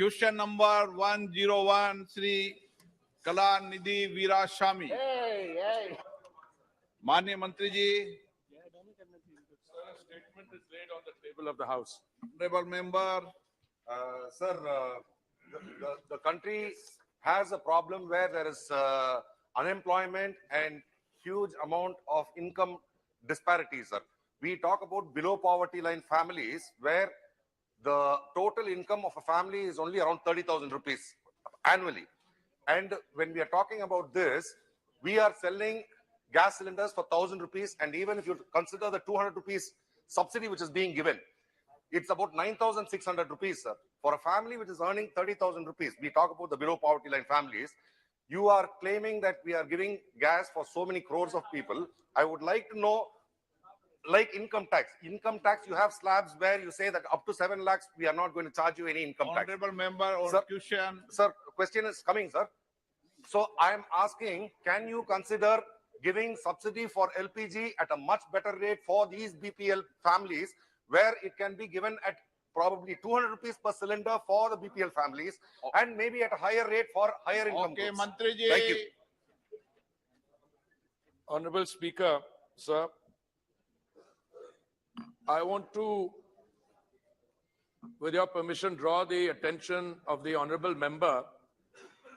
Question number 101, Sri Kalanidhi Veerashami. माननीय मंत्री जी, Statement is laid on the table of the House. honorable member. Sir, the country has a problem where there is unemployment and huge amount of income disparities, sir. We talk about below poverty line families where the total income of a family is only around 30,000 rupees annually. And when we are talking about this, we are selling gas cylinders for 1,000 rupees. And even if you consider the 200 rupees subsidy which is being given, it's about 9,600 rupees, sir. For a family which is earning 30,000 rupees, we talk about the below poverty line families. You are claiming that we are giving gas for so many crores of people. I would like to know, like income tax, you have slabs where you say that up to 7 lakhs, we are not going to charge you any income tax. Honorable member, on Sir, question. Sir, question is coming, sir. So I am asking, can you consider giving subsidy for LPG at a much better rate for these BPL families, where it can be given at probably 200 rupees per cylinder for the BPL families, and maybe at a higher rate for higher income Okay, groups? Mantri ji. Thank you. Honorable Speaker, sir, I want to, with your permission, draw the attention of the honorable member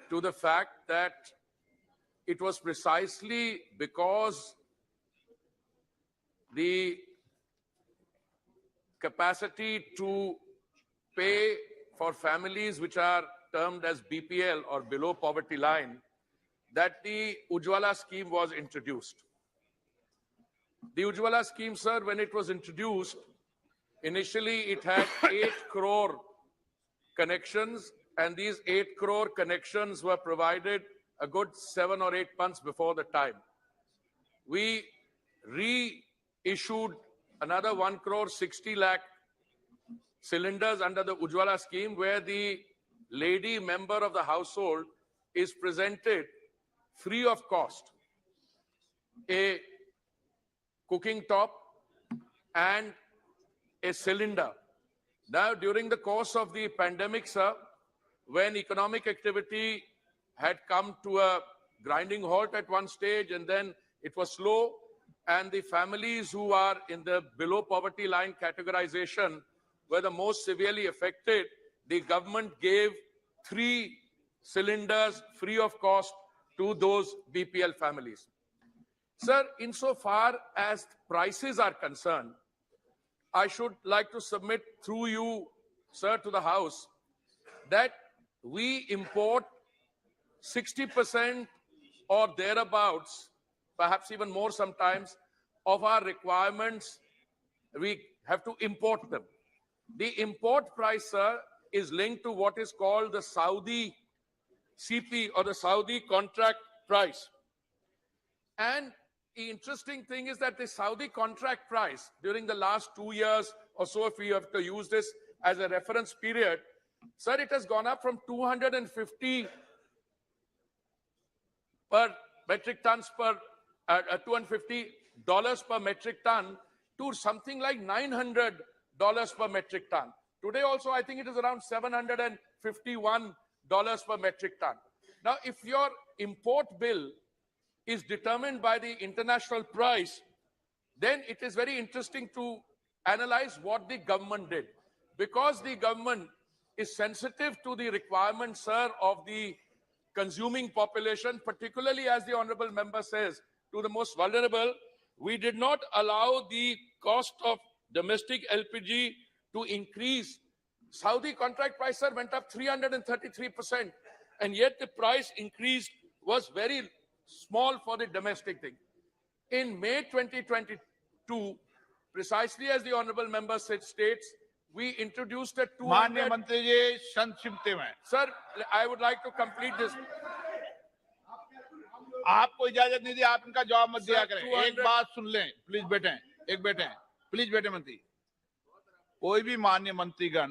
to the fact that it was precisely because the capacity to pay for families which are termed as BPL or below poverty line that the Ujjwala scheme was introduced. The Ujjwala scheme, sir, when it was introduced, initially it had 8 crore connections, and these 8 crore connections were provided a good 7 or 8 months before the time. We reissued another 1 crore 60 lakh cylinders under the Ujjwala scheme, where the lady member of the household is presented free of cost a cooking top and a cylinder. Now, during the course of the pandemic, sir, when economic activity had come to a grinding halt at one stage, and then it was slow, and the families who are in the below poverty line categorization were the most severely affected, the government gave 3 cylinders free of cost to those BPL families. Sir, insofar as prices are concerned, I should like to submit through you, sir, to the House, that we import 60% or thereabouts, perhaps even more sometimes, of our requirements. We have to import them. The import price, sir, is linked to what is called the Saudi CP, or the Saudi contract price. And the interesting thing is that the Saudi contract price during the last 2 years or so, if we have to use this as a reference period, sir, it has gone up from 250 per metric tons per $250 per metric ton to something like $900 per metric ton. Today also, I think it is around $751 per metric ton. Now, if your import bill is determined by the international price, then it is very interesting to analyze what the government did. Because the government is sensitive to the requirements, sir, of the consuming population, particularly, as the honorable member says, to the most vulnerable, we did not allow the cost of domestic LPG to increase. Saudi contract price, sir, went up 333%, and yet the price increase was very small for the domestic thing. In May 2022, precisely as the honorable member states, we introduced a 200... माननीय मंत्री जी, संक्षिप्त में. Sir, I would like to complete this. आपको इजाजत नहीं दी, आप इनका जवाब मत दिया करें. 200 एक बात सुन लें, प्लीज बैठें. प्लीज बैठे मंत्री. कोई भी माननीय मंत्रीगण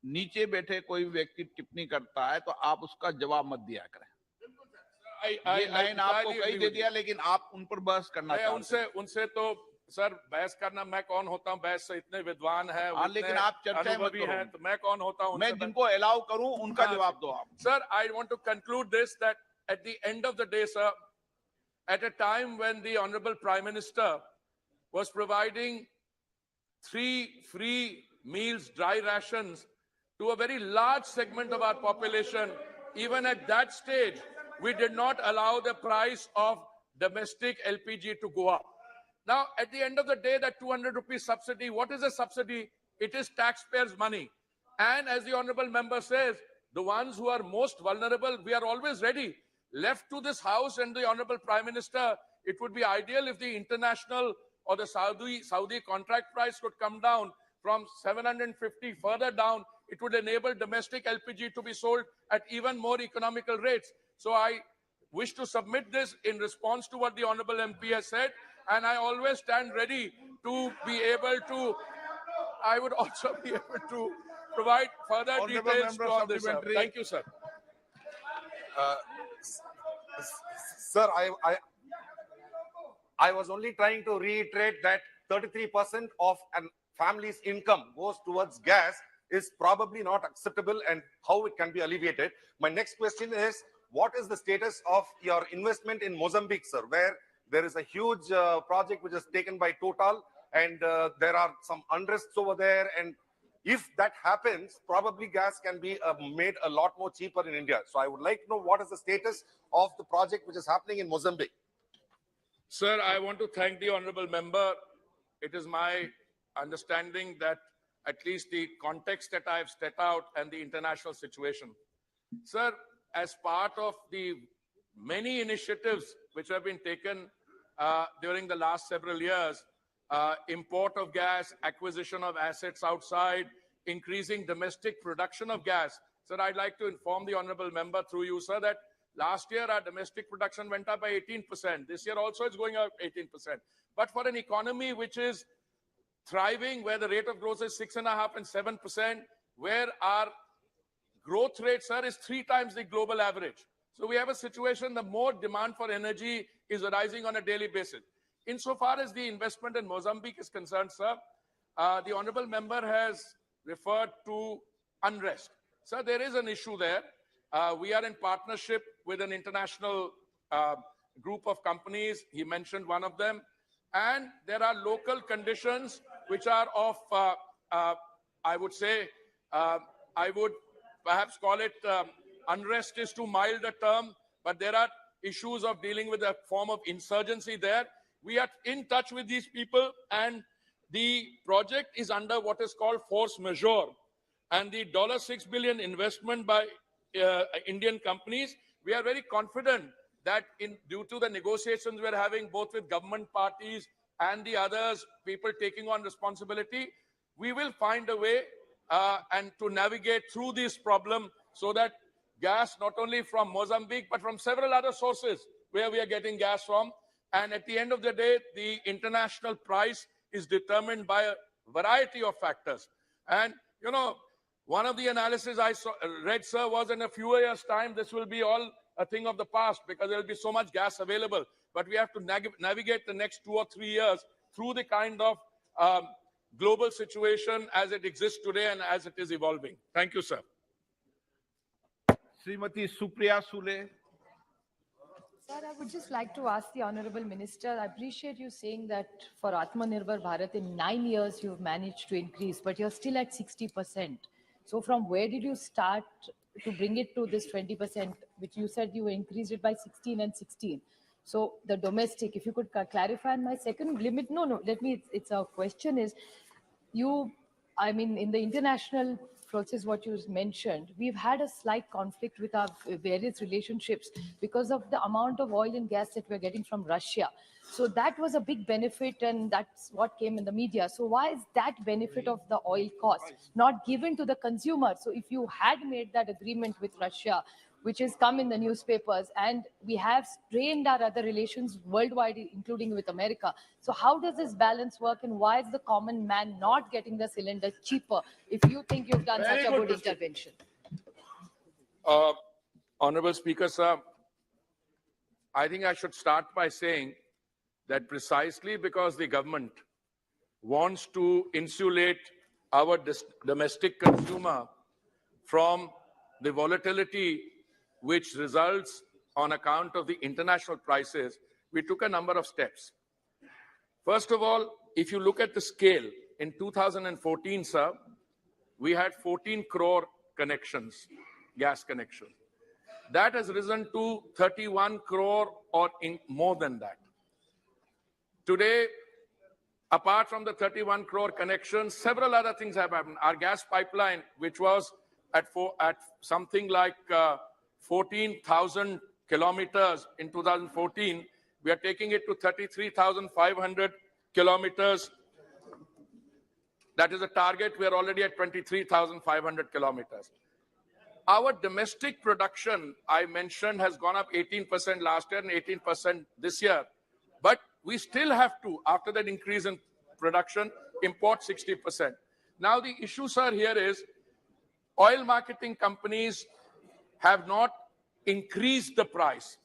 नीचे बैठे कोई व्यक्ति टिप्पणी करता है तो आप उसका जवाब मत दिया करें. ये लाइन आपको कहीं दे दिया, लेकिन आप उन पर बहस करना चाहते हैं. उनसे तो सर बहस करना मैं कौन होता हूँ, बहस से इतने विद्वान है, हाँ, लेकिन आप चर्चा मत करो। हैं, तो मैं कौन होता हूँ? मैं जिनको अलाउ करूं उनका जवाब दो आप। Sir, I want to conclude this, that at the end of the day, sir, at a time when the Honorable Prime Minister was providing 3 free meals, dry rations, to a very large segment of our population, even at that stage, we did not allow the price of domestic LPG to go up. Now, at the end of the day, that 200 rupees subsidy, what is a subsidy? It is taxpayers' money. And as the Honorable Member says, the ones who are most vulnerable, we are always ready. Left to this House and the Honorable Prime Minister, it would be ideal if the international or the Saudi contract price could come down from 750 further down. It would enable domestic LPG to be sold at even more economical rates. So I wish to submit this in response to what the Honorable MP has said, and I always stand ready to be able to, I would also be able to provide further Honorable details Member on this, sir. Supplementary. Thank you, sir. Sir, I was only trying to reiterate that 33% of a family's income goes towards gas is probably not acceptable, and how it can be alleviated. My next question is, what is the status of your investment in Mozambique, sir, where there is a huge project which is taken by Total, and there are some unrests over there, and if that happens, probably gas can be made a lot more cheaper in India. So I would like to know what is the status of the project which is happening in Mozambique. Sir, I want to thank the Honorable Member. It is my understanding that at least the context that I have set out and the international situation. Sir, as part of the many initiatives which have been taken during the last several years, import of gas, acquisition of assets outside, increasing domestic production of gas. Sir, I'd like to inform the Honorable Member through you, sir, that last year our domestic production went up by 18%. This year also it's going up 18%. But for an economy which is thriving, where the rate of growth is 6.5% and 7%, where our growth rate, sir, is 3 times the global average. So we have a situation, the more demand for energy is arising on a daily basis. Insofar as the investment in Mozambique is concerned, sir, the Honorable Member has referred to unrest. Sir, there is an issue there. We are in partnership with an international group of companies. He mentioned one of them. And there are local conditions which are of, I would say, I would perhaps call it unrest is too mild a term, but there are issues of dealing with a form of insurgency there. We are in touch with these people, and the project is under what is called force majeure. And the $6 billion investment by Indian companies, we are very confident that due to the negotiations we're having both with government parties and the others, people taking on responsibility, we will find a way and to navigate through this problem so that gas, not only from Mozambique, but from several other sources where we are getting gas from. And at the end of the day, the international price is determined by a variety of factors. And, you know, one of the analysis I read, sir, was in a few years' time, this will be all a thing of the past because there will be so much gas available. But we have to navigate the next 2 or 3 years through the kind of global situation as it exists today and as it is evolving. Thank you, sir. Srimati Supriya Sule. Sir, I would just like to ask the Honorable Minister, I appreciate you saying that for Atmanirbhar Bharat in 9 years you've managed to increase, but you're still at 60%. So from where did you start to bring it to this 20%, which you said you increased it by 16 and 16? So the domestic, if you could clarify. And my second limit, it's a question is, I mean, in the international process, what you mentioned, we've had a slight conflict with our various relationships because of the amount of oil and gas that we're getting from Russia. So that was a big benefit, and that's what came in the media. So why is that benefit of the oil cost not given to the consumer? So if you had made that agreement with Russia, which has come in the newspapers, and we have strained our other relations worldwide, including with America. So how does this balance work, and why is the common man not getting the cylinder cheaper if you think you've done such a good intervention? Honorable Speaker, sir, I think I should start by saying that precisely because the government wants to insulate our domestic consumer from the volatility which results on account of the international prices, we took a number of steps. First of all, if you look at the scale, in 2014, sir, we had 14 crore connections, gas connections. That has risen to 31 crore or more than that. Today, apart from the 31 crore connections, several other things have happened. Our gas pipeline, which was at something like 14,000 kilometers in 2014, we are taking it to 33,500 kilometers. That is a target. We are already at 23,500 kilometers. Our domestic production, I mentioned, has gone up 18% last year and 18% this year. But we still have to, after that increase in production, import 60%. Now the issue, sir, here is oil marketing companies have not increased the price.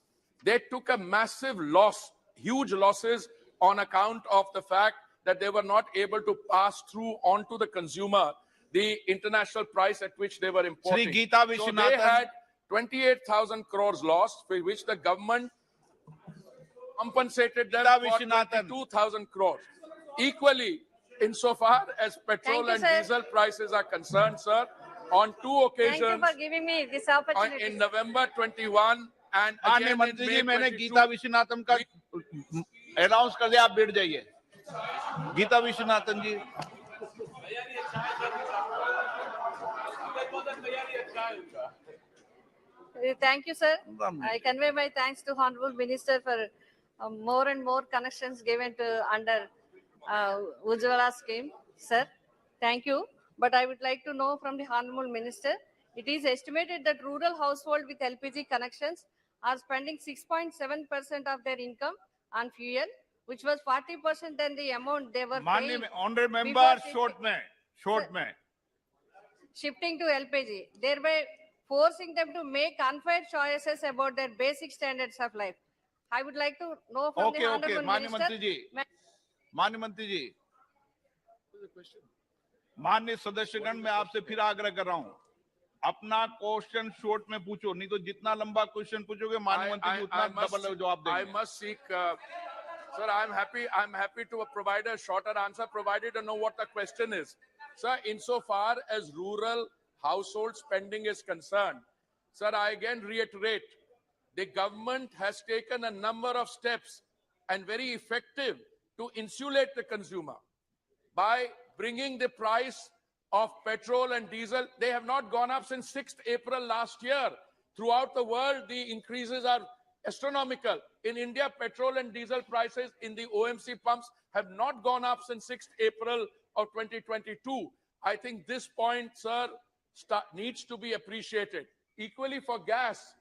They took a massive loss, huge losses on account of the fact that they were not able to pass through onto the consumer the international price at which they were importing. So they had 28,000 crores lost, for which the government compensated them for 22,000 crores. Equally, insofar as petrol and diesel prices are concerned, sir, on two occasions, thank you for giving me this opportunity. In November 21 and again मंत्री जी, in May मैंने 22, गीता विश्वनाथन का announce कर दिया, आप बैठ जाइए। गीता विश्वनाथन जी। Thank you, sir. I convey my thanks to Honorable Minister for more and more connections given to under Ujjwala scheme, sir. Thank you. But I would like to know from the Honorable Minister, it is estimated that rural household with LPG connections are spending 6.7% of their income on fuel, which was 40% than the amount they were paying. Honorable member, short mein. Shifting to LPG, thereby forcing them to make unfair choices about their basic standards of life. I would like to know from the Honorable Minister. माननीय मंत्री जी, माननीय सदस्यगण, मैं आपसे फिर आग्रह कर रहा हूं, अपना क्वेश्चन शॉर्ट में पूछो, नहीं तो जितना लंबा क्वेश्चन पूछोगे माननीय मंत्री जी उतना डबल जवाब देंगे। I must seek, sir, I'm happy to provide a shorter answer, provided to know what the question is. Sir, insofar as rural household spending is concerned, sir, I again reiterate, the government has taken a number of steps and very effective to insulate the consumer by bringing the price of petrol and diesel. They have not gone up since 6th April last year. Throughout the world, the increases are astronomical. In India, petrol and diesel prices in the OMC pumps have not gone up since 6th April of 2022. I think this point, sir, needs to be appreciated. Equally for gas,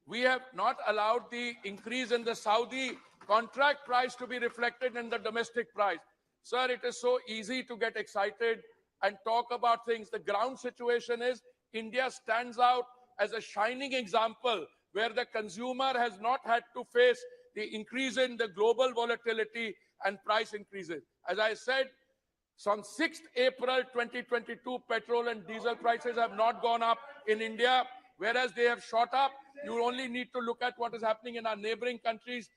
we have not allowed the increase in the Saudi contract price to be reflected in the domestic price. Sir, it is so easy to get excited and talk about things. The ground situation is India stands out as a shining example where the consumer has not had to face the increase in the global volatility and price increases. As I said, on 6th April 2022, petrol and diesel prices have not gone up in India, whereas they have shot up. You only need to look at what is happening in our neighboring countries.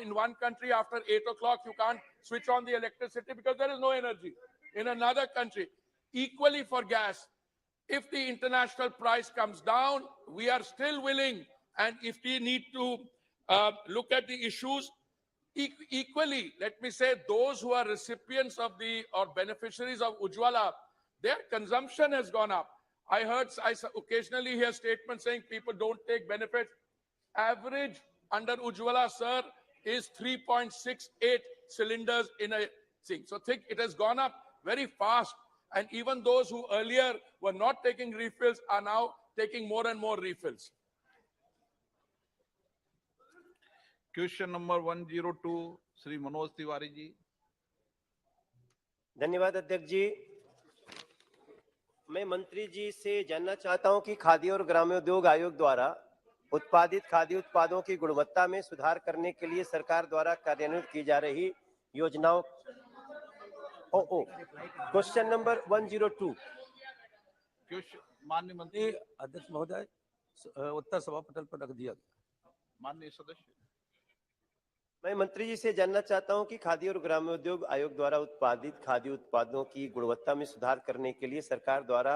In one country, after 8 o'clock, you can't switch on the electricity because there is no energy. In another country, equally for gas, if the international price comes down, we are still willing. And if we need to look at the issues, equally, let me say, those who are recipients of or beneficiaries of Ujjwala, their consumption has gone up. I occasionally hear statements saying people don't take benefits. Average under Ujjwala, sir, is 3.68 cylinders in a thing. So think it has gone up very fast. And even those who earlier were not taking refills are now taking more and more refills. Question number 102 Shri Manoj Tiwari ji. धन्यवाद अध्यक्ष जी। मैं मंत्री जी से जानना चाहता हूं कि खादी और ग्रामोद्योग आयोग द्वारा उत्पादित खाद्य उत्पादों की गुणवत्ता में सुधार करने के लिए सरकार द्वारा कार्यान्वित की जा रही योजनाओं। Question number 102। माननीय मंत्री अध्यक्ष महोदय, उत्तर सभा पटल पर रख दिया गया। माननीय सदस्य, मैं मंत्री जी से जानना चाहता हूं कि खादी और ग्रामोद्योग आयोग द्वारा उत्पादित खाद्य उत्पादों की गुणवत्ता में सुधार करने के लिए सरकार द्वारा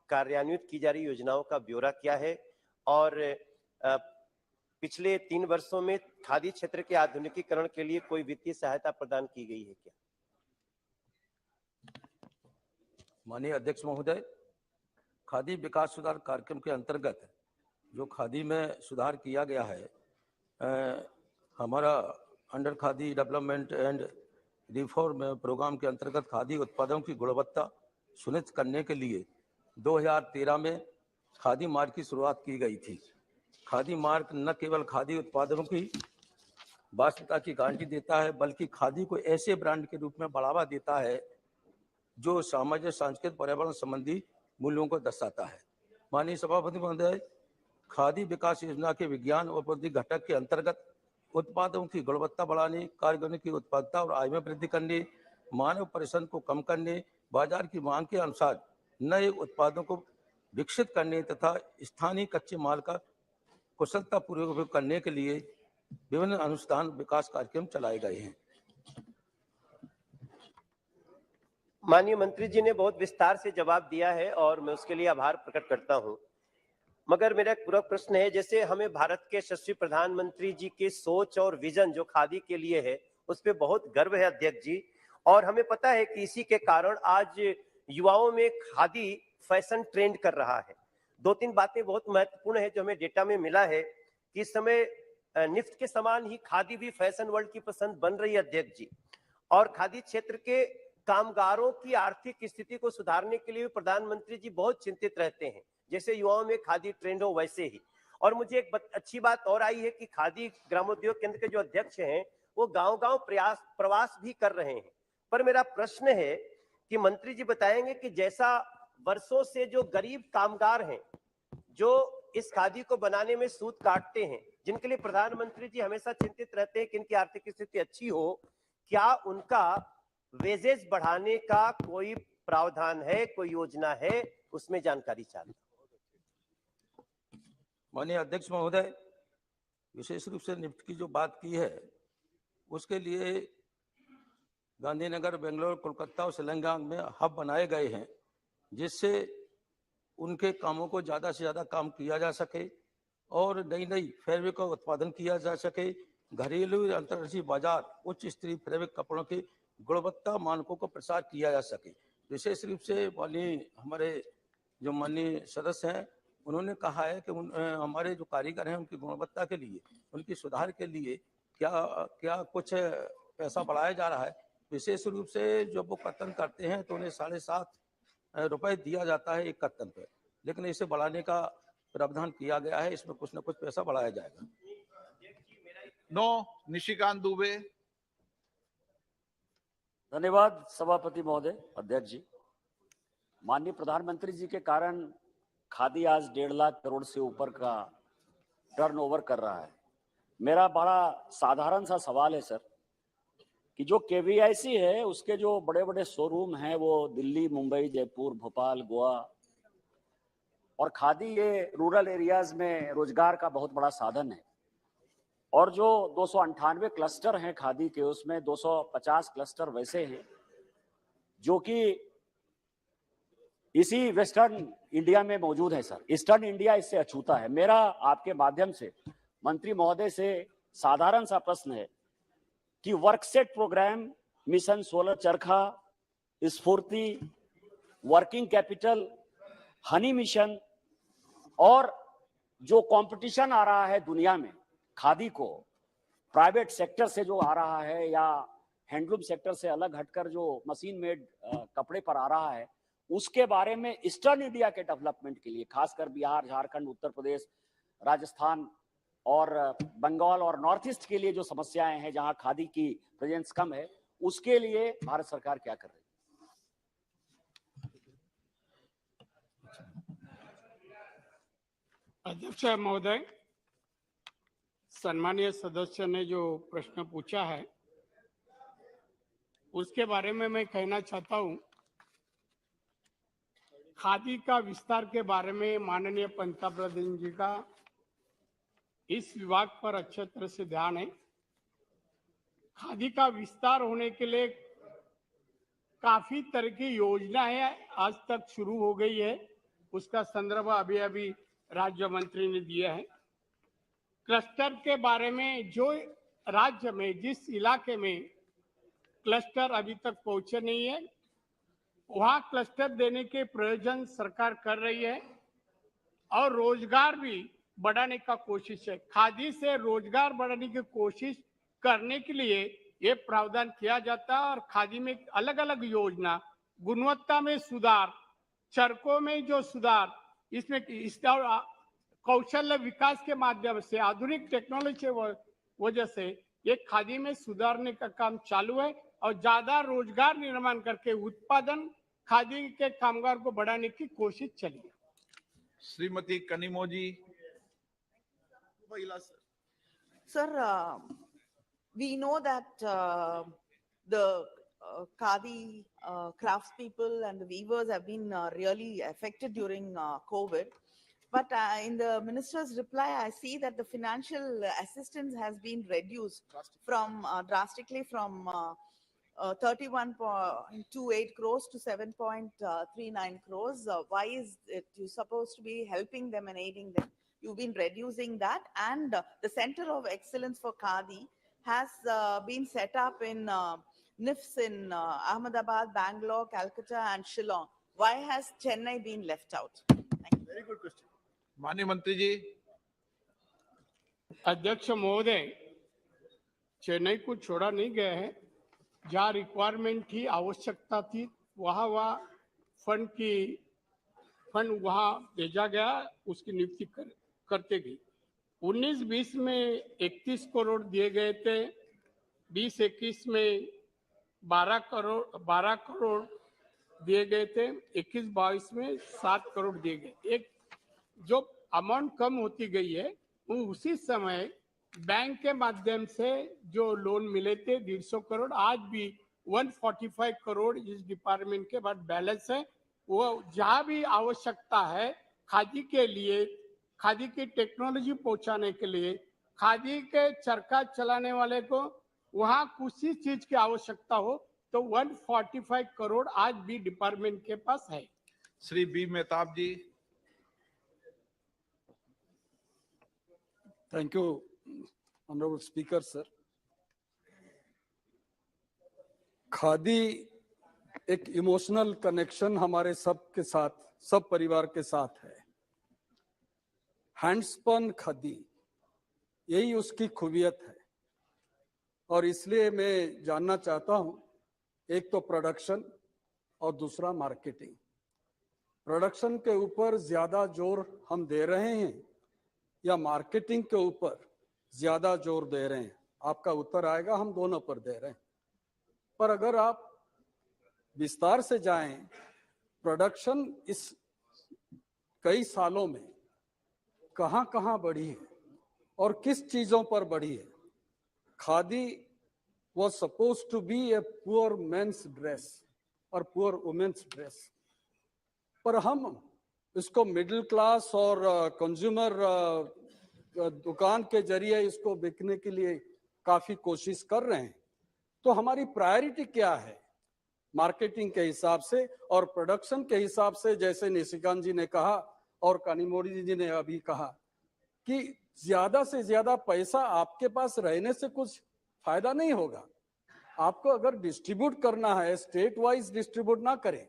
कार्यान्वित की जा रही योजनाओं का ब्यौरा क्या है और पिछले 3 वर्षों में खादी क्षेत्र के आधुनिकीकरण के लिए कोई वित्तीय सहायता प्रदान की गई है क्या? माननीय अध्यक्ष महोदय, खादी विकास सुधार कार्यक्रम के अंतर्गत जो खादी में सुधार किया गया है, हमारा under khadi development and reform programme के अंतर्गत खादी उत्पादों की गुणवत्ता सुनिश्चित करने के लिए 2013 में खादी मार्क की शुरुआत की गई थी। खादी मार्क न केवल खादी उत्पादों की वास्तविकता की गारंटी देता है, बल्कि खादी को ऐसे ब्रांड के रूप में बढ़ावा देता है जो सामाजिक, सांस्कृतिक, पर्यावरण संबंधी मूल्यों को दर्शाता है। माननीय सभापति महोदय, खादी विकास योजना के विज्ञान और प्रौद्योगिकी घटक के अंतर्गत उत्पादों की गुणवत्ता बढ़ाने, कारीगरों की उत्पादकता और आय में वृद्धि करने, मानव परिश्रम को कम करने, बाजार की मांग के अनुसार नए उत्पादों को विकसित करने तथा स्थानीय कच्चे माल का कुशलतापूर्वक उपयोग करने के लिए विभिन्न अनुसंधान विकास कार्यक्रम चलाए गए हैं। माननीय मंत्री जी ने बहुत विस्तार से जवाब दिया है और मैं उसके लिए आभार प्रकट करता हूं, मगर मेरा एक पूरा प्रश्न है, जैसे हमें भारत के यशस्वी प्रधानमंत्री जी की सोच और विजन जो खादी के लिए है उस पर बहुत गर्व है अध्यक्ष जी, और हमें पता है कि इसी के कारण आज युवाओं में खादी फैशन ट्रेंड कर रहा है। 2-3 बातें बहुत महत्वपूर्ण है जो हमें डेटा में मिला है कि इस समय निफ्ट के समान ही खादी भी फैशन वर्ल्ड की पसंद बन रही है अध्यक्ष जी, और खादी क्षेत्र के कामगारों की आर्थिक स्थिति को सुधारने के लिए प्रधानमंत्री जी बहुत चिंतित रहते हैं, जैसे युवाओं में खादी ट्रेंड हो वैसे ही। और मुझे एक अच्छी बात और आई है कि खादी ग्रामोद्योग केंद्र के जो अध्यक्ष हैं वो गांव-गांव प्रवास भी कर रहे हैं। पर मेरा प्रश्न है कि मंत्री जी बताएंगे कि जैसा वर्षों से जो गरीब कामगार हैं जो इस खादी को बनाने में सूत काटते हैं, जिनके लिए प्रधानमंत्री जी हमेशा चिंतित रहते हैं कि इनकी आर्थिक स्थिति अच्छी हो, क्या उनका वेजेस बढ़ाने का कोई प्रावधान है, कोई योजना है, उसमें जानकारी चाहिए। माननीय अध्यक्ष महोदय, विशेष रूप से निफ्ट की जो बात की है उसके लिए गांधीनगर, बेंगलोर, कोलकाता और तेलंगाना में हब बनाए गए हैं, जिससे उनके कामों को ज़्यादा से ज़्यादा काम किया जा सके और नई नई फैब्रिक का उत्पादन किया जा सके। घरेलू अंतर्राष्ट्रीय बाजार उच्च स्तरीय फैब्रिक कपड़ों के गुणवत्ता मानकों को प्रसार किया जा सके। विशेष रूप से हमारे जो माननीय सदस्य हैं उन्होंने कहा है कि हमारे जो कारीगर हैं उनकी गुणवत्ता के लिए, उनकी सुधार के लिए क्या कुछ पैसा बढ़ाया जा रहा है। विशेष रूप से जब वो कर्तन करते हैं तो उन्हें 7.5 रुपए दिया जाता है एक कर्तन पे, लेकिन इसे बढ़ाने का प्रावधान किया गया है, इसमें कुछ न कुछ पैसा बढ़ाया जाएगा। निशिकांत दुबे। धन्यवाद सभापति महोदय, अध्यक्ष जी। माननीय प्रधानमंत्री जी के कारण खादी आज 1.5 लाख करोड़ से ऊपर का टर्नओवर कर रहा है। मेरा बड़ा साधारण सा सवाल है सर कि जो केवीआईसी है उसके जो बड़े बड़े शोरूम हैं वो दिल्ली, मुंबई, जयपुर, भोपाल, गोवा, और खादी ये रूरल एरियाज में रोजगार का बहुत बड़ा साधन है। और जो 298 क्लस्टर हैं खादी के, उसमें 250 क्लस्टर वैसे हैं जो कि इसी वेस्टर्न इंडिया में मौजूद है सर। ईस्टर्न इंडिया इससे अछूता है। मेरा आपके माध्यम से मंत्री महोदय से साधारण सा प्रश्न है कि वर्कसेट प्रोग्राम, मिशन सोलर चरखा, स्फूर्ति, वर्किंग कैपिटल, हनी मिशन और जो कंपटीशन आ रहा है दुनिया में खादी को प्राइवेट सेक्टर से जो आ रहा है या हैंडलूम सेक्टर से अलग हटकर जो मशीन मेड कपड़े पर आ रहा है, उसके बारे में ईस्टर्न इंडिया के डेवलपमेंट के लिए, खासकर बिहार, झारखंड, उत्तर प्रदेश, राजस्थान और बंगाल और नॉर्थ ईस्ट के लिए जो समस्याएं हैं जहां खादी की प्रेजेंस कम है, उसके लिए भारत सरकार क्या कर रही है? अध्यक्ष महोदय, सम्मानीय सदस्य ने जो प्रश्न पूछा है उसके बारे में मैं कहना चाहता हूं। खादी का विस्तार के बारे में माननीय पंतप्रधान जी का इस विभाग पर अच्छे तरह से ध्यान है। खादी का विस्तार होने के लिए काफी तरह की योजनाएं आज तक शुरू हो गई है, उसका संदर्भ अभी अभी राज्य मंत्री ने दिया है। क्लस्टर के बारे में जो राज्य में जिस इलाके में क्लस्टर अभी तक पहुंचे नहीं है, वहां क्लस्टर देने के प्रयोजन सरकार कर रही है और रोजगार भी बढ़ाने का कोशिश है। खादी से रोजगार बढ़ाने की कोशिश करने के लिए ये प्रावधान किया जाता है और खादी में अलग अलग योजना, गुणवत्ता में सुधार, चरकों में जो सुधार, इसमें कौशल्य विकास के माध्यम से आधुनिक टेक्नोलॉजी के वजह से ये खादी में सुधारने का काम चालू है और ज्यादा रोजगार निर्माण करके उत्पादन खादी के कामगार को बढ़ाने की कोशिश चली है। Shrimati Kanimozhi. Sir, we know that the Khadi craftspeople and the weavers have been really affected during COVID. But in the minister's reply, I see that the financial assistance has been reduced drastically from 31.28 crores to 7.39 crores. Why is it you supposed to be helping them and aiding them? You've been reducing that, and the Center of Excellence for Khadi has been set up in NIFs in Ahmedabad, Bangalore, Calcutta, and Shillong. Why has Chennai been left out? Thank you. Very good question. माननीय मंत्री जी। अध्यक्ष महोदय, चेन्नई को छोड़ा नहीं गया है। जहाँ रिक्वायरमेंट थी, आवश्यकता थी, वहाँ फंड वहाँ भेजा गया, उसकी नियुक्ति करते गई। 19-20 में 31 करोड़ दिए गए थे, 20-21 में 12 करोड़ दिए गए थे, 21-22 में 7 करोड़ दिए गए। एक जो अमाउंट कम होती गई है, वो उसी समय बैंक के माध्यम से जो लोन मिले थे 150 करोड़, आज भी 145 करोड़ इस डिपार्टमेंट के बाद बैलेंस है। वो जहाँ भी आवश्यकता है खादी के लिए, खादी की टेक्नोलॉजी पहुंचाने के लिए, खादी के चरखा चलाने वाले को वहाँ कुछ ही चीज की आवश्यकता हो तो 145 करोड़ आज भी डिपार्टमेंट के पास है। Shri B Mehtab ji. Thank you, Honorable Speaker, sir. Khadi एक इमोशनल कनेक्शन हमारे सबके साथ, सब परिवार के साथ है। हैंडस्पन खादी, यही उसकी खूबियत है और इसलिए मैं जानना चाहता हूं, एक तो प्रोडक्शन और दूसरा मार्केटिंग। प्रोडक्शन के ऊपर ज्यादा जोर हम दे रहे हैं या मार्केटिंग के ऊपर ज्यादा जोर दे रहे हैं? आपका उत्तर आएगा, हम दोनों पर दे रहे हैं। पर अगर आप विस्तार से जाएं, प्रोडक्शन इस कई सालों में कहां बढ़ी है और किस चीजों पर बढ़ी है? Khadi was supposed to be a poor men's dress और poor women's dress, पर हम इसको मिडिल क्लास और कंज्यूमर दुकान के जरिए इसको बिकने के लिए काफी कोशिश कर रहे हैं। तो हमारी प्रायोरिटी क्या है मार्केटिंग के हिसाब से और प्रोडक्शन के हिसाब से? जैसे निशिकांत जी ने कहा और कानीमोड़ी जी ने अभी कहा कि ज्यादा से ज्यादा पैसा आपके पास रहने से कुछ फायदा नहीं होगा। आपको अगर डिस्ट्रीब्यूट करना है, स्टेट वाइज डिस्ट्रीब्यूट ना करें,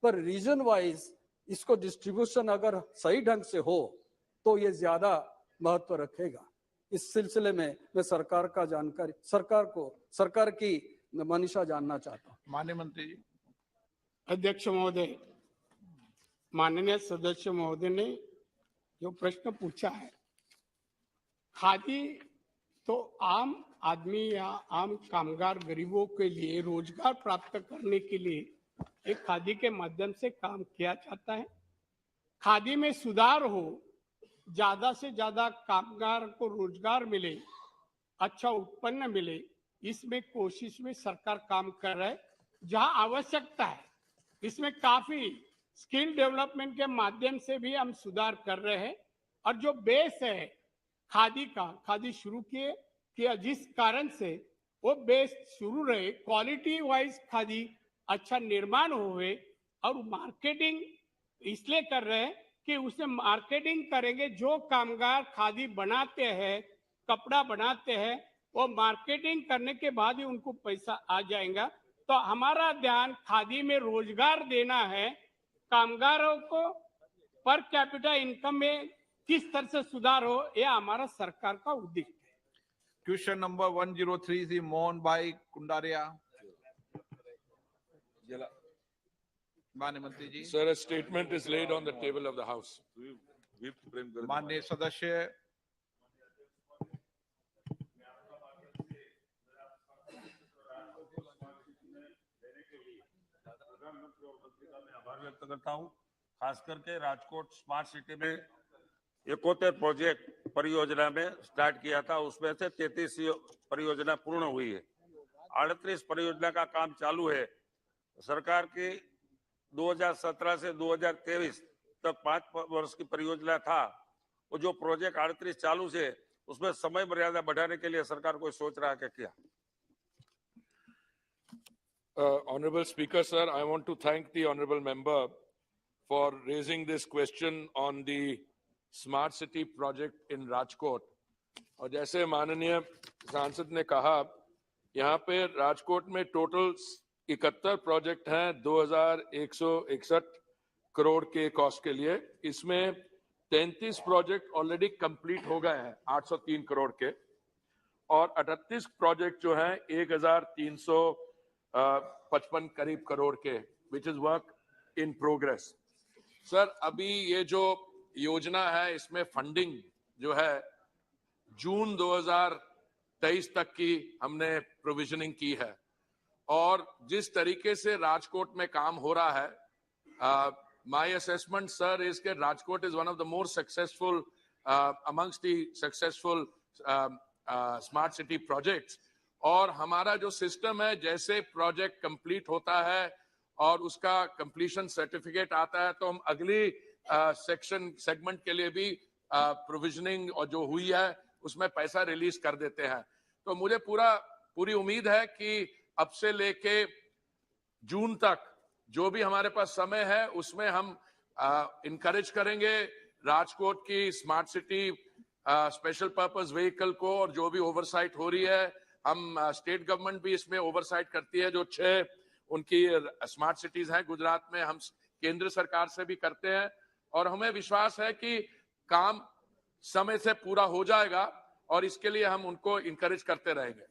पर रीजन वाइज इसको डिस्ट्रीब्यूशन अगर सही ढंग से हो तो ये ज्यादा महत्व रखेगा। इस सिलसिले में मैं सरकार की मनीषा जानना चाहता हूँ। माननीय मंत्री जी। अध्यक्ष महोदय, माननीय सदस्य महोदय ने जो प्रश्न पूछा है, खादी तो आम आदमी या आम कामगार गरीबों के लिए रोजगार प्राप्त करने के लिए एक खादी के माध्यम से काम किया जाता है। खादी में सुधार हो, ज्यादा से ज्यादा कामगार को रोजगार मिले, अच्छा उत्पन्न मिले, इसमें कोशिश में सरकार काम कर रहा है। जहां आवश्यकता है इसमें काफी स्किल डेवलपमेंट के माध्यम से भी हम सुधार कर रहे हैं। और जो बेस है खादी का, खादी शुरू किया जिस कारण से वो बेस शुरू रहे, क्वालिटी वाइज खादी अच्छा निर्माण हुए, और मार्केटिंग इसलिए कर रहे हैं कि उसमें मार्केटिंग करेंगे। जो कामगार खादी बनाते हैं, कपड़ा बनाते हैं, वो मार्केटिंग करने के बाद ही उनको पैसा आ जाएगा। तो हमारा ध्यान खादी में रोजगार देना है, कामगारों को पर कैपिटा इनकम में किस तरह से सुधार हो, यह हमारा सरकार का उद्देश्य है। क्वेश्चन नंबर 103 is मोहन भाई कुंडारिया। माननीय मंत्री जी। Sir, a statement is laid on the table of the House. माननीय सदस्य। आभार व्यक्त करता हूं। खास करके राजकोट स्मार्ट सिटी में 71 प्रोजेक्ट परियोजना में स्टार्ट किया था, उसमें से 33 परियोजना पूर्ण हुई है, 38 परियोजना का काम चालू है। सरकार की 2017 से 2023 तक 5 वर्ष की परियोजना था, वो जो प्रोजेक्ट 38 चालू से उसमें समय मर्यादा बढ़ाने के लिए सरकार कोई सोच रहा है क्या? Honorable Speaker, sir, I want to thank the honorable member for raising this question on the smart city project in Rajkot. और जैसे माननीय सांसद ने कहा, यहाँ पे राजकोट में टोटल 71 प्रोजेक्ट हैं 2161 करोड़ के कॉस्ट के लिए। इसमें 33 प्रोजेक्ट ऑलरेडी कंप्लीट हो गए हैं 803 करोड़ के, और 38 प्रोजेक्ट जो हैं 1355 करीब करोड़ के, which is work in progress. Sir, अभी ये जो योजना है इसमें फंडिंग जो है जून 2023 तक की हमने प्रोविजनिंग की है, और जिस तरीके से राजकोट में काम हो रहा है, माय असेसमेंट सर इज के Rajkot is one of the more successful amongst the successful smart city projects. और हमारा जो सिस्टम है, जैसे प्रोजेक्ट कंप्लीट होता है और उसका कंप्लीशन सर्टिफिकेट आता है, तो हम अगली सेगमेंट के लिए भी प्रोविजनिंग और जो हुई है उसमें पैसा रिलीज कर देते हैं। तो मुझे पूरी उम्मीद है कि अब से लेके जून तक जो भी हमारे पास समय है उसमें हम इनकरेज करेंगे राजकोट की smart city special purpose vehicle को, और जो भी ओवरसाइट हो रही है, हम स्टेट गवर्नमेंट भी इसमें ओवरसाइट करती है। जो 6 उनकी स्मार्ट सिटीज हैं गुजरात में, हम केंद्र सरकार से भी करते हैं, और हमें विश्वास है कि काम समय से पूरा हो जाएगा, और इसके लिए हम उनको इनकरेज करते रहेंगे।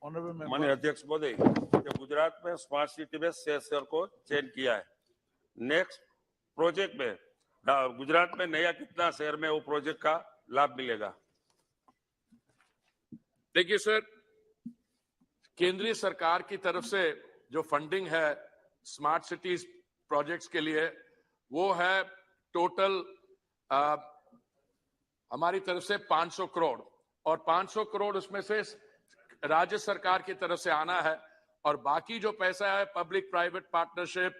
माननीय अध्यक्ष महोदय, गुजरात में स्मार्ट सिटी में शेयर को चेंज किया है, नेक्स्ट प्रोजेक्ट में गुजरात में नया कितना शहर में वो प्रोजेक्ट का लाभ मिलेगा? देखिए सर, केंद्रीय सरकार की तरफ से जो फंडिंग है स्मार्ट सिटीज प्रोजेक्ट्स के लिए, वो है टोटल हमारी तरफ से 500 करोड़, और 500 करोड़ उसमें से राज्य सरकार की तरफ से आना है, और बाकी जो पैसा है पब्लिक प्राइवेट पार्टनरशिप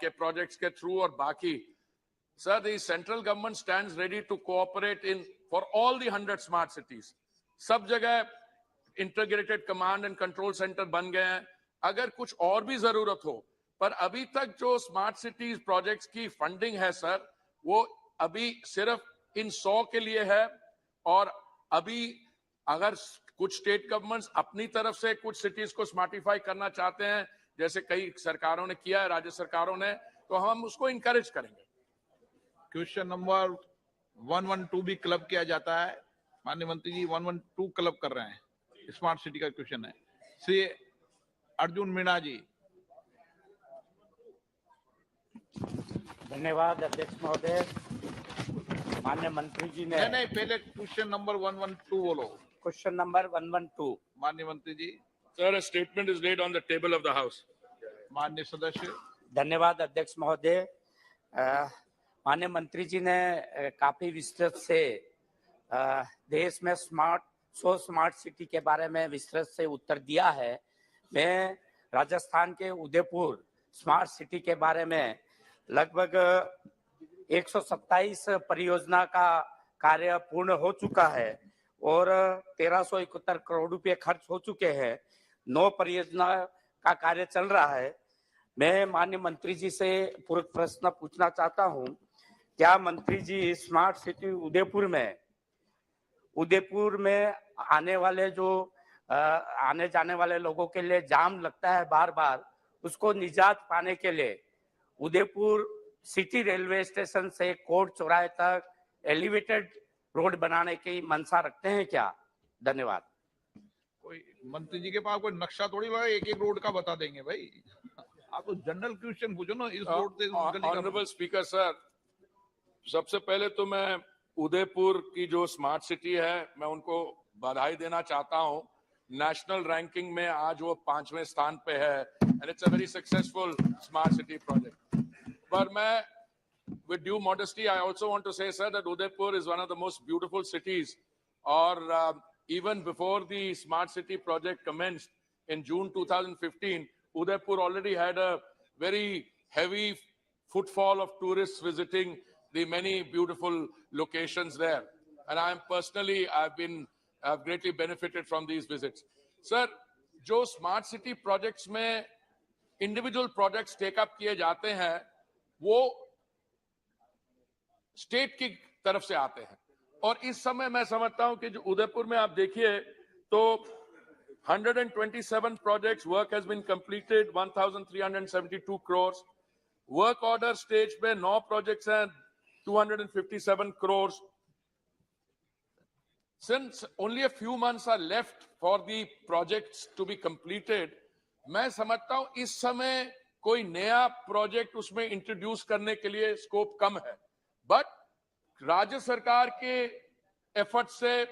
के प्रोजेक्ट्स के थ्रू, और बाकी sir the central government stands ready to cooperate in for all the 100 smart cities. सब जगह integrated command and control centre बन गए हैं। अगर कुछ और भी जरूरत हो, पर अभी तक जो स्मार्ट सिटीज प्रोजेक्ट्स की फंडिंग है सर, वो अभी सिर्फ इन 100 के लिए है, और अभी अगर कुछ स्टेट गवर्नमेंट्स अपनी तरफ से कुछ सिटीज को स्मार्टिफाई करना चाहते हैं, जैसे कई सरकारों ने किया है, राज्य सरकारों ने, तो हम उसको इनकरेज करेंगे। क्वेश्चन नंबर 112 भी क्लब किया जाता है। माननीय मंत्री जी 112 क्लब कर रहे हैं, स्मार्ट सिटी का क्वेश्चन है। श्री अर्जुन मीणा जी। धन्यवाद अध्यक्ष महोदय। माननीय मंत्री जी ने नहीं, पहले क्वेश्चन नंबर 112 बोलो। Question number 112। माननीय मंत्री जी। Sir, a statement is laid on the table of the house. माननीय सदस्य। धन्यवाद अध्यक्ष महोदय। माननीय मंत्री जी ने काफी विस्तृत से देश में स्मार्ट सिटी के बारे में विस्तृत से उत्तर दिया है। मैं राजस्थान के उदयपुर स्मार्ट सिटी के बारे में लगभग 127 परियोजना का कार्य पूर्ण हो चुका है और 1371 करोड़ रुपए खर्च हो चुके हैं। 9 परियोजना का कार्य चल रहा है। मैं माननीय मंत्री जी से पूरक प्रश्न पूछना चाहता हूं, क्या मंत्री जी स्मार्ट सिटी उदयपुर में आने जाने वाले लोगों के लिए जाम लगता है बार बार, उसको निजात पाने के लिए उदयपुर सिटी रेलवे स्टेशन से कोट चौराहे तक एलिवेटेड रोड बनाने की मंशा रखते हैं क्या? धन्यवाद। कोई मंत्री जी के पास कोई नक्शा थोड़ी लगा, एक एक रोड का बता देंगे भाई। आप तो जनरल क्वेश्चन पूछो ना, इस रोड से ऑनरेबल स्पीकर सर, सबसे पहले तो मैं उदयपुर की जो स्मार्ट सिटी है मैं उनको बधाई देना चाहता हूं। नेशनल रैंकिंग में आज वो 5वें स्थान पे है and it's a very successful smart city project. पर मैं with due modesty, I also want to say, sir, that Udaipur is one of the most beautiful cities. Or even before the smart city project commenced in June 2015, Udaipur already had a very heavy footfall of tourists visiting the many beautiful locations there. And I've greatly benefited from these visits. Sir, जो smart city projects में individual projects take up किए जाते हैं, वो state की तरफ से आते हैं। और इस समय मैं समझता हूं कि जो उदयपुर में आप देखिए तो 127 projects, work has been completed, 1372 crore. Work order stage पे 9 प्रोजेक्ट्स हैं, 257 crore. Since only a few months are left for the projects to be completed, मैं समझता हूं इस समय कोई नया प्रोजेक्ट उसमें इंट्रोड्यूस करने के लिए स्कोप कम है। बट राज्य सरकार के एफर्ट से,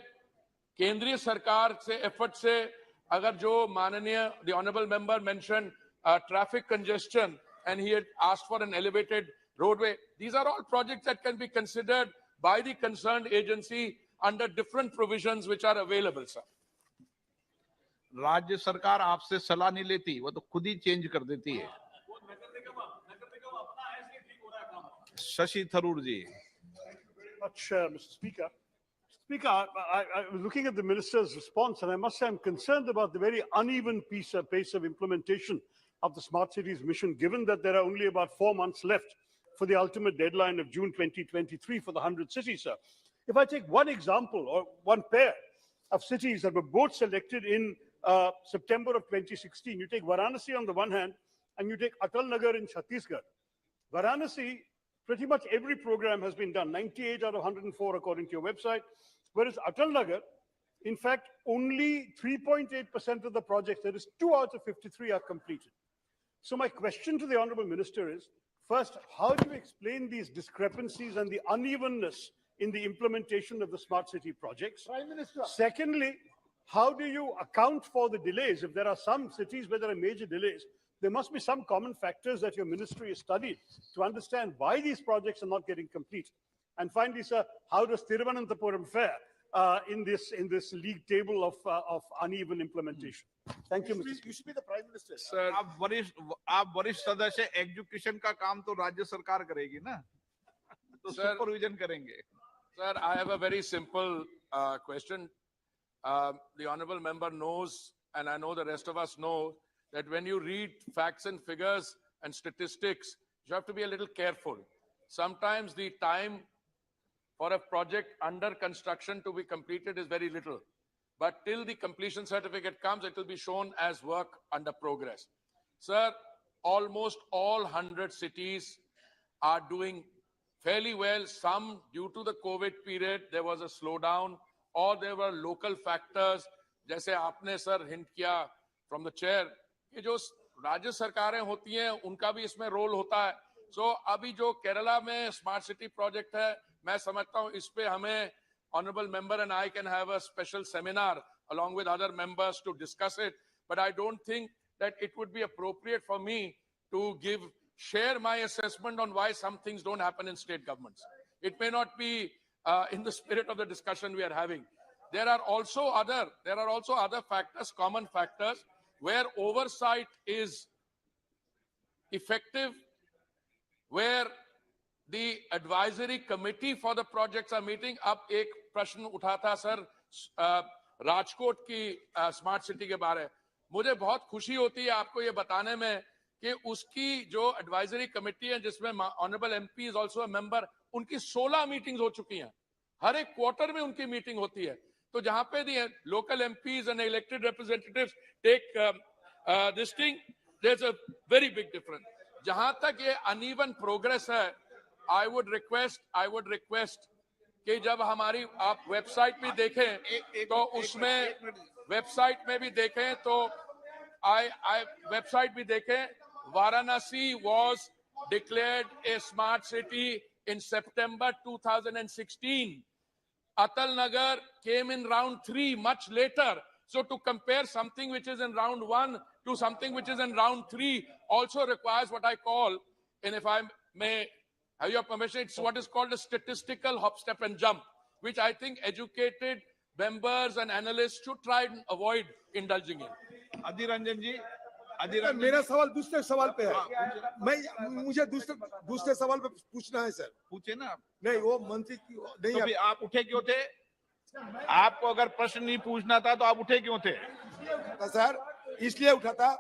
केंद्रीय सरकार से एफर्ट से, अगर जो माननीय the honourable member mention traffic congestion and he had asked for an elevated roadway, these are all projects that can be considered by the concerned agency under different provisions which are available, sir. राज्य सरकार आपसे सलाह नहीं लेती, वो तो खुद ही change कर देती है। शशि थरूर जी। Much, Mr. Speaker. Speaker, I was looking at the minister's response, and I must say I'm concerned about the very uneven pace of implementation of the Smart Cities mission, given that there are only about 4 months left for the ultimate deadline of June 2023 for the 100 cities, sir. If I take one example or one pair of cities that were both selected in September of 2016, you take Varanasi on the one hand, and you take Atal Nagar in Chhattisgarh. Varanasi, pretty much every program has been done, 98 out of 104 according to your website, whereas Atal Nagar, in fact, only 3.8% of the projects, that is 2 out of 53 are completed. So my question to the Honorable Minister is, first, how do you explain these discrepancies and the unevenness in the implementation of the smart city projects? Prime Minister. Secondly, how do you account for the delays? If there are some cities where there are major delays, there must be some common factors that your ministry has studied to understand why these projects are not getting complete. And finally, sir, how does Thiruvananthapuram fare in this league table of uneven implementation? Thank you, Mr. Speaker. You should be the Prime Minister. Sir, आप वरिष्ठ सदस्य, education का काम तो राज्य सरकार करेगी ना, तो सुपरविजन करेंगे। Sir, I have a very simple question. The honorable member knows, and I know the rest of us know, that when you read facts and figures and statistics, you have to be a little careful. Sometimes the time for a project under construction to be completed is very little. But till the completion certificate comes, it will be shown as work under progress. Sir, almost all 100 cities are doing fairly well. Some, due to the COVID period, there was a slowdown, or there were local factors, जैसे आपने sir hint किया from the chair, कि जो राज्य सरकारें होती हैं उनका भी इसमें रोल होता है। So अभी जो केरला में स्मार्ट सिटी प्रोजेक्ट है, मैं समझता हूँ इस पे हमें honorable member and I can have a special seminar along with other members to discuss it. But I don't think that it would be appropriate for me to give share my assessment on why some things don't happen in state governments. It may not be in the spirit of the discussion we are having. There are also other factors, common factors, where oversight is effective, where the advisory committee for the projects are meeting. अब एक प्रश्न उठा था sir Rajkot की smart city के बारे में. मुझे बहुत खुशी होती है आपको ये बताने में कि उसकी जो एडवाइजरी कमेटी है जिसमें honourable MP is also a member, उनकी 16 मीटिंग्स हो चुकी हैं. हर एक क्वार्टर में उनकी मीटिंग होती है. तो जहां पे the local MPs and elected representatives take this thing, there is a very big difference. जहां तक ये अनइवन प्रोग्रेस है, I would request कि जब हमारी आप वेबसाइट भी देखें तो उसमें वेबसाइट में भी देखें तो वेबसाइट भी देखें. Varanasi was declared a smart city in September 2016. Atal Nagar came in round 3 much later. So to compare something which is in round 1 to something which is in round 3 also requires what I call, and if I may have your permission, it's what is called a statistical hop, step and jump, which I think educated members and analysts should try and avoid indulging in. Adhir Ranjan जी, मेरा सवाल दूसरे सवाल पे है. मुझे दूसरे सवाल पे पूछना है सर. पूछे ना आप. नहीं, वो मंत्री नहीं. तो फिर आप उठे क्यों थे? आपको अगर प्रश्न नहीं पूछना था तो आप उठे क्यों थे? सर इसलिए उठा था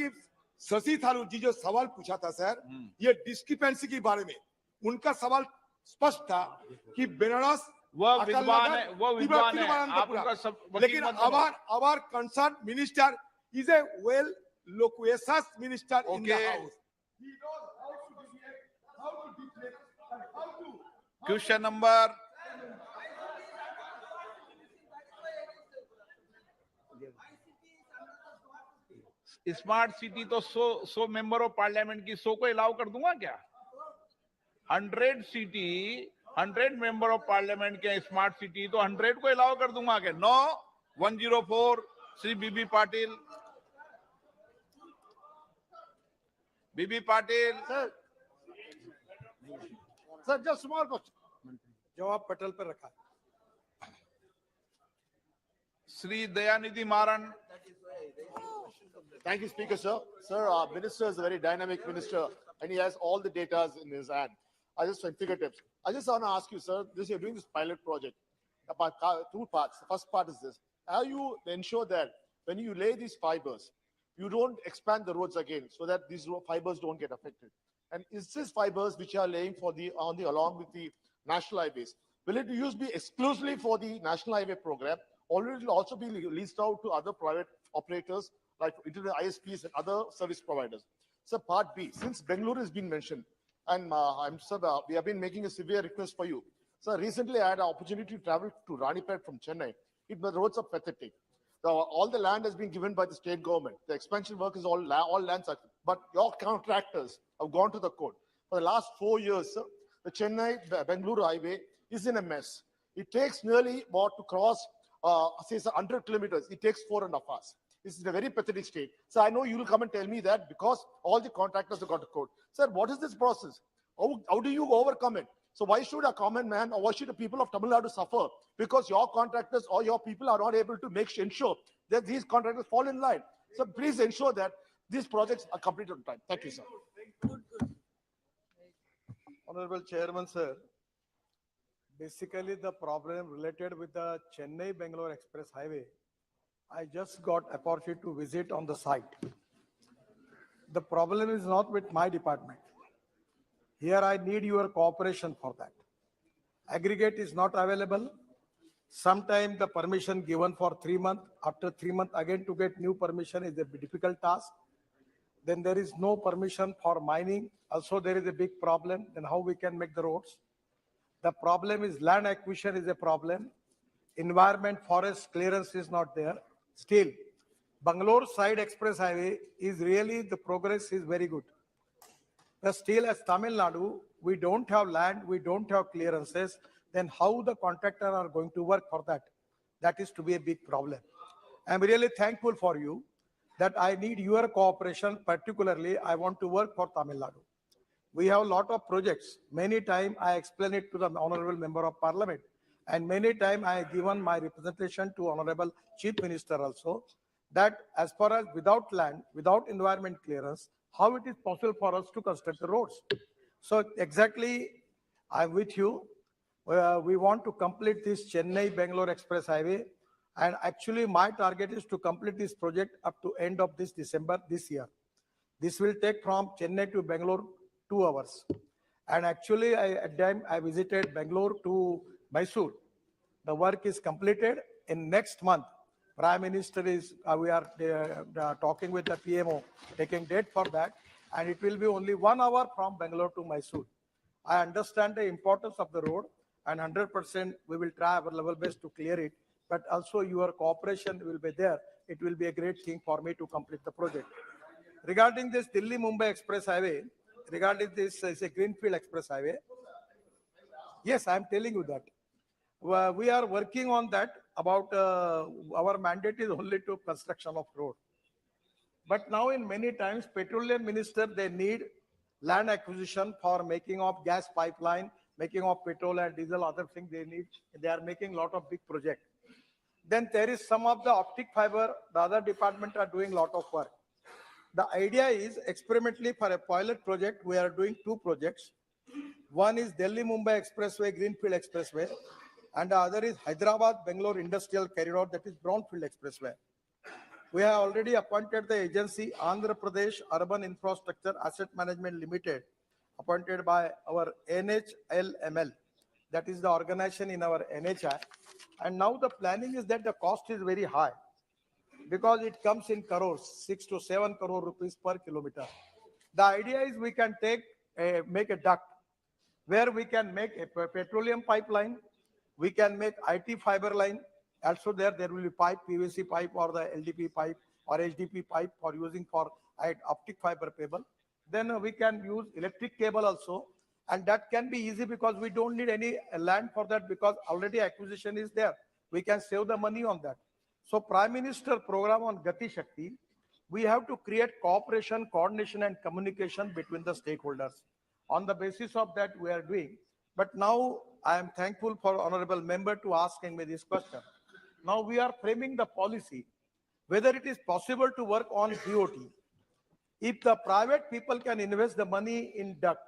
कि शशि थारूर जी जो सवाल पूछा था सर, ये डिस्क्रिपेंसी के बारे में उनका सवाल स्पष्ट था कि बेनारस वो विद्वान है आप उनका सब. लेकिन our concerned minister is a well loquacious minister in the house. He knows how to deflect and how to. Question number smart city तो 100 मेंबर ऑफ पार्लियामेंट की 100 को अलाउ कर दूंगा क्या? 100 सिटी 100 मेंबर ऑफ पार्लियामेंट के smart city तो 100 को allow कर दूंगा क्या? No. 104 Shri BB Patil. Sir just small question, जवाब पटल पर रखा. Shri Dayanidhi Maran. Thank you, Speaker, sir. Sir, our minister is a very dynamic minister, and he has all the data in his hand. I just want fingertips. I just want to ask you, sir, you're doing this pilot project about 2 parts. The first part is this: how you ensure that when you lay these fibers, you don't expand the roads again, so that these fibers don't get affected? And is this fibers which are laying for along with the national highways, will it be exclusively for the national highway program, or will it also be leased out to other private operators like internet ISPs and other service providers? So part B, since Bengaluru has been mentioned, and we have been making a severe request for you. So recently I had an opportunity to travel to Ranipet from Chennai. The roads are pathetic. All the land has been given by the state government. The expansion work is all lands, but your contractors have gone to the court. For the last 4 years, sir, the Chennai-Bengaluru highway is in a mess. It takes nearly to cross, say 100 kilometers. It takes 4.5 hours. This is a very pathetic state. So I know you will come and tell me that because all the contractors have got to court. Sir, what is this process? How do you overcome it? So why should a common man or why should the people of Tamil Nadu suffer? Because your contractors or your people are not able to ensure that these contractors fall in line. So please ensure that these projects are completed on time. Thank you, sir. Honorable Chairman, sir. Basically, the problem related with the Chennai-Bangalore Express Highway, I just got opportunity to visit on the site. The problem is not with my department. Here I need your cooperation for that. Aggregate is not available. Sometimes the permission given for 3 months, after 3 months again to get new permission is a difficult task. Then there is no permission for mining. Also there is a big problem. Then how we can make the roads? The problem is land acquisition is a problem. Environment forest clearance is not there. Still, Bangalore side express highway is really, the progress is very good. But still as Tamil Nadu, we don't have land, we don't have clearances, then how the contractor are going to work for that? That is to be a big problem. I'm really thankful for you. that I need your cooperation. Particularly, I want to work for Tamil Nadu. We have a lot of projects. Many times I explain it to the Honorable Member of Parliament, and many times I have given my representation to Honorable Chief Minister also, that as far as without land, without environment clearance, how it is possible for us to construct the roads. So exactly, I'm with you. We want to complete this Chennai-Bangalore Express Highway. And actually, my target is to complete this project up to end of this December this year. This will take from Chennai to Bangalore 2 hours. And actually, at time I visited Bangalore to Mysore. The work is completed. In next month, Prime Minister is, we are talking with the PMO, taking date for that. And it will be only 1 hour from Bangalore to Mysore. I understand the importance of the road, and 100% we will try our level best to clear it. But also your cooperation will be there. It will be a great thing for me to complete the project. Regarding this Delhi-Mumbai Express Highway, regarding this is a Greenfield Express Highway. Yes, I am telling you that. We are working on that. About our mandate is only to construction of road. But now in many times, petroleum minister, they need land acquisition for making of gas pipeline, making of petrol and diesel, other things they need. They are making a lot of big projects. Then there is some of the optic fiber, the other department are doing a lot of work. The idea is experimentally for a pilot project, we are doing 2 projects. One is Delhi-Mumbai Expressway, Greenfield Expressway, and the other is Hyderabad-Bangalore Industrial Corridor, that is Brownfield Expressway. We have already appointed the agency Andhra Pradesh Urban Infrastructure Asset Management Limited, appointed by our NHLML. That is the organization in our NHI. And now the planning is that the cost is very high because it comes in crores, 6 to 7 crore rupees per kilometer. The idea is we can make a duct where we can make a petroleum pipeline, we can make IT fiber line. Also there will be pipe, PVC pipe or the LDP pipe or HDP pipe for using for optic fiber cable. Then we can use electric cable also. And that can be easy because we don't need any land for that because already acquisition is there. We can save the money on that. So Prime Minister program on Gati Shakti, we have to create cooperation, coordination and communication between the stakeholders. On the basis of that we are doing. But now I am thankful for Honorable Member to asking me this question. Now we are framing the policy, whether it is possible to work on BOT. If the private people can invest the money in duct,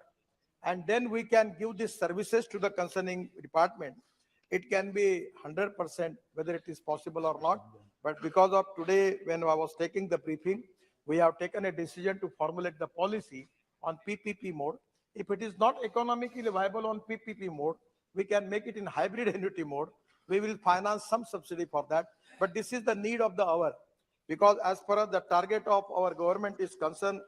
and then we can give these services to the concerning department, it can be 100% whether it is possible or not. But because of today, when I was taking the briefing, we have taken a decision to formulate the policy on PPP mode. If it is not economically viable on PPP mode, we can make it in hybrid annuity mode. We will finance some subsidy for that. But this is the need of the hour, because as far as the target of our government is concerned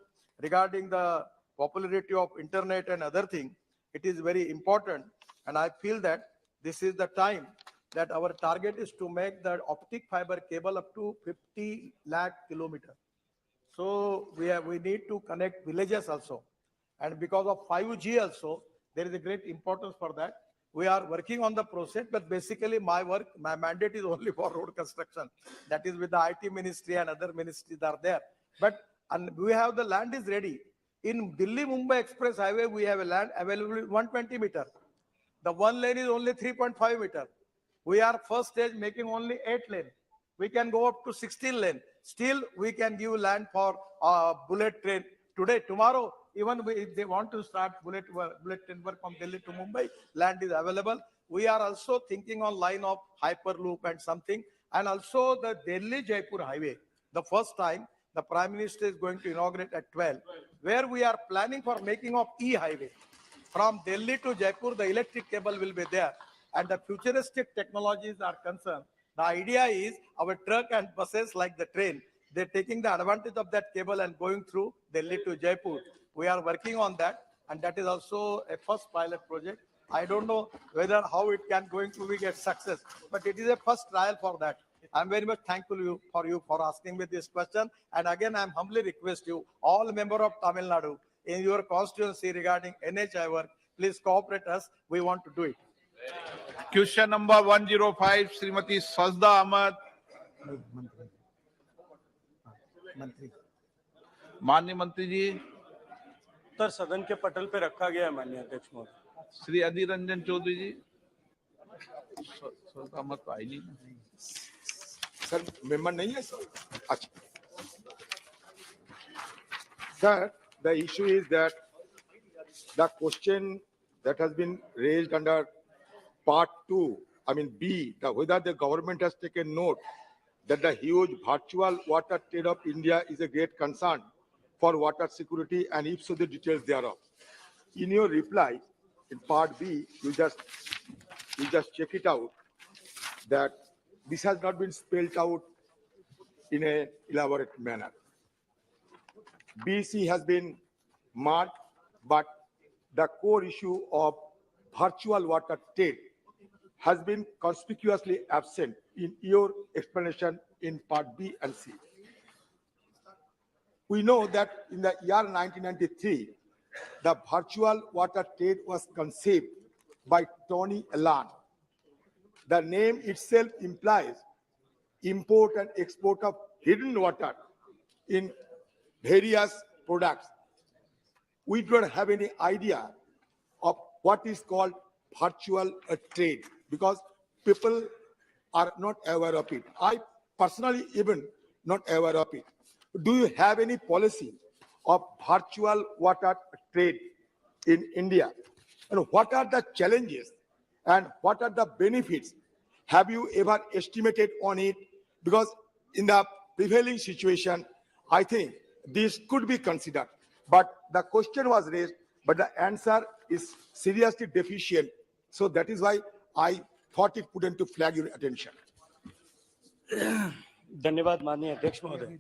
regarding the popularity of internet and other things, it is very important. And I feel that this is the time that our target is to make the optic fiber cable up to 50 lakh kilometers. So we need to connect villages also. And because of 5G also, there is a great importance for that. We are working on the process, but basically my mandate is only for road construction. That is with the IT ministry and other ministries are there. But we have the land is ready. In Delhi-Mumbai Express Highway, we have a land available 120 meter. The one lane is only 3.5 meter. We are first stage making only 8 lane. We can go up to 16 lane. Still, we can give land for bullet train. Today, tomorrow, even if they want to start bullet train work from Delhi to Mumbai, land is available. We are also thinking on line of Hyperloop and something. And also the Delhi-Jaipur highway. The first time, the Prime Minister is going to inaugurate at 12, where we are planning for making of e-highway. From Delhi to Jaipur, the electric cable will be there. And the futuristic technologies are concerned. The idea is our truck and buses like the train, they're taking the advantage of that cable and going through Delhi to Jaipur. We are working on that. And that is also a first pilot project. I don't know whether how it can going to get success, but it is a first trial for that. I'm very much thankful for you for asking me this question. And again, I'm humbly request you, all members of Tamil Nadu, in your constituency regarding NHI work, please cooperate us. We want to do it. Question number 105, Srimati Sajda Ahmad. मंत्री। माननीय मंत्री जी। उत्तर सदन के पटल पे रखा गया है माननीय अध्यक्ष महोदय। श्री अधीर रंजन चौधरी जी। सर का मत आई नहीं। सर मेंबर नहीं है सर। अच्छा sir, the issue is that the question that has been raised under part 2, I mean B, whether the government has taken note that the huge virtual water trade of India is a great concern for water security, and if so, the details thereof. In your reply, in part B, you just check it out that this has not been spelled out in an elaborate manner. BC has been marked, but the core issue of virtual water trade has been conspicuously absent in your explanation in part B and C. We know that in the year 1993, the virtual water trade was conceived by Tony Allen. The name itself implies import and export of hidden water in various products. We don't have any idea of what is called virtual trade because people are not aware of it. I personally even not aware of it. Do you have any policy of virtual water trade in India? And what are the challenges and what are the benefits? Have you ever estimated on it? Because in the prevailing situation, I think this could be considered. But the question was raised, but the answer is seriously deficient. So that is why I thought it prudent to flag your attention. धन्यवाद माननीय अध्यक्ष महोदय।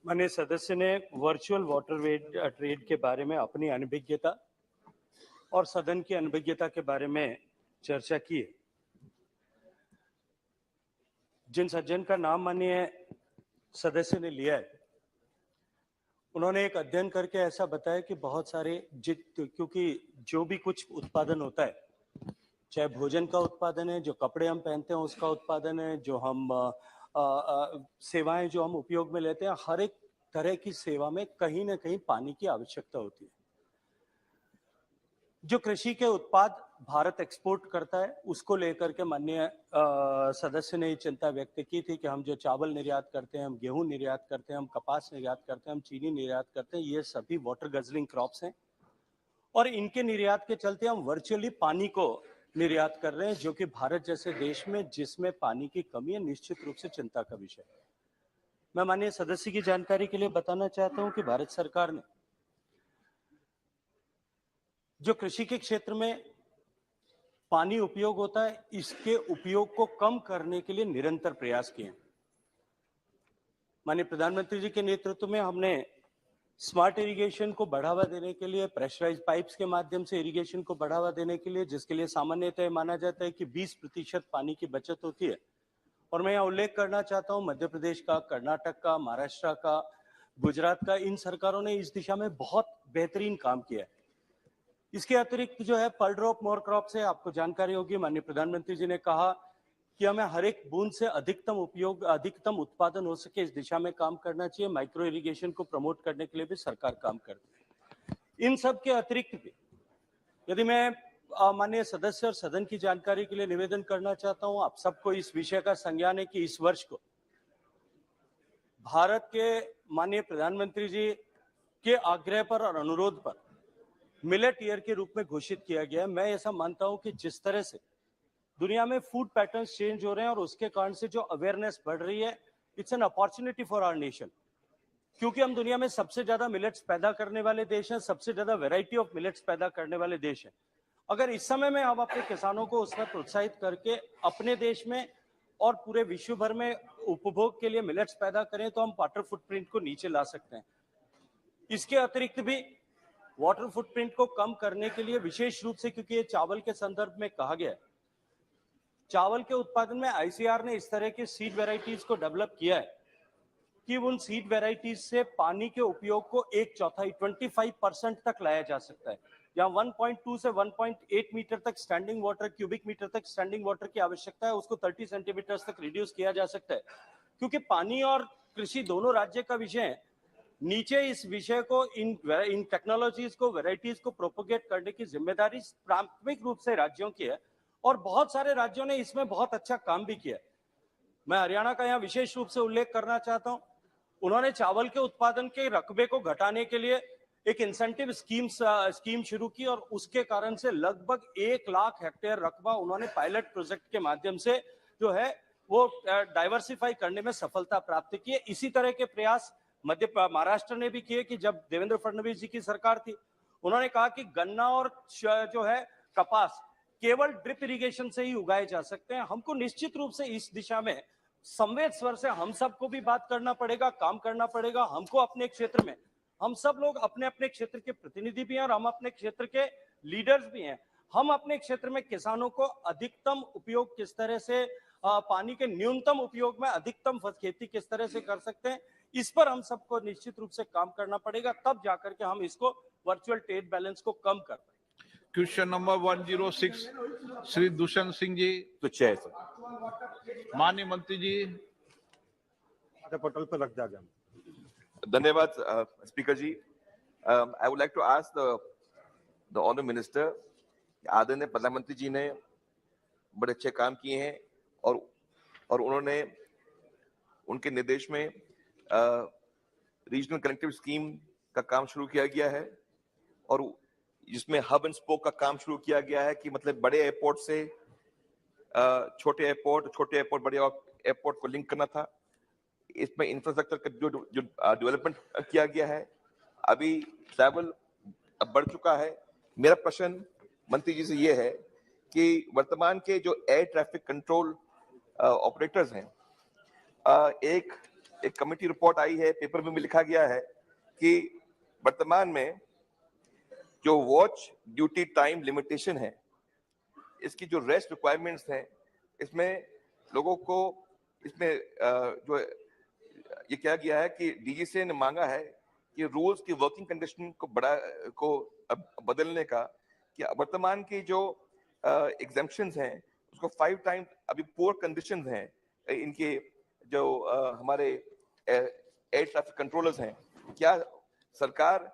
माननीय सदस्य ने virtual water trade के बारे में अपनी अनभिज्ञता और सदन की अनभिज्ञता के बारे में चर्चा की है। जिन सज्जन का नाम माननीय सदस्य ने लिया है, उन्होंने एक अध्ययन करके ऐसा बताया कि बहुत सारे क्योंकि जो भी कुछ उत्पादन होता है, चाहे भोजन का उत्पादन है, जो कपड़े हम पहनते हैं उसका उत्पादन है, जो हम सेवाएं जो हम उपयोग में लेते हैं, हर एक तरह की सेवा में कहीं ना कहीं पानी की आवश्यकता होती है। जो कृषि के उत्पाद भारत एक्सपोर्ट करता है, उसको लेकर के माननीय सदस्य ने चिंता व्यक्त की थी कि हम जो चावल निर्यात करते हैं, हम गेहूं निर्यात करते हैं, हम कपास निर्यात करते हैं, हम चीनी निर्यात करते हैं, ये सभी वाटर गजलिंग क्रॉप्स हैं और इनके निर्यात के चलते हम वर्चुअली पानी को निर्यात कर रहे हैं, जो कि भारत जैसे देश में जिसमें पानी की कमी है, निश्चित रूप से चिंता का विषय है। मैं माननीय सदस्य की जानकारी के लिए बताना चाहता हूं कि भारत सरकार ने जो कृषि के क्षेत्र में पानी उपयोग होता है, इसके उपयोग को कम करने के लिए निरंतर प्रयास किए। माननीय प्रधानमंत्री जी के नेतृत्व में हमने स्मार्ट इरिगेशन को बढ़ावा देने के लिए, प्रेशराइज्ड पाइप्स के माध्यम से इरिगेशन को बढ़ावा देने के लिए, जिसके लिए सामान्यतः माना जाता है कि 20% पानी की बचत होती है। और मैं यहाँ उल्लेख करना चाहता हूँ मध्य प्रदेश का, कर्नाटक का, महाराष्ट्र का, गुजरात का, इन सरकारों ने इस दिशा में बहुत बेहतरीन काम किया है। इसके अतिरिक्त जो है पर ड्रॉप मोर क्रॉप से आपको जानकारी होगी, माननीय प्रधानमंत्री जी ने कहा कि हमें हर एक बूंद से अधिकतम उत्पादन हो सके, इस दिशा में काम करना चाहिए। माइक्रो इरिगेशन को प्रमोट करने के लिए भी सरकार काम करती है। इन सब के अतिरिक्त भी यदि मैं माननीय सदस्य और सदन की जानकारी के लिए निवेदन करना चाहता हूं, आप सबको इस विषय का संज्ञान है कि इस वर्ष को भारत के माननीय प्रधानमंत्री जी के आग्रह पर और अनुरोध पर मिलेट ईयर के रूप में घोषित किया गया है। मैं ऐसा मानता हूं कि जिस तरह से दुनिया में फूड पैटर्न्स चेंज हो रहे हैं और उसके कारण से जो अवेयरनेस बढ़ रही है, it's an opportunity for our nation, क्योंकि हम दुनिया में सबसे ज्यादा मिलेट्स पैदा करने वाले देश हैं, सबसे ज्यादा वैरायटी ऑफ मिलेट्स पैदा करने वाले देश हैं। अगर इस समय में हम अपने किसानों को उसमें प्रोत्साहित करके अपने देश में और पूरे विश्व भर में उपभोग के लिए मिलेट्स पैदा करें तो हम वाटर फुटप्रिंट को नीचे ला सकते हैं। इसके अतिरिक्त भी वाटर फुटप्रिंट को कम करने के लिए विशेष रूप से, क्योंकि ये चावल के संदर्भ में कहा गया है, चावल के उत्पादन में आईसीआर ने इस तरह के सीड वेराइटीज को डेवलप किया है कि उन सीड वेराइटीज से पानी के उपयोग को 1/4 25% तक लाया जा सकता है। यहाँ 1.2 से 1.8 मीटर तक स्टैंडिंग वाटर, क्यूबिक मीटर तक स्टैंडिंग वाटर की आवश्यकता है, उसको 30 सेंटीमीटर तक रिड्यूस किया जा सकता है, क्योंकि पानी और कृषि दोनों राज्य का विषय है। नीचे इस विषय को इन टेक्नोलॉजीज को, वेराइटीज को प्रोपोगेट करने की जिम्मेदारी प्राथमिक रूप से राज्यों की है और बहुत सारे राज्यों ने इसमें बहुत अच्छा काम भी किया। मैं हरियाणा का यहाँ विशेष रूप से उल्लेख करना चाहता हूँ। उन्होंने चावल के उत्पादन के रकबे को घटाने के लिए एक इंसेंटिव स्कीम शुरू की और उसके कारण से लगभग 1 लाख हेक्टेयर रकबा उन्होंने पायलट प्रोजेक्ट के माध्यम से जो है वो डाइवर्सिफाई करने में सफलता प्राप्त की है। इसी तरह के प्रयास महाराष्ट्र ने भी किए कि जब देवेंद्र फडणवीस जी की सरकार थी, उन्होंने कहा कि गन्ना और जो है कपास केवल ड्रिप इरिगेशन से ही उगाए जा सकते हैं। हमको निश्चित रूप से इस दिशा में संवेद स्वर से हम सबको भी बात करना पड़ेगा, काम करना पड़ेगा। हमको अपने क्षेत्र में, हम सब लोग अपने अपने क्षेत्र के प्रतिनिधि भी हैं और हम अपने क्षेत्र के लीडर्स भी हैं। हम अपने क्षेत्र में किसानों को अधिकतम उपयोग किस तरह से, पानी के न्यूनतम उपयोग में अधिकतम खेती किस तरह से कर सकते हैं, इस पर हम सबको निश्चित रूप से काम करना पड़ेगा। तब जाकर के हम इसको वर्चुअल ट्रेड बैलेंस को कम कर पाएंगे। Question number 106 Shri Dushyant Singh ji. तो चेयर सर। माननीय मंत्री जी पोर्टल पर रख दिया गया। धन्यवाद speaker ji. I would like to ask the honour minister, आदरणीय प्रधानमंत्री जी ने बड़े अच्छे काम किए हैं और उन्होंने उनके निर्देश में रीजनल कनेक्टिव स्कीम का काम शुरू किया गया है और जिसमें हब एंड स्पोक का काम शुरू किया गया है कि मतलब बड़े एयरपोर्ट से छोटे एयरपोर्ट बड़े एयरपोर्ट को लिंक करना था। इसमें इंफ्रास्ट्रक्चर का जो डेवलपमेंट किया गया है, अभी ट्रैवल अब बढ़ चुका है। मेरा प्रश्न मंत्री जी से ये है कि वर्तमान के जो एयर ट्रैफिक कंट्रोल ऑपरेटर्स हैं, एक कमेटी रिपोर्ट आई है, पेपर में भी लिखा गया है कि वर्तमान में जो वॉच ड्यूटी टाइम लिमिटेशन है, इसकी जो रेस्ट रिक्वायरमेंट्स हैं, इसमें लोगों को इसमें जो ये क्या गया है कि डीजीसीए ने मांगा है कि रूल्स की वर्किंग कंडीशन को बदलने का, कि वर्तमान की जो एग्जेम्पशंस हैं उसको 5 टाइम्स अभी पुअर कंडीशंस हैं इनके जो हमारे एयर ट्रैफिक कंट्रोलर्स हैं। क्या सरकार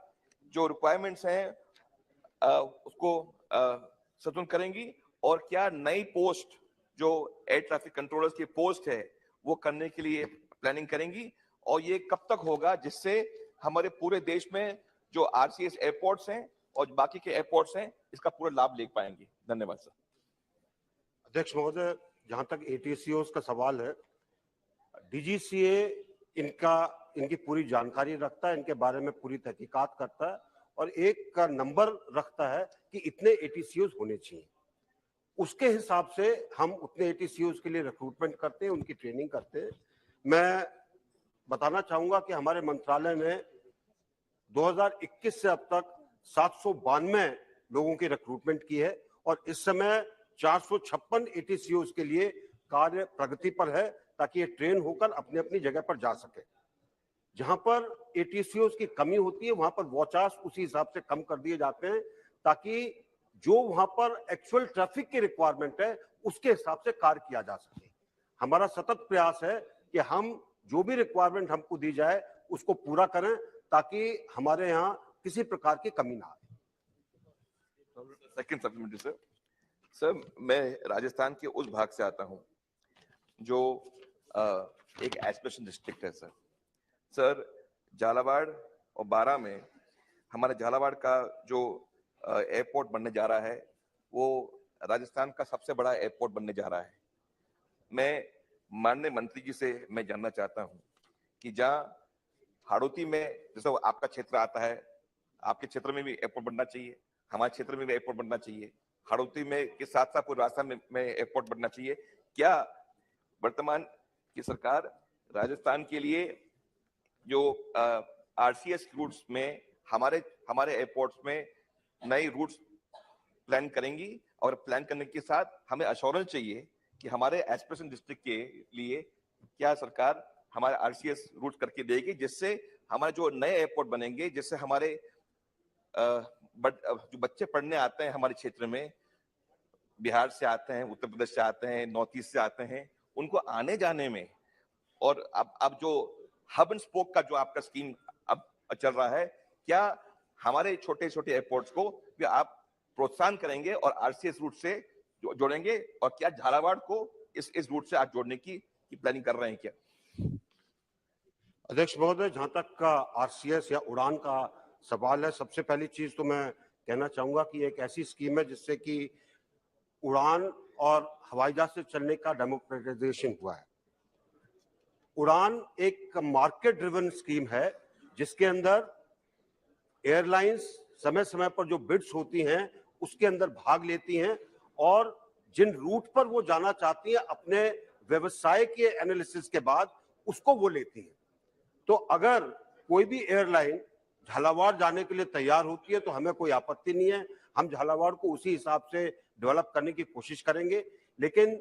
जो रिक्वायरमेंट्स हैं उसको सतुलन करेंगी और क्या नई पोस्ट जो एयर ट्रैफिक कंट्रोलर्स की पोस्ट है वो करने के लिए प्लानिंग करेंगी और ये कब तक होगा जिससे हमारे पूरे देश में जो आरसीएस एयरपोर्ट्स हैं और बाकी के एयरपोर्ट्स हैं इसका पूरा लाभ ले पाएंगे? धन्यवाद सर। अध्यक्ष महोदय, जहां तक एटीसीओस का सवाल है, डीजीसीए इनकी पूरी जानकारी रखता है, इनके बारे में पूरी तहकीकात करता है और एक का नंबर रखता है कि इतने एटीसीओस होने चाहिए। उसके हिसाब से हम उतने एटीसीओस के लिए रिक्रूटमेंट करते हैं, उनकी ट्रेनिंग करते हैं। मैं बताना चाहूंगा कि हमारे मंत्रालय ने 2021 से अब तक 792 लोगों की रिक्रूटमेंट की है और इस समय 456 एटीसीओस के लिए कार्य प्रगति पर है ताकि ये ट्रेन होकर अपनी अपनी जगह पर जा सके। जहां पर एटीसीओस की कमी होती है वहां पर वॉचार्स उसी हिसाब से कम कर दिए जाते हैं ताकि जो वहां पर एक्चुअल ट्रैफिक की रिक्वायरमेंट है उसके हिसाब से कार्य किया जा सके। हमारा सतत प्रयास है कि हम जो भी रिक्वायरमेंट हमको दी जाए उसको पूरा करें ताकि हमारे यहाँ किसी प्रकार की कमी ना आए। Second supplementary sir. सर, मैं राजस्थान के उस भाग से आता हूं जो एक एस्पिरेशन डिस्ट्रिक्ट है सर। सर, झालावाड़ और बारां में हमारे झालावाड़ का जो एयरपोर्ट बनने जा रहा है वो राजस्थान का सबसे बड़ा एयरपोर्ट बनने जा रहा है। मैं माननीय मंत्री जी से मैं जानना चाहता हूं कि जहां हाड़ौती में, जैसे आपका क्षेत्र आता है, आपके क्षेत्र में भी एयरपोर्ट बनना चाहिए, हमारे क्षेत्र में भी एयरपोर्ट बनना चाहिए, हाड़ौती में के साथ साथ पूरे राजस्थान में एयरपोर्ट बनना चाहिए। क्या वर्तमान की सरकार राजस्थान के लिए जो आरसीएस रूट्स में हमारे एयरपोर्ट्स में नए रूट्स प्लान करेंगी और प्लान करने के साथ हमें अश्योरेंस चाहिए कि हमारे एस्पिरेशन डिस्ट्रिक्ट के लिए क्या सरकार हमारे आरसीएस रूट करके देगी जिससे हमारे जो नए एयरपोर्ट बनेंगे, जिससे हमारे जो बच्चे पढ़ने आते हैं हमारे क्षेत्र में, बिहार से आते हैं, उत्तर प्रदेश से आते हैं, नॉर्थ ईस्ट से आते हैं, उनको आने जाने में और अब जो हब एंड स्पोक का जो आपका स्कीम अब चल रहा है, क्या हमारे छोटे छोटे एयरपोर्ट्स को भी आप प्रोत्साहन करेंगे और आरसीएस रूट से जोड़ेंगे, और क्या झालावाड़ को इस रूट से आप जोड़ने की प्लानिंग कर रहे हैं क्या? अध्यक्ष महोदय, जहां तक का आरसीएस या उड़ान का सवाल है, सबसे पहली चीज तो मैं कहना चाहूंगा कि एक ऐसी स्कीम है जिससे कि उड़ान और हवाई जहाज से चलने का डेमोक्रेटाइजेशन हुआ है। उड़ान एक मार्केट ड्रिवन स्कीम है जिसके अंदर एयरलाइंस समय समय पर जो बिड्स होती हैं उसके अंदर भाग लेती हैं और जिन रूट पर वो जाना चाहती हैं अपने व्यवसाय के एनालिसिस के बाद उसको वो लेती हैं। तो अगर कोई भी एयरलाइन झालावाड़ जाने के लिए तैयार होती है तो हमें कोई आपत्ति नहीं है, हम झालावाड़ को उसी हिसाब से डेवलप करने की कोशिश करेंगे। लेकिन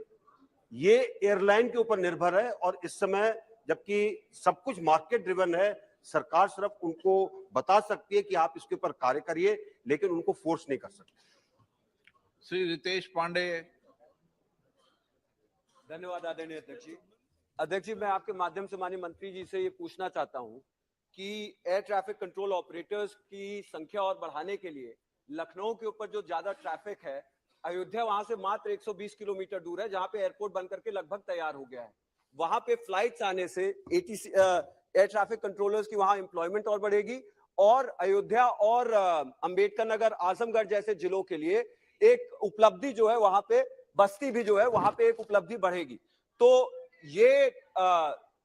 ये एयरलाइन के ऊपर निर्भर है और इस समय जबकि सब कुछ मार्केट ड्रिवन है, सरकार सिर्फ उनको बता सकती है कि आप इसके ऊपर कार्य करिए, लेकिन उनको फोर्स नहीं कर सकती। श्री रितेश पांडे। धन्यवाद आदरणीय अध्यक्ष जी। अध्यक्ष जी, मैं आपके माध्यम से माननीय मंत्री जी से ये पूछना चाहता हूं कि एयर ट्रैफिक कंट्रोल ऑपरेटर्स की संख्या और बढ़ाने के लिए लखनऊ के ऊपर जो ज्यादा ट्रैफिक है, अयोध्या वहां से मात्र 120 किलोमीटर दूर है, जहां पे एयरपोर्ट बनकर के लगभग तैयार हो गया है। वहां पे फ्लाइट्स आने से एयर ट्रैफिक कंट्रोलर्स की वहां एम्प्लॉयमेंट और बढ़ेगी और अयोध्या और अंबेडकर नगर, आजमगढ़ जैसे जिलों के लिए एक उपलब्धि जो है वहां पे, बस्ती भी जो है वहां पे एक उपलब्धि बढ़ेगी। तो ये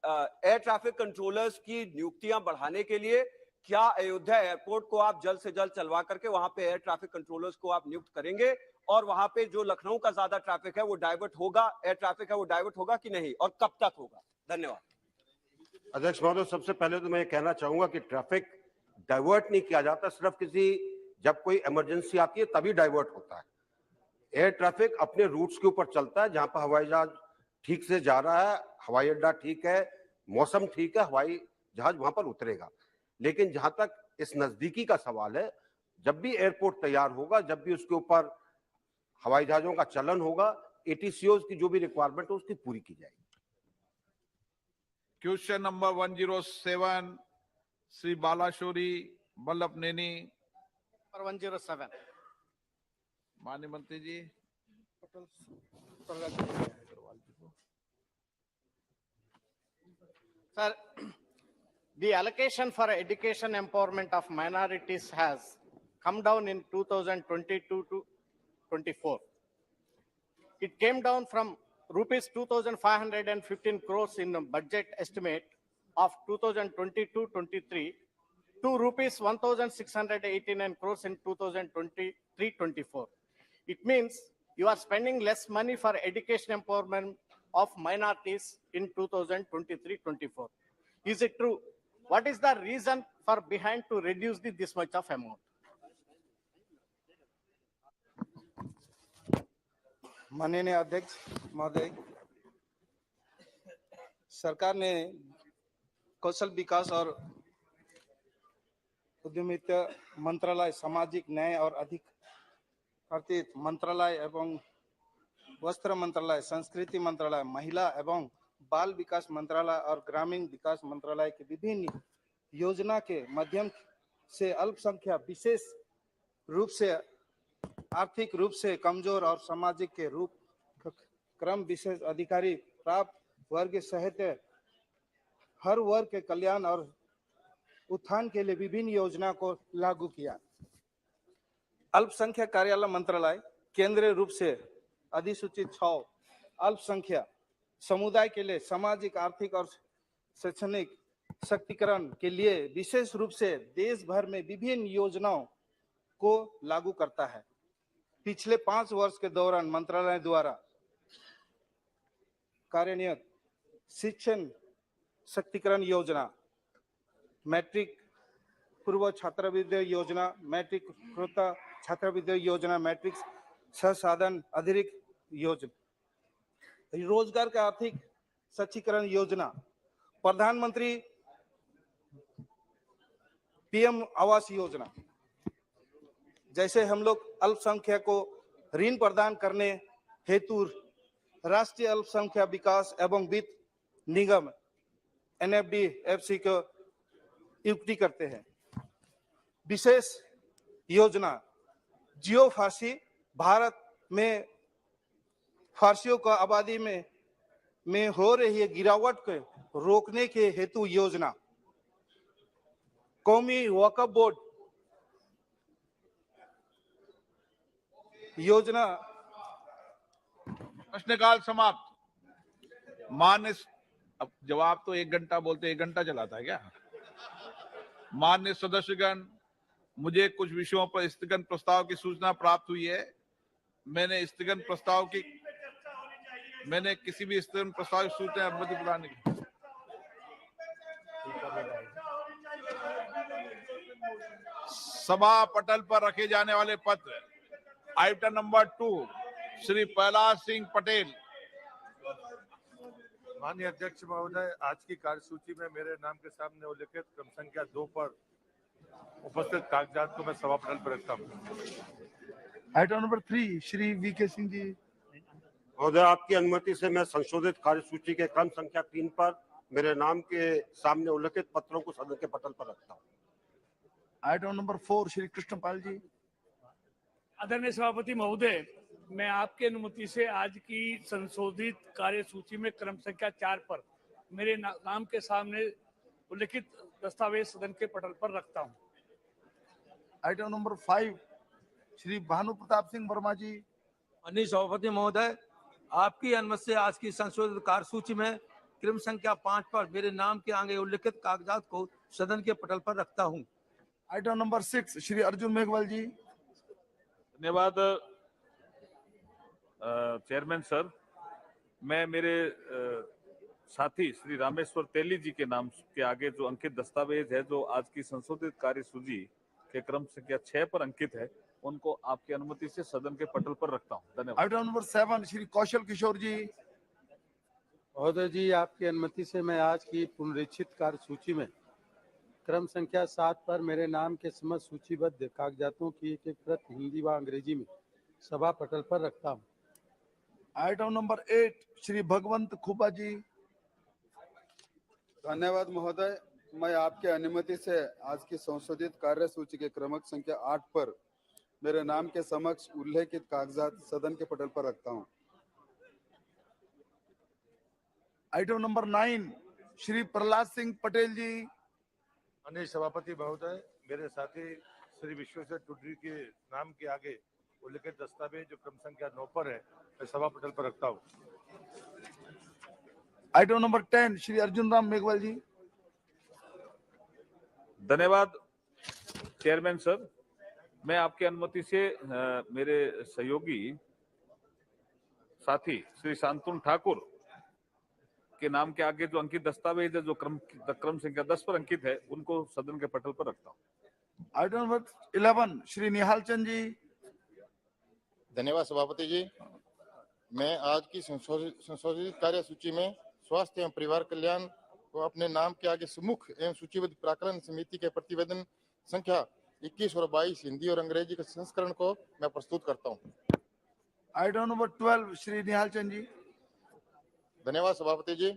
एयर ट्रैफिक कंट्रोलर्स की नियुक्तियां बढ़ाने के लिए क्या अयोध्या एयरपोर्ट को आप जल्द से जल्द चलवा करके वहां पे एयर ट्रैफिक कंट्रोलर्स को आप नियुक्त करेंगे और वहां पे जो लखनऊ का ज्यादा ट्रैफिक है वो डाइवर्ट होगा, एयर ट्रैफिक है वो डाइवर्ट होगा कि नहीं, और कब तक होगा? धन्यवाद। अध्यक्ष महोदय, सबसे पहले तो मैं कहना चाहूंगा कि ट्रैफिक डाइवर्ट नहीं किया जाता, सिर्फ जब कोई इमरजेंसी आती है तभी डाइवर्ट होता है। एयर ट्रैफिक अपने रूट्स के ऊपर चलता है, जहां पर हवाई जहाज ठीक से जा रहा है, हवाई अड्डा ठीक है, मौसम ठीक है, हवाई जहाज वहां पर उतरेगा। लेकिन जहां तक इस नजदीकी का सवाल है, जब भी एयरपोर्ट तैयार होगा, जब भी उसके ऊपर हवाई जहाजों का चलन होगा, एटीसीओज की जो भी रिक्वायरमेंट है उसकी पूरी की जाएगी। Question number 107 Shri Balashowry Vallabhaneni. 107 माननीय मंत्री जी। Sir, the allocation for education empowerment of minorities has come down in 2022 to 24. It came down from rupees 2,515 crores in the budget estimate of 2022-23 to rupees 1,689 crores in 2023-24. It means you are spending less money for education empowerment of minorities in 2023-24. Is it true? What is the reason for behind to reduce this much of amount? माननीय अध्यक्ष महोदय, सरकार ने कौशल विकास और उद्यमिता मंत्रालय, सामाजिक न्याय और अधिकारिता मंत्रालय एवं वस्त्र मंत्रालय, संस्कृति मंत्रालय, महिला एवं बाल विकास मंत्रालय और ग्रामीण विकास मंत्रालय के विभिन्न योजना के माध्यम से अल्पसंख्यक, विशेष रूप से आर्थिक रूप से कमजोर और सामाजिक के रूप क्रम विशेष अधिकारी प्राप्त वर्ग सहित हर वर्ग के कल्याण और उत्थान के लिए विभिन्न योजना को लागू किया। अल्पसंख्यक कार्यालय मंत्रालय केंद्रीय रूप से अधिसूचित 6 अल्पसंख्यक समुदाय के लिए सामाजिक, आर्थिक और शैक्षणिक सशक्तिकरण के लिए विशेष रूप से देश भर में विभिन्न योजनाओं को लागू करता है। पिछले 5 वर्ष के दौरान मंत्रालय द्वारा कार्यान्वित शिक्षण सशक्तिकरण योजना, मैट्रिक पूर्व छात्रवृत्ति योजना, मैट्रिक उत्तरोत्तर छात्रवृत्ति योजना, मैट्रिक संसाधन अतिरिक्त योजना, रोजगार का आर्थिक सशक्तिकरण योजना, प्रधानमंत्री पीएम आवास योजना जैसे हम लोग अल्पसंख्यक को ऋण प्रदान करने हेतु राष्ट्रीय अल्पसंख्यक विकास एवं वित्त निगम NFDFC को नियुक्ति करते हैं। विशेष योजना जियो फारसी भारत में फारसियों का आबादी में हो रही गिरावट को रोकने के हेतु योजना, कौमी वक्फ बोर्ड योजना। प्रश्नकाल समाप्त। मान्य, अब जवाब तो 1 घंटा बोलते 1 घंटा चलाता है क्या? मान्य सदस्यगण, मुझे कुछ विषयों पर स्थगन प्रस्ताव की सूचना प्राप्त हुई है। मैंने किसी भी स्थगन प्रस्ताव की सूचना अनुमति प्रदान नहीं की। सभा पटल पर रखे जाने वाले पत्र, आइटम नंबर 2, श्री प्रहलाद सिंह पटेल। माननीय अध्यक्ष महोदय, आज की कार्यसूची में मेरे नाम के सामने उल्लिखित क्रम संख्या 2 पर उपस्थित कागजात को मैं सभा पटल पर रखता हूँ। Item number 3, Shri VK Singh ji. महोदय, आपकी अनुमति से मैं संशोधित कार्यसूची के क्रम संख्या 3 पर मेरे नाम के सामने उल्लिखित पत्रों को सदन के पटल पर रखता हूँ। आइटम नंबर 4, श्री कृष्णपाल जी। आदरणीय सभापति महोदय, मैं आपकी अनुमति से आज की संशोधित कार्यसूची में क्रम संख्या 4 पर मेरे नाम के सामने उल्लिखित दस्तावेज सदन के पटल पर रखता हूं। आइटम नंबर 5, श्री भानु प्रताप सिंह वर्मा जी। माननीय सभापति महोदय, आपकी अनुमति से आज की संशोधित कार्यसूची में क्रम संख्या 5 पर मेरे नाम के आगे उल्लिखित कागजात को सदन के पटल पर रखता हूं। आइटम नंबर 6, श्री अर्जुन मेघवाल जी। धन्यवाद चेयरमैन सर। मैं मेरे साथी श्री रामेश्वर तेली जी के नाम के आगे जो अंकित दस्तावेज है, जो आज की संशोधित कार्यसूची के क्रम संख्या 6 पर अंकित है, उनको आपकी अनुमति से सदन के पटल पर रखता हूं। धन्यवाद। आइटम नंबर 7, श्री कौशल किशोर जी। महोदय जी, आपकी अनुमति से मैं आज की पुनरीक्षित कार्यसूची में क्रम संख्या 7 पर मेरे नाम के समस्त सूचीबद्ध कागजातों की एक प्रत हिंदी व अंग्रेजी में सभा पटल पर रखता हूं। आइटम नंबर 8, श्री भगवंत खुबा जी। धन्यवाद महोदय, मैं आपके अनुमति से आज की संशोधित कार्यसूची के क्रमांक संख्या 8 पर मेरे नाम के समक्ष उल्लेखित कागजात सदन के पटल पर रखता हूं। आइटम नंबर 9, श्री प्रहलाद सिंह पटेल जी। माननीय सभापति महोदय, मेरे साथी श्री विश्वेश्वर टुडरी के नाम के आगे उल्लिखित दस्तावेज जो क्रम संख्या 9 पर है, मैं सभा पटल पर रखता हूँ। आइटम नंबर 10, श्री अर्जुन राम मेघवाल जी। धन्यवाद चेयरमैन सर। मैं आपकी अनुमति से मेरे सहयोगी साथी श्री शांतनु ठाकुर के नाम के आगे जो अंकित दस्तावेज है, जो क्रम संख्या 10 पर अंकित है, उनको सदन के पटल पर रखता हूँ। Item number 11, Shri Nihal Chand ji. धन्यवाद सभापति जी। मैं आज की संशोधित कार्यसूची में स्वास्थ्य एवं परिवार कल्याण को अपने नाम के आगे सुमुख एवं सूचीबद्ध प्राकलन समिति के प्रतिवेदन संख्या 21 और 22 हिंदी और अंग्रेजी के संस्करण को मैं प्रस्तुत करता हूं। Item number 12, Shri Nihal Chand ji. धन्यवाद सभापति जी।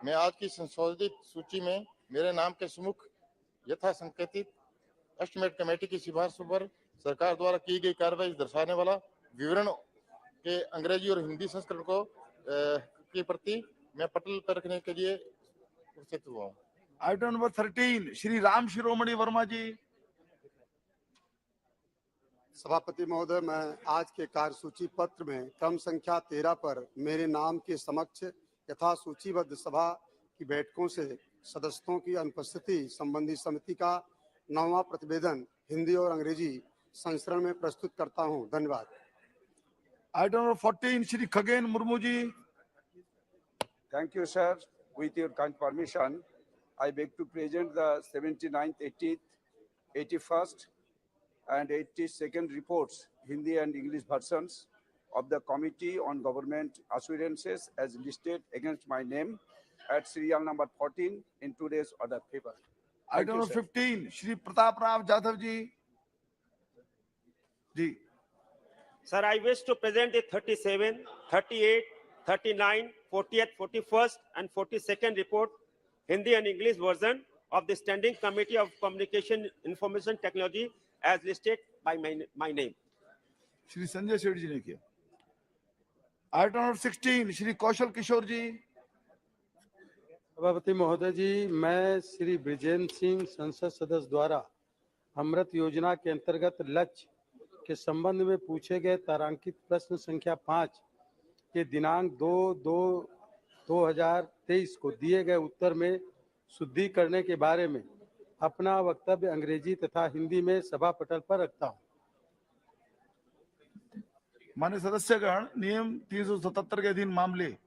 मैं आज की संशोधित सूची में मेरे नाम के सुमुख यथा संकेतित एस्टिमेट कमेटी की सिफारिशों पर सरकार द्वारा की गई कार्रवाई दर्शाने वाला विवरण के अंग्रेजी और हिंदी संस्करण को की प्रति मैं पटल पर रखने के लिए उपस्थित हुआ हूँ। आइटम नंबर 13, श्री राम शिरोमणि वर्मा जी। सभापति महोदय, मैं आज के कार्यसूची पत्र में क्रम संख्या 13 पर मेरे नाम के समक्ष यथा सूचीबद्ध सभा की बैठकों से सदस्यों की अनुपस्थिति संबंधी समिति का 9वां प्रतिवेदन हिंदी और अंग्रेजी संस्करण में प्रस्तुत करता हूं। धन्यवाद। Item number 14, Shri Khagen Murmu ji. Thank you, sir. With your kind permission, I beg to present the 79th, 80th, 81st, and 82nd reports, Hindi and English versions of the Committee on Government Assurances as listed against my name at serial number 14 in today's order paper. Item number 15, Shri Pratap Rao Jadhav ji. Ji. Sir, I wish to present the 37, 38, 39, 40th, 41st, and 42nd report Hindi and English version of the Standing Committee of Communication Information Technology as listed by my name. Shri Sanjay Seth जी ने किया। Item number 16 Shri Kaushal Kishore जी। सभापति महोदय जी, मैं श्री ब्रिजेंद्र सिंह संसद सदस्य द्वारा अमृत योजना के अंतर्गत लक्ष्य के संबंध में पूछे गए तारांकित प्रश्न संख्या 5 के दिनांक 2/2/2023 को दिए गए उत्तर में शुद्धि करने के बारे में अपना वक्तव्य अंग्रेजी तथा हिंदी में सभा पटल पर रखता हूं। माननीय सदस्यगण, नियम 377 के अधीन मामले,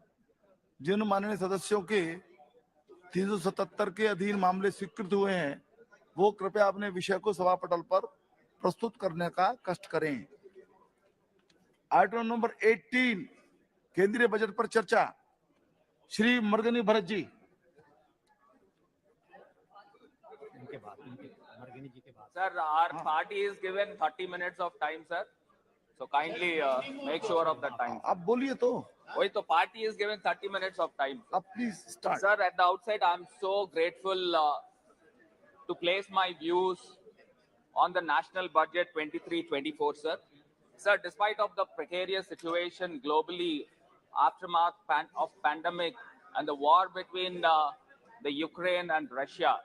जिन माननीय सदस्यों के 377 के अधीन मामले स्वीकृत हुए हैं, वो कृपया अपने विषय को सभा पटल पर प्रस्तुत करने का कष्ट करें। आइटम नंबर 18 केंद्रीय बजट पर चर्चा, Shri मर्गनी Bharat ji. Sir, our party is given 30 minutes of time, sir. So kindly make sure of that time. आप बोलिए तो। वही तो, party is given 30 minutes of time. Please start. Sir, at the outset, I'm so grateful to place my views on the national budget 23-24, sir. Sir, despite of the precarious situation globally, aftermath of pandemic and the war between the Ukraine and Russia,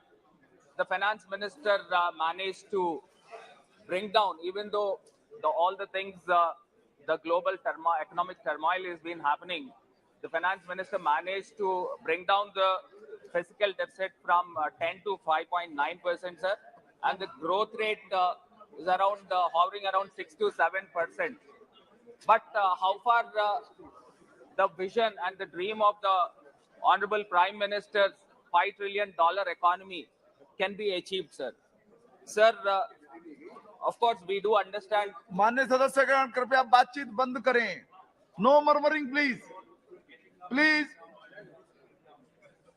the finance minister managed to bring down, even though all the things, the global economic turmoil has been happening, the finance minister managed to bring down the fiscal deficit from 10 to 5.9%, sir, and the growth rate is around hovering around 6 to 7%. But how far the vision and the dream of the Honorable Prime Minister's $5 trillion economy can be achieved, sir? Sir, of course, we do understand. माननीय सदस्यगण, कृपया बातचीत बंद करें। No murmuring, please. Please.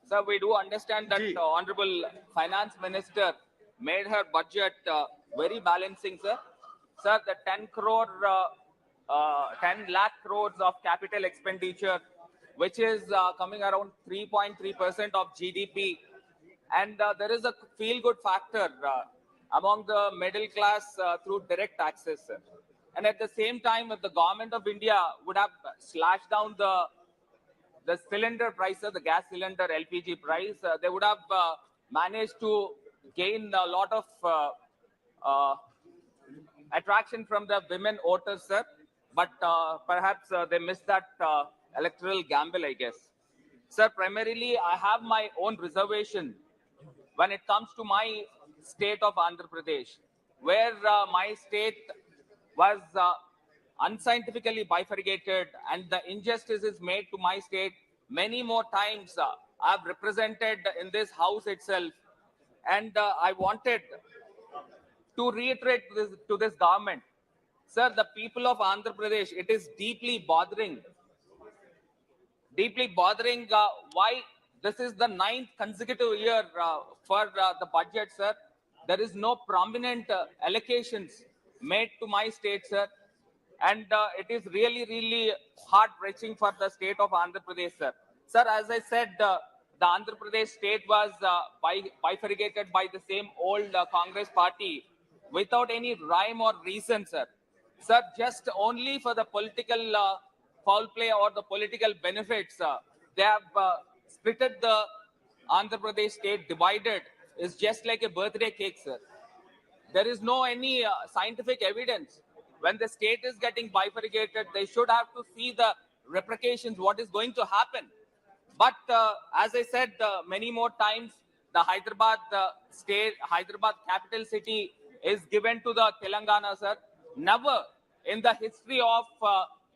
Sir, we do understand that Honorable Finance Minister made her budget very balancing, sir. Sir, the 10 lakh crores of capital expenditure, which is coming around 3.3% of GDP. And there is a feel-good factor among the middle class through direct taxes, sir. And at the same time, if the government of India would have slashed down the cylinder prices, the gas cylinder LPG price, they would have managed to gain a lot of attraction from the women voters, sir. But perhaps they missed that electoral gamble, I guess. Sir, primarily, I have my own reservation when it comes to my state of Andhra Pradesh, where my state was unscientifically bifurcated and the injustice is made to my state many more times. I've represented in this house itself, and I wanted to reiterate to this government. Sir, the people of Andhra Pradesh, it is deeply bothering why this is the 9th consecutive year for the budget, sir. There is no prominent allocations made to my state, sir. And it is really, really heart-wrenching for the state of Andhra Pradesh, sir. Sir, as I said, the Andhra Pradesh state was bifurcated by the same old Congress party without any rhyme or reason, sir. Sir, just only for the political foul play or the political benefits, they have splitted the Andhra Pradesh state, divided. Is just like a birthday cake, sir. There is no any scientific evidence. When the state is getting bifurcated, they should have to see the repercussions, what is going to happen. But as I said many more times, the Hyderabad capital city is given to the Telangana, sir. Never in the history of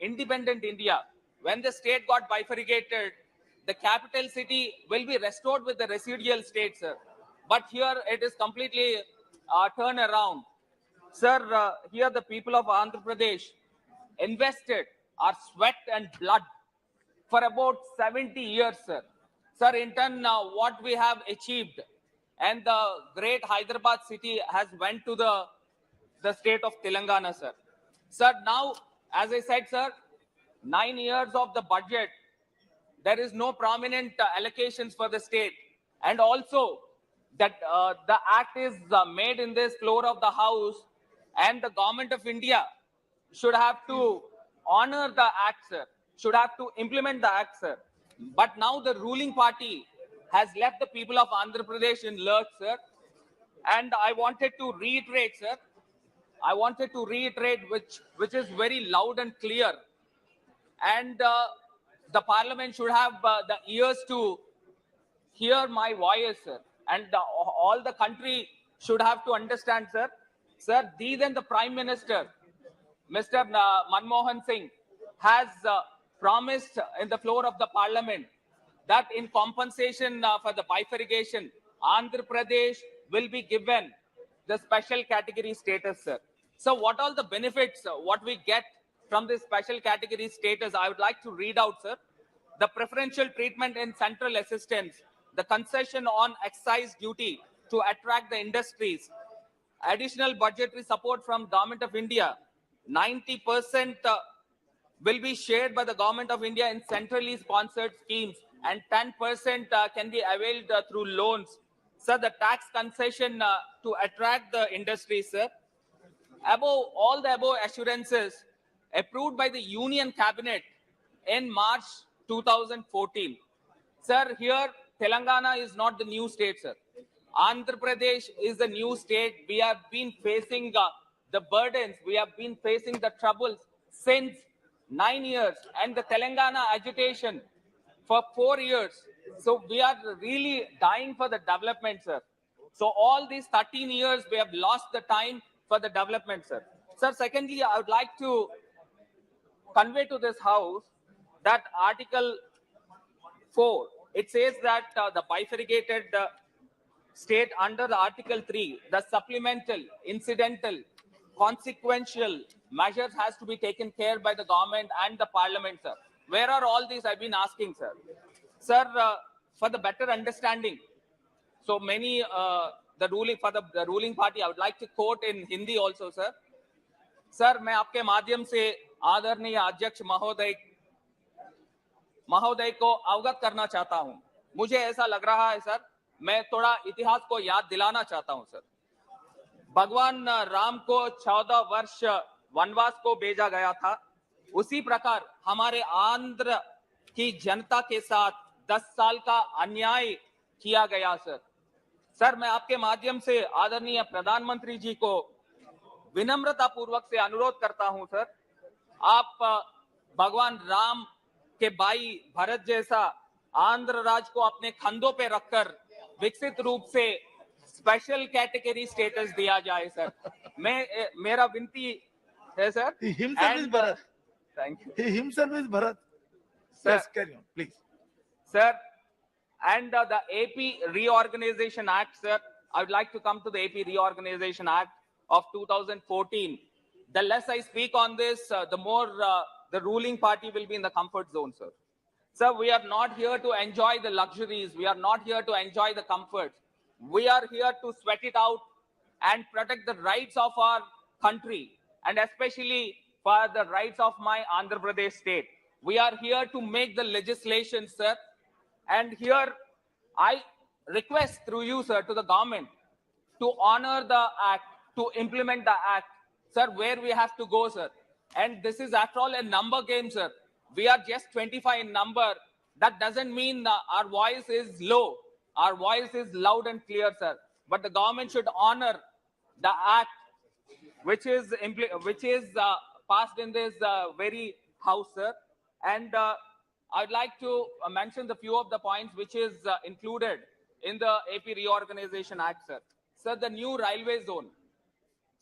independent India, when the state got bifurcated, the capital city will be restored with the residual state, sir. But here it is completely turned around. Sir, here the people of Andhra Pradesh invested our sweat and blood for about 70 years, sir. Sir, in turn, what we have achieved, and the great Hyderabad city has went to the state of Telangana, sir. Sir, now, as I said, sir, 9 years of the budget, there is no prominent allocations for the state. And also that the act is made in this floor of the house, and the government of India should have to honor the act, sir, should have to implement the act, sir. But now the ruling party has left the people of Andhra Pradesh in lurch, sir. And I wanted to reiterate, sir, I wanted to reiterate, which is very loud and clear. And the parliament should have the ears to hear my voice, sir. And all the country should have to understand, sir. Sir, these and the Prime Minister, Mr. Manmohan Singh, has promised in the floor of the parliament that in compensation for the bifurcation, Andhra Pradesh will be given the special category status, sir. So what all the benefits, what we get from this special category status, I would like to read out, sir. The preferential treatment in central assistance, the concession on excise duty to attract the industries, additional budgetary support from Government of India, 90% will be shared by the Government of India in centrally sponsored schemes, and 10% can be availed through loans. Sir, the tax concession to attract the industry, sir. Above all the above assurances approved by the Union Cabinet in March 2014. Sir, here Telangana is not the new state, sir. Andhra Pradesh is the new state. We have been facing the burdens, we have been facing the troubles since 9 years, and the Telangana agitation for 4 years. So we are really dying for the development, sir. So all these 13 years, we have lost the time for the development, sir. Sir, secondly, I would like to convey to this house that Article 4, it says that the bifurcated state under the Article 3, the supplemental, incidental, consequential measures has to be taken care by the government and the parliament, sir. Where are all these? I've been asking, sir. Sir, for the better understanding, so many, the ruling party, I would like to quote in Hindi also, sir. Sir, मैं आपके माध्यम से आदरणीय अध्यक्ष महोदय को अवगत करना चाहता हूं. मुझे ऐसा लग रहा है, सर, मैं थोड़ा इतिहास को याद दिलाना चाहता हूं, सर. भगवान राम को 14 वर्ष वनवास को भेजा गया था. उसी प्रकार हमारे आंध्र की जनता के साथ 10 साल का अन्याय किया गया, सर. सर, मैं आपके माध्यम से आदरणीय प्रधानमंत्री जी को विनम्रता पूर्वक से अनुरोध करता हूं, सर, आप भगवान राम के भाई भरत जैसा आंध्र राज्य को अपने कंधों पे रखकर विकसित रूप से स्पेशल कैटेगरी स्टेटस दिया जाए, सर. मेरा विनती है, sir. He himself is Bharat. Thank you. He himself is Bharat. Sir, yes, carry on, please. Sir, and the AP Reorganization Act, sir, I would like to come to the AP Reorganization Act of 2014. The less I speak on this, the more the ruling party will be in the comfort zone, sir. Sir, we are not here to enjoy the luxuries. We are not here to enjoy the comforts. We are here to sweat it out and protect the rights of our country, and especially for the rights of my Andhra Pradesh state. We are here to make the legislation, sir. And here I request through you, sir, to the government to honor the act, to implement the act. Sir, where we have to go, sir. And this is, after all, a number game, sir. We are just 25 in number. That doesn't mean our voice is low. Our voice is loud and clear, sir. But the government should honor the act which is passed in this very house, sir. And I'd like to mention the few of the points which is included in the AP Reorganization Act, sir. Sir, the new railway zone.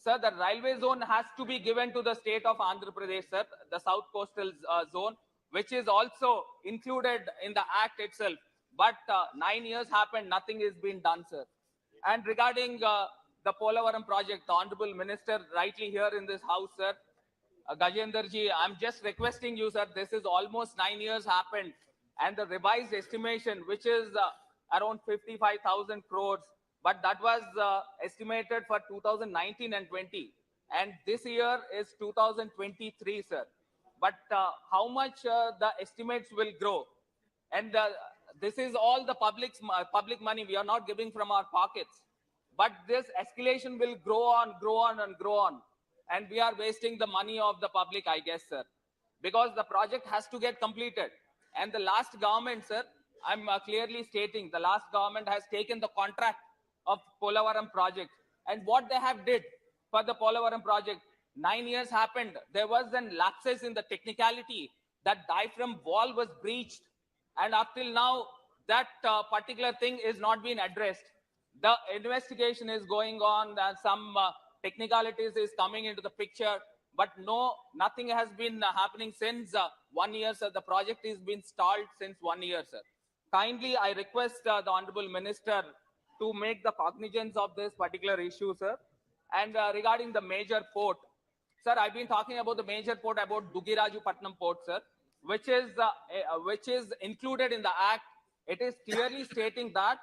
Sir, the railway zone has to be given to the state of Andhra Pradesh, sir, the South Coastal Zone, which is also included in the act itself. But 9 years happened, nothing is being done, sir. And regarding the Polavaram project, the Honorable Minister rightly here in this house, sir, Gajendra ji, I'm just requesting you, sir, this is almost 9 years happened, and the revised estimation, which is around 55,000 crores, but that was estimated for 2019 and 20. And this year is 2023, sir. But how much the estimates will grow? And this is all the public money. We are not giving from our pockets. But this escalation will grow on, grow on, and grow on. And we are wasting the money of the public, I guess, sir. Because the project has to get completed. And the last government, sir, I'm clearly stating, the last government has taken the contract of Polavaram project. And what they have did for the Polavaram project, 9 years happened. There was then lapses in the technicality. That diaphragm wall was breached. And up till now, that particular thing is not being addressed. The investigation is going on, and some technicalities is coming into the picture, but nothing has been happening since 1 year, sir. The project is been stalled since 1 year, sir. Kindly, I request the Honorable Minister to make the cognizance of this particular issue, sir. And regarding the major port, sir, I've been talking about the major port, about Dugirajupatnam port, sir, which is included in the act. It is clearly stating that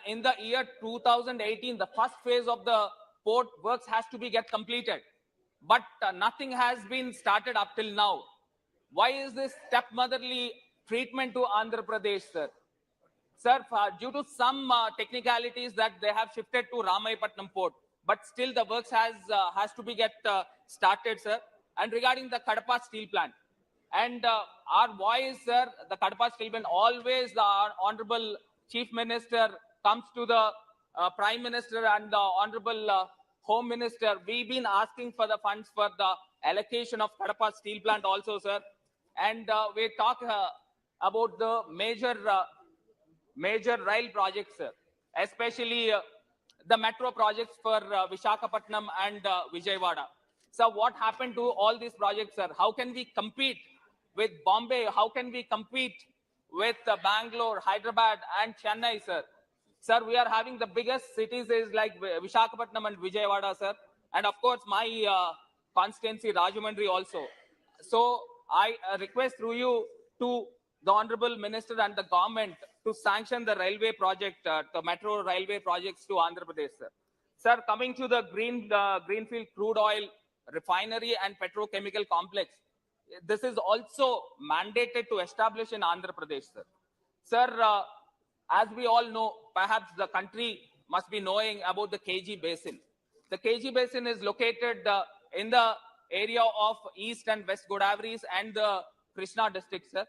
in the year 2018, the first phase of the port works has to be get completed. But nothing has been started up till now. Why is this stepmotherly treatment to Andhra Pradesh, sir? Sir, due to some technicalities that they have shifted to Ramayapatnam port, but still the works has to be get started, sir. And regarding the Kadapa steel plant, and our voice, sir, the Kadapa steel plant, always the Honorable Chief Minister comes to the Prime Minister and the Honorable Home Minister. We've been asking for the funds for the allocation of Kadapa steel plant also, sir. And we talk about the major rail projects, sir, especially the metro projects for Visakhapatnam and Vijayawada. So what happened to all these projects, sir? How can we compete with Bombay? How can we compete with Bangalore, Hyderabad and Chennai, sir? Sir, we are having the biggest cities is like Visakhapatnam and Vijayawada, sir. And of course, my constituency, Rajahmundry also. So I request through you to the Honorable Minister and the government to sanction the railway project, the metro railway projects to Andhra Pradesh, sir. Sir, coming to the Greenfield crude oil refinery and petrochemical complex, this is also mandated to establish in Andhra Pradesh, sir. Sir, as we all know, perhaps the country must be knowing about the KG Basin. The KG Basin is located in the area of East and West Godavari's and the Krishna district, sir.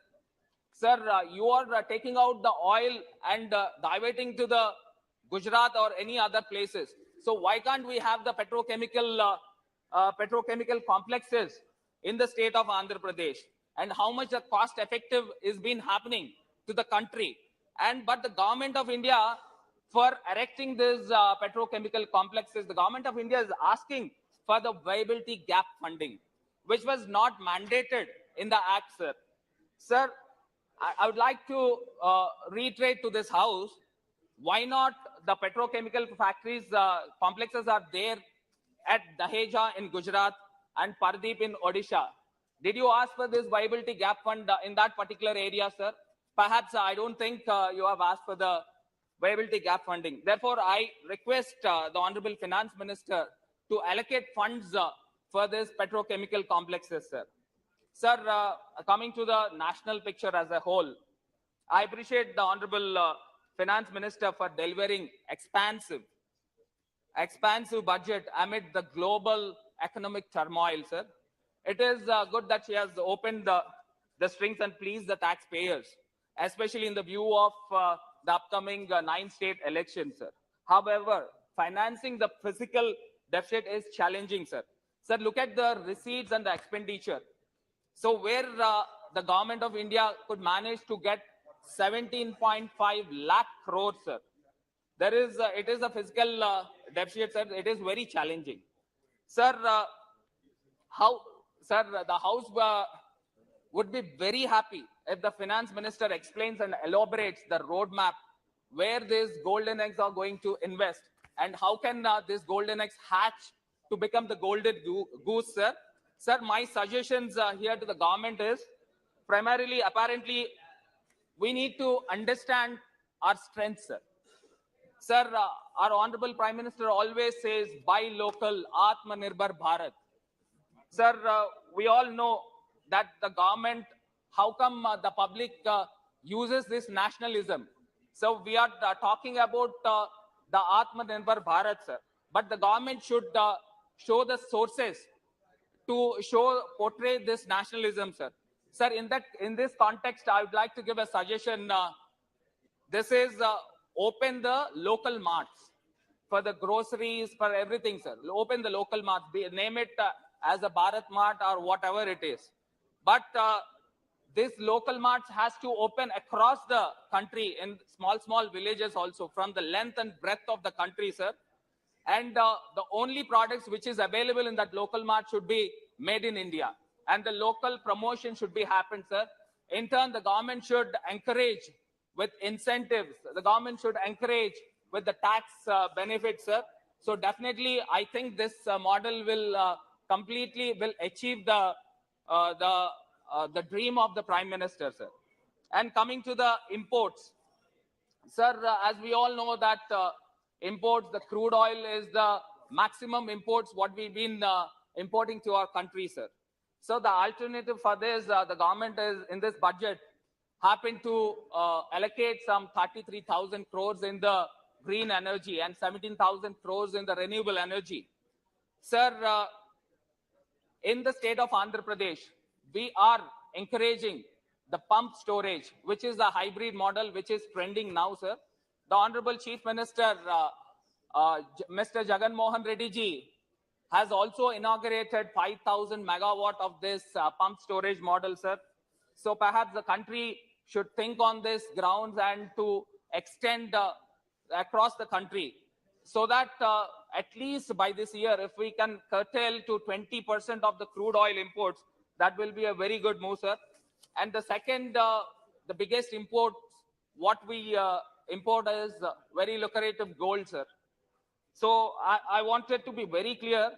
Sir, you are taking out the oil and diverting to the Gujarat or any other places. So why can't we have the petrochemical complexes in the state of Andhra Pradesh? And how much the cost effective is been happening to the country? But the government of India, for erecting these petrochemical complexes, the government of India is asking for the viability gap funding, which was not mandated in the act, sir. Sir, I would like to reiterate to this house, why not the petrochemical factories complexes are there at Daheja in Gujarat and Pardeep in Odisha. Did you ask for this viability gap fund in that particular area, sir? Perhaps I don't think you have asked for the viability gap funding. Therefore, I request the Honorable Finance Minister to allocate funds for this petrochemical complexes, sir. Sir, coming to the national picture as a whole, I appreciate the Honorable Finance Minister for delivering expansive budget amid the global economic turmoil, sir. It is good that she has opened the strings and pleased the taxpayers, especially in the view of the upcoming 9-state elections, sir. However, financing the physical deficit is challenging, sir. Sir, look at the receipts and the expenditure. So where the government of India could manage to get 17.5 lakh crores, sir. It is a physical deficit, sir. It is very challenging. Sir, the House would be very happy if the Finance Minister explains and elaborates the roadmap where these golden eggs are going to invest and how can these golden eggs hatch to become the golden goose, sir. Sir, my suggestions here to the government is primarily, apparently, we need to understand our strengths, sir. Sir, our Honorable Prime Minister always says, buy local, Atmanirbhar Bharat. Sir, we all know that the government, how come the public uses this nationalism. So we are talking about the Atmanirbhar Bharat, sir. But the government should show the sources to portray this nationalism, sir. Sir, in this context, I would like to give a suggestion. This is open the local marts for the groceries, for everything, sir. Open the local marts, name it as a Bharat Mart or whatever it is. But this local marts has to open across the country in small villages also, from the length and breadth of the country, sir. And the only products which is available in that local mart should be made in India. And the local promotion should be happened, sir. In turn, the government should encourage with incentives. The government should encourage with the tax benefits, sir. So definitely, I think this model will completely achieve the dream of the Prime Minister, sir. And coming to the imports, sir, as we all know that imports, the crude oil is the maximum imports what we've been importing to our country, sir. So the alternative for this, the government is in this budget happened to allocate some 33,000 crores in the green energy and 17,000 crores in the renewable energy. Sir, in the state of Andhra Pradesh, we are encouraging the pump storage, which is the hybrid model, which is trending now, sir. The Honorable Chief Minister, Mr. Jagan Mohan Reddy ji, has also inaugurated 5,000 megawatt of this pump storage model, sir. So perhaps the country should think on this grounds and to extend across the country, so that at least by this year, if we can curtail to 20% of the crude oil imports, that will be a very good move, sir. And the second, the biggest import, what we import is very lucrative gold, sir. So I wanted to be very clear.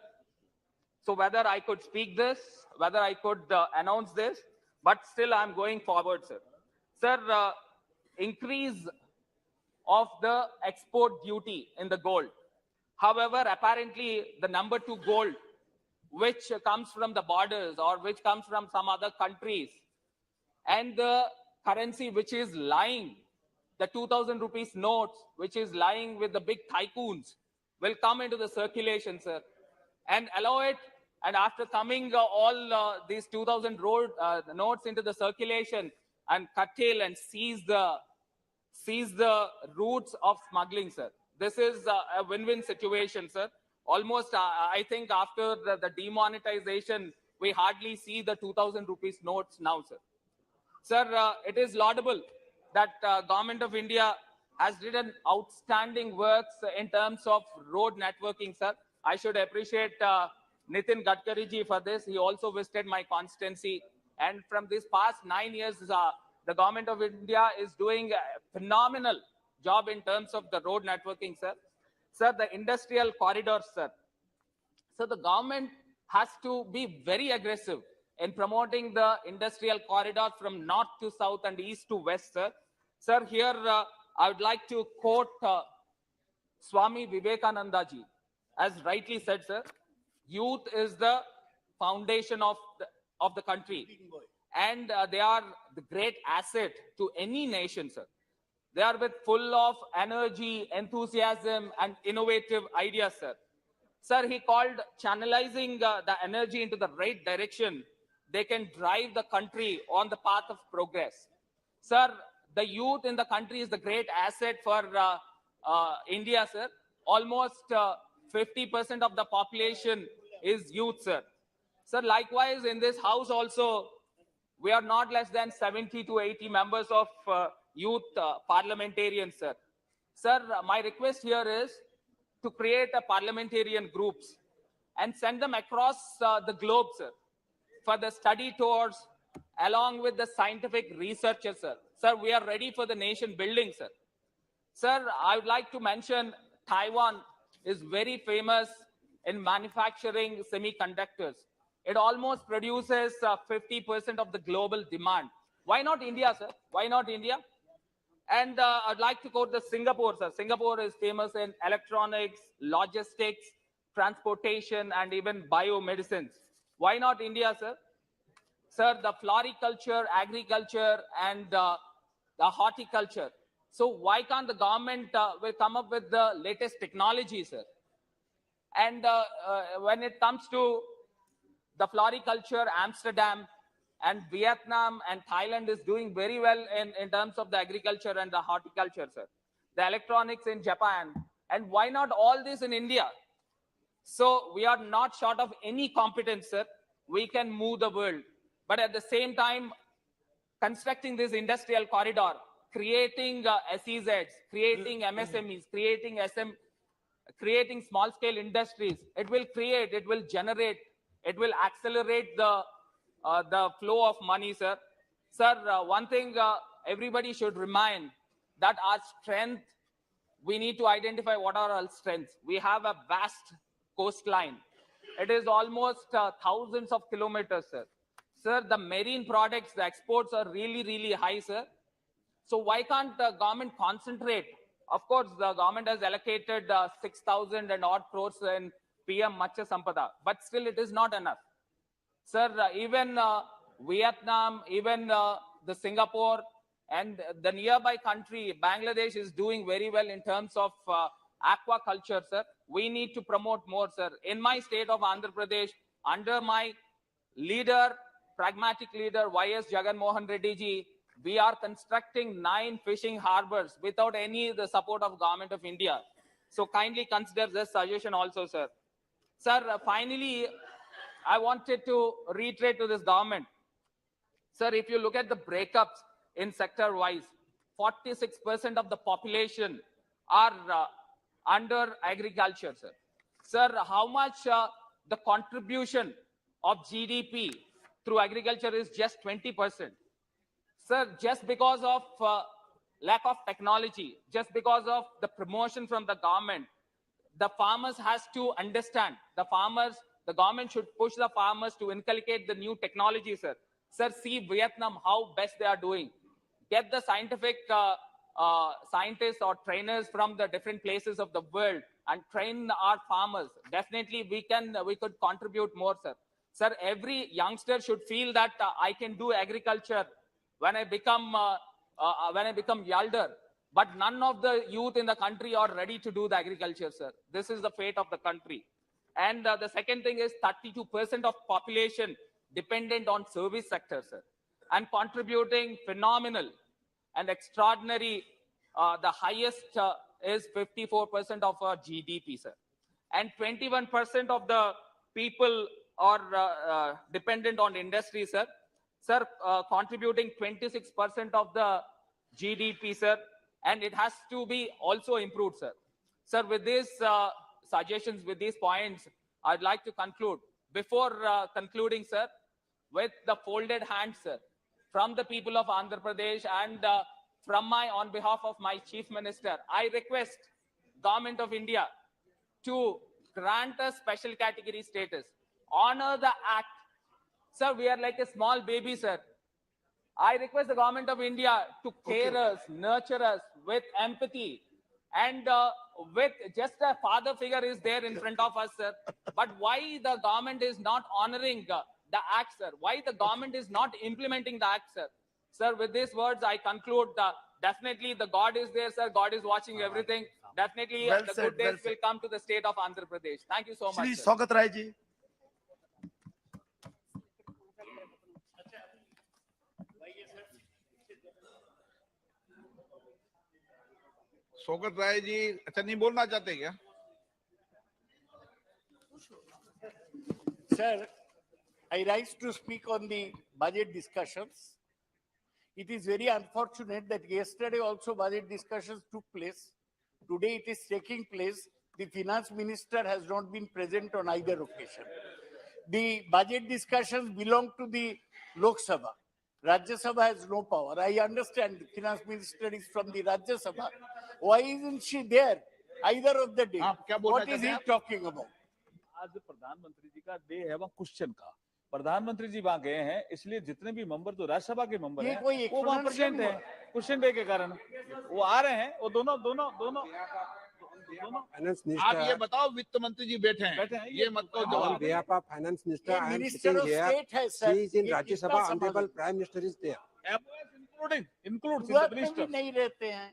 So whether I could speak this, whether I could announce this, but still I'm going forward, sir. Sir, increase of the export duty in the gold. However, apparently the number 2 gold, which comes from the borders or which comes from some other countries, and the currency which is lying, the 2,000 rupees notes, which is lying with the big tycoons, will come into the circulation, sir, and allow it. And after coming all these 2,000 notes into the circulation and curtail and seize the routes of smuggling, sir. This is a win-win situation, sir. Almost, I think after the demonetization, we hardly see the 2,000 rupees notes now, sir. Sir, it is laudable that Government of India has done outstanding works in terms of road networking, sir. I should appreciate Nitin Gadkari ji for this. He also visited my constituency. And from this past 9 years, the Government of India is doing a phenomenal job in terms of the road networking, sir. Sir, the industrial corridors, sir. So the government has to be very aggressive in promoting the industrial corridor from north to south and east to west, sir. Sir, here I would like to quote Swami Vivekananda ji. As rightly said, sir, youth is the foundation of the country. And they are the great asset to any nation, sir. They are full of energy, enthusiasm, and innovative ideas, sir. Sir, he called channelizing the energy into the right direction. They can drive the country on the path of progress. Sir, the youth in the country is the great asset for India, sir. Almost 50% of the population is youth, sir. Sir, likewise, in this house also, we are not less than 70 to 80 members of youth parliamentarians, sir. Sir, my request here is to create a parliamentarian groups and send them across the globe, sir, for the study tours along with the scientific researchers, sir. Sir, we are ready for the nation building, sir. Sir, I would like to mention Taiwan is very famous in manufacturing semiconductors. It almost produces 50% of the global demand. Why not India, sir? Why not India? And I'd like to quote the Singapore, sir. Singapore is famous in electronics, logistics, transportation, and even biomedicines. Why not India, sir? Sir, the floriculture, agriculture, and the horticulture. So why can't the government will come up with the latest technology, sir? And when it comes to the floriculture, Amsterdam and Vietnam and Thailand is doing very well in terms of the agriculture and the horticulture, sir. The electronics in Japan. And why not all this in India? So we are not short of any competence, sir. We can move the world. But at the same time, constructing this industrial corridor, creating SEZs, creating MSMEs, creating small-scale industries, it will create, it will generate, it will accelerate the flow of money, sir. Sir, one thing everybody should remind that our strength, we need to identify what are our strengths. We have a vast coastline. It is almost thousands of kilometers, sir. Sir, the marine products, the exports are really, really high, sir. So why can't the government concentrate? Of course, the government has allocated 6,000 and odd crores in PM Matsya Sampada, but still it is not enough. Sir, even Vietnam, even the Singapore and the nearby country, Bangladesh is doing very well in terms of aquaculture, sir. We need to promote more, sir. In my state of Andhra Pradesh, under my leader, pragmatic leader, Y.S. Jagan Mohan Reddy ji, we are constructing 9 fishing harbors without the support of Government of India. So kindly consider this suggestion also, sir. Sir, finally, I wanted to reiterate to this government. Sir, if you look at the breakups in sector-wise, 46% of the population are under agriculture, sir. Sir, how much the contribution of GDP through agriculture is just 20%. Sir, just because of lack of technology, just because of the promotion from the government, the farmers has to understand. The government should push the farmers to inculcate the new technology, sir. Sir, see Vietnam, how best they are doing. Get the scientific scientists or trainers from the different places of the world and train our farmers. Definitely, we could contribute more, sir. Sir, every youngster should feel that I can do agriculture when I become elder. But none of the youth in the country are ready to do the agriculture, sir. This is the fate of the country. And the second thing is 32% of population dependent on service sector, sir, and contributing phenomenal and extraordinary. The highest is 54% of our GDP, sir. And 21% of the people are dependent on industry, sir. Sir, contributing 26% of the GDP, sir. And it has to be also improved, sir. Sir, with these suggestions, with these points, I'd like to conclude. Before concluding, sir, with the folded hands, sir, from the people of Andhra Pradesh and on behalf of my Chief Minister, I request Government of India to grant us special category status, honor the act. Sir, we are like a small baby, sir. I request the Government of India to care us, nurture us with empathy, and with just a father figure is there in front of us, sir. But why the government is not honoring the act, sir? Why the government is not implementing the act, sir? Sir, with these words, I conclude. Definitely, the God is there, sir. God is watching everything. Definitely, Well the said, good days well said. will come to the state of Andhra Pradesh. Thank you so much, Shri sir. स्वागत राय जी। शौकत राय जी, अच्छा नहीं बोलना चाहते क्या? Sir, I rise to speak on the budget discussions. It is very unfortunate that yesterday also budget discussions took place. Today it is taking place. The finance minister has not been present on either occasion. The budget discussions belong to the Lok Sabha. Rajya Sabha has no power. I understand the finance minister is from the Rajya Sabha. Why isn't she there either of the day? What is he talking about? आज प्रधानमंत्री जी का day है वहाँ question का, प्रधानमंत्री जी वहाँ गए हैं, इसलिए जितने भी मेंबर जो राज्यसभा के मेंबर हैं वो वहाँ प्रेजेंट हैं क्वेश्चन डे के कारण वो आ रहे हैं। वो दोनों आप ये बताओ, वित्त मंत्री जी बैठे हैं, ये मत कहो जवाब। On behalf of finance minister, I am sitting here. He is in Rajya Sabha. Honorable Prime Minister is there. includes in the में भी minister. नहीं रहते हैं.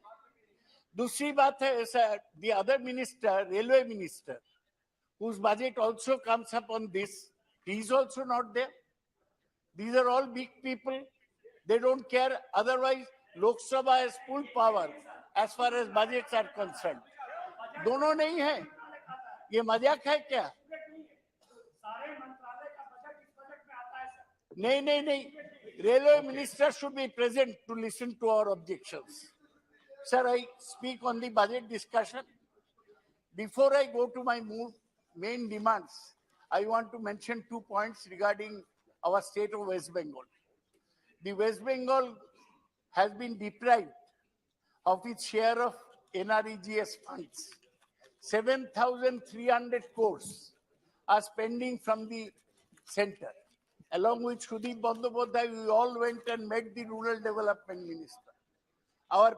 दूसरी बात है sir, the other minister, railway minister, whose budget also comes up on this, he is also not there. These are all big people. They don't care. Otherwise, Lok Sabha has full power as far as budgets are concerned. दोनों नहीं है. ये मजाक है क्या? नहीं. Railway minister should be present to listen to our objections. Sir, I speak on the budget discussion. Before I go to my main demands, I want to mention 2 points regarding our state of West Bengal. The West Bengal has been deprived of its share of NREGS funds. 7,300 crores are spending from the center. Along with Sudip Bandyopadhyay, we all went and met the rural development minister. Our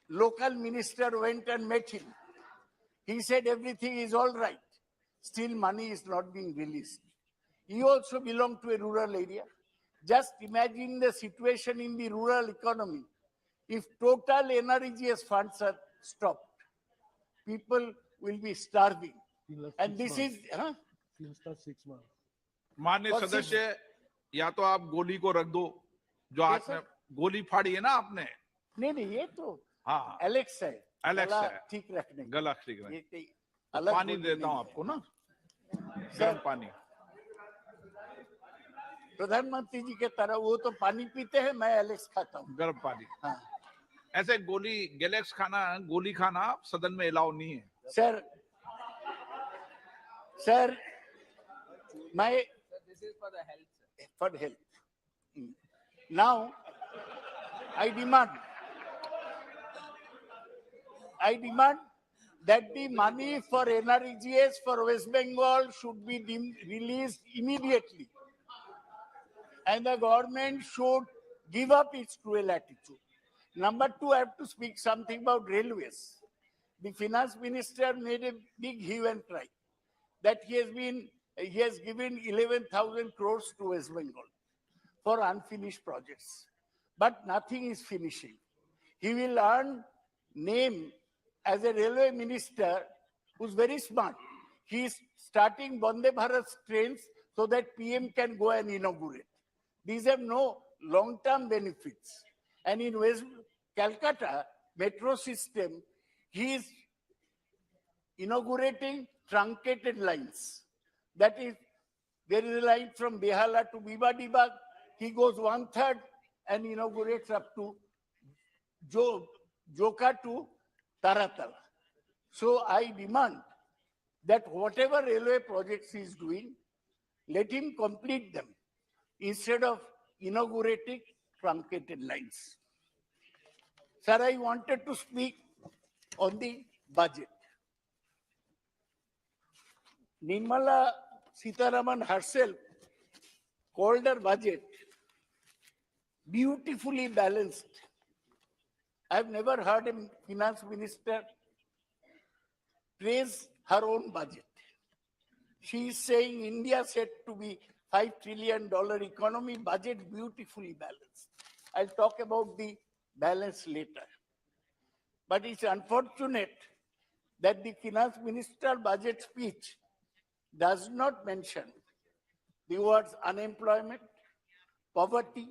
local minister went and met him. He said everything is all right. Still money is not being released. He also belonged to a rural area. Just imagine the situation in the rural economy. If total NREGS funds are stopped, people will be starving. And this is... माननीय सदस्य, या तो आप गोली को रख दो जो हाथ में गोली फाड़ी है ना आपने. नहीं ये तो हाँ एलेक्स है. ठीक रखने, गला ठीक रखने. पानी देता हूँ आपको ना, गर्म पानी. प्रधानमंत्री जी के तरह वो तो पानी पीते हैं, मैं एलेक्स खाता हूँ, गर्म पानी. हाँ. ऐसे गैलेक्स खाना, गोली खाना सदन में अलाउ नहीं है. सर मैं This is for the health. For health. Now, I demand that the money for NREGS for West Bengal should be released immediately. And the government should give up its cruel attitude. Number 2, I have to speak something about railways. The finance minister made a big hue and cry that he has given 11,000 crores to West Bengal for unfinished projects. But nothing is finishing. He will earn name as a railway minister who's very smart. He is starting Vande Bharat trains so that PM can go and inaugurate. These have no long-term benefits. And in West Calcutta metro system, he is inaugurating truncated lines. That is, there is a line from Behala to Bibadibag. He goes 1/3 and inaugurates up to Joka to Taratala. So I demand that whatever railway projects he is doing, let him complete them instead of inaugurating truncated lines. Sir, I wanted to speak on the budget. Nirmala Sitharaman herself called her budget beautifully balanced. I've never heard a finance minister praise her own budget. She is saying India said to be $5 trillion economy, budget beautifully balanced. I'll talk about the balance later. But it's unfortunate that the finance minister budget speech does not mention the words unemployment, poverty,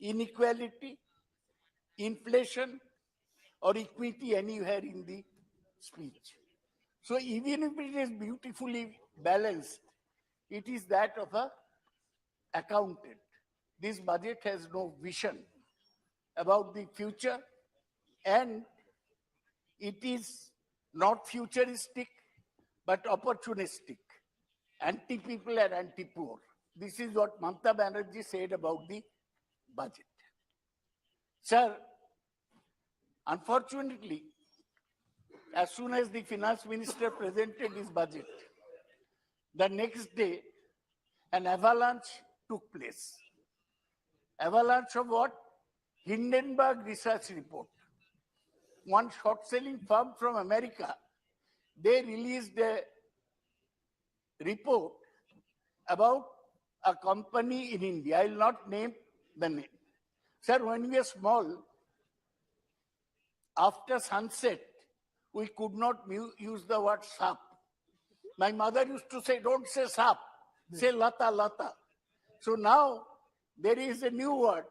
inequality, inflation, or equity anywhere in the speech. So even if it is beautifully balanced, it is that of a accountant. This budget has no vision about the future, and it is not futuristic, but opportunistic, anti-people and anti-poor. This is what Mamata Banerjee said about the budget. Sir, unfortunately, as soon as the finance minister presented his budget, the next day, an avalanche took place. Avalanche of what? Hindenburg research report. One short-selling firm from America, they released a report about a company in India. I will not name the name. Sir, when we were small, after sunset, we could not use the word sap. My mother used to say, don't say sap, say lata, lata. So now there is a new word.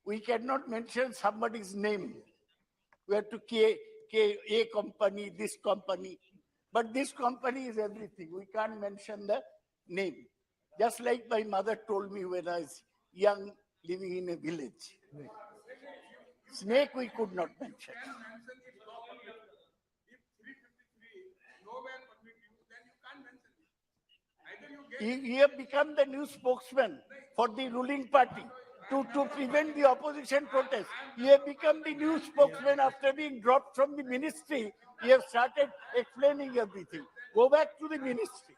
We cannot mention somebody's name. We have to a company, this company. But this company is everything. We can't mention the name. Just like my mother told me when I was young, living in a village. Snake we could not mention. You have become the new spokesman for the ruling party to prevent the opposition protest. You have become the new spokesman after being dropped from the ministry. You have started explaining everything. Go back to the ministry.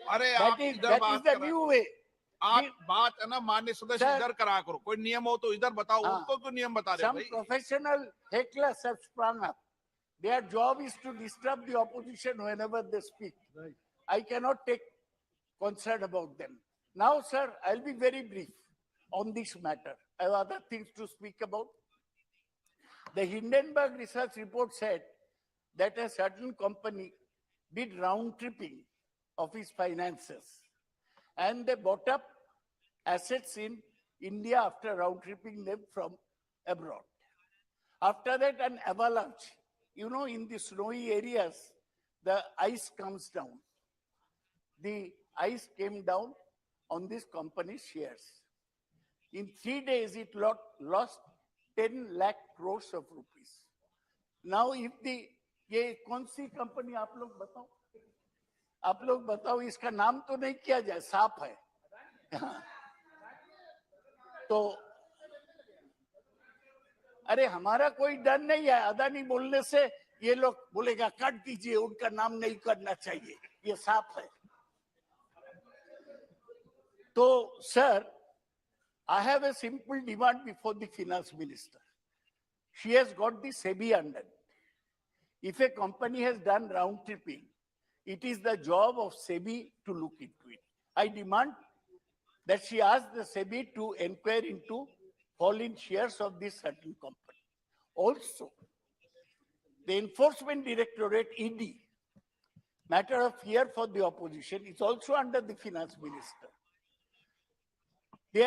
अरे That आप is इधर बात the कर रहे new हैं। way. आप बात है ना माननीय सदस्य Sir, इधर करा करो, कोई नियम हो तो इधर बताओ, उनको क्यों नियम बता रहे हो Some भाई? professional hecklers have sprung up. Their job is to disturb the opposition whenever they speak. I cannot take concern about them. Now, sir, I'll be very brief on this matter. I have other things to speak about. The Hindenburg research report said that a certain company did round tripping of its finances, and they bought up assets in India after round tripping them from abroad. After that, an avalanche. You know, in the snowy areas, the ice comes down. The ice came down on this company's shares. In 3 days, it lost 10 lakh crores of rupees. Now, if ये कौन सी company आप लोग बताओ? आप लोग बताओ, इसका नाम तो नहीं किया जाए, सांप है. तो अरे हमारा कोई डर नहीं है. अदानी बोलने से ये लोग बोलेगा काट दीजिए, उनका नाम नहीं करना चाहिए, ये सांप है. तो sir, I have a simple demand before the finance minister. She has got the SEBI under. If a company has done round tripping, it is the job of SEBI to look into it. I demand that she ask the SEBI to inquire into fallen shares of this certain company. Also, the Enforcement Directorate, ED, matter of fear for the opposition, is also under the finance minister. They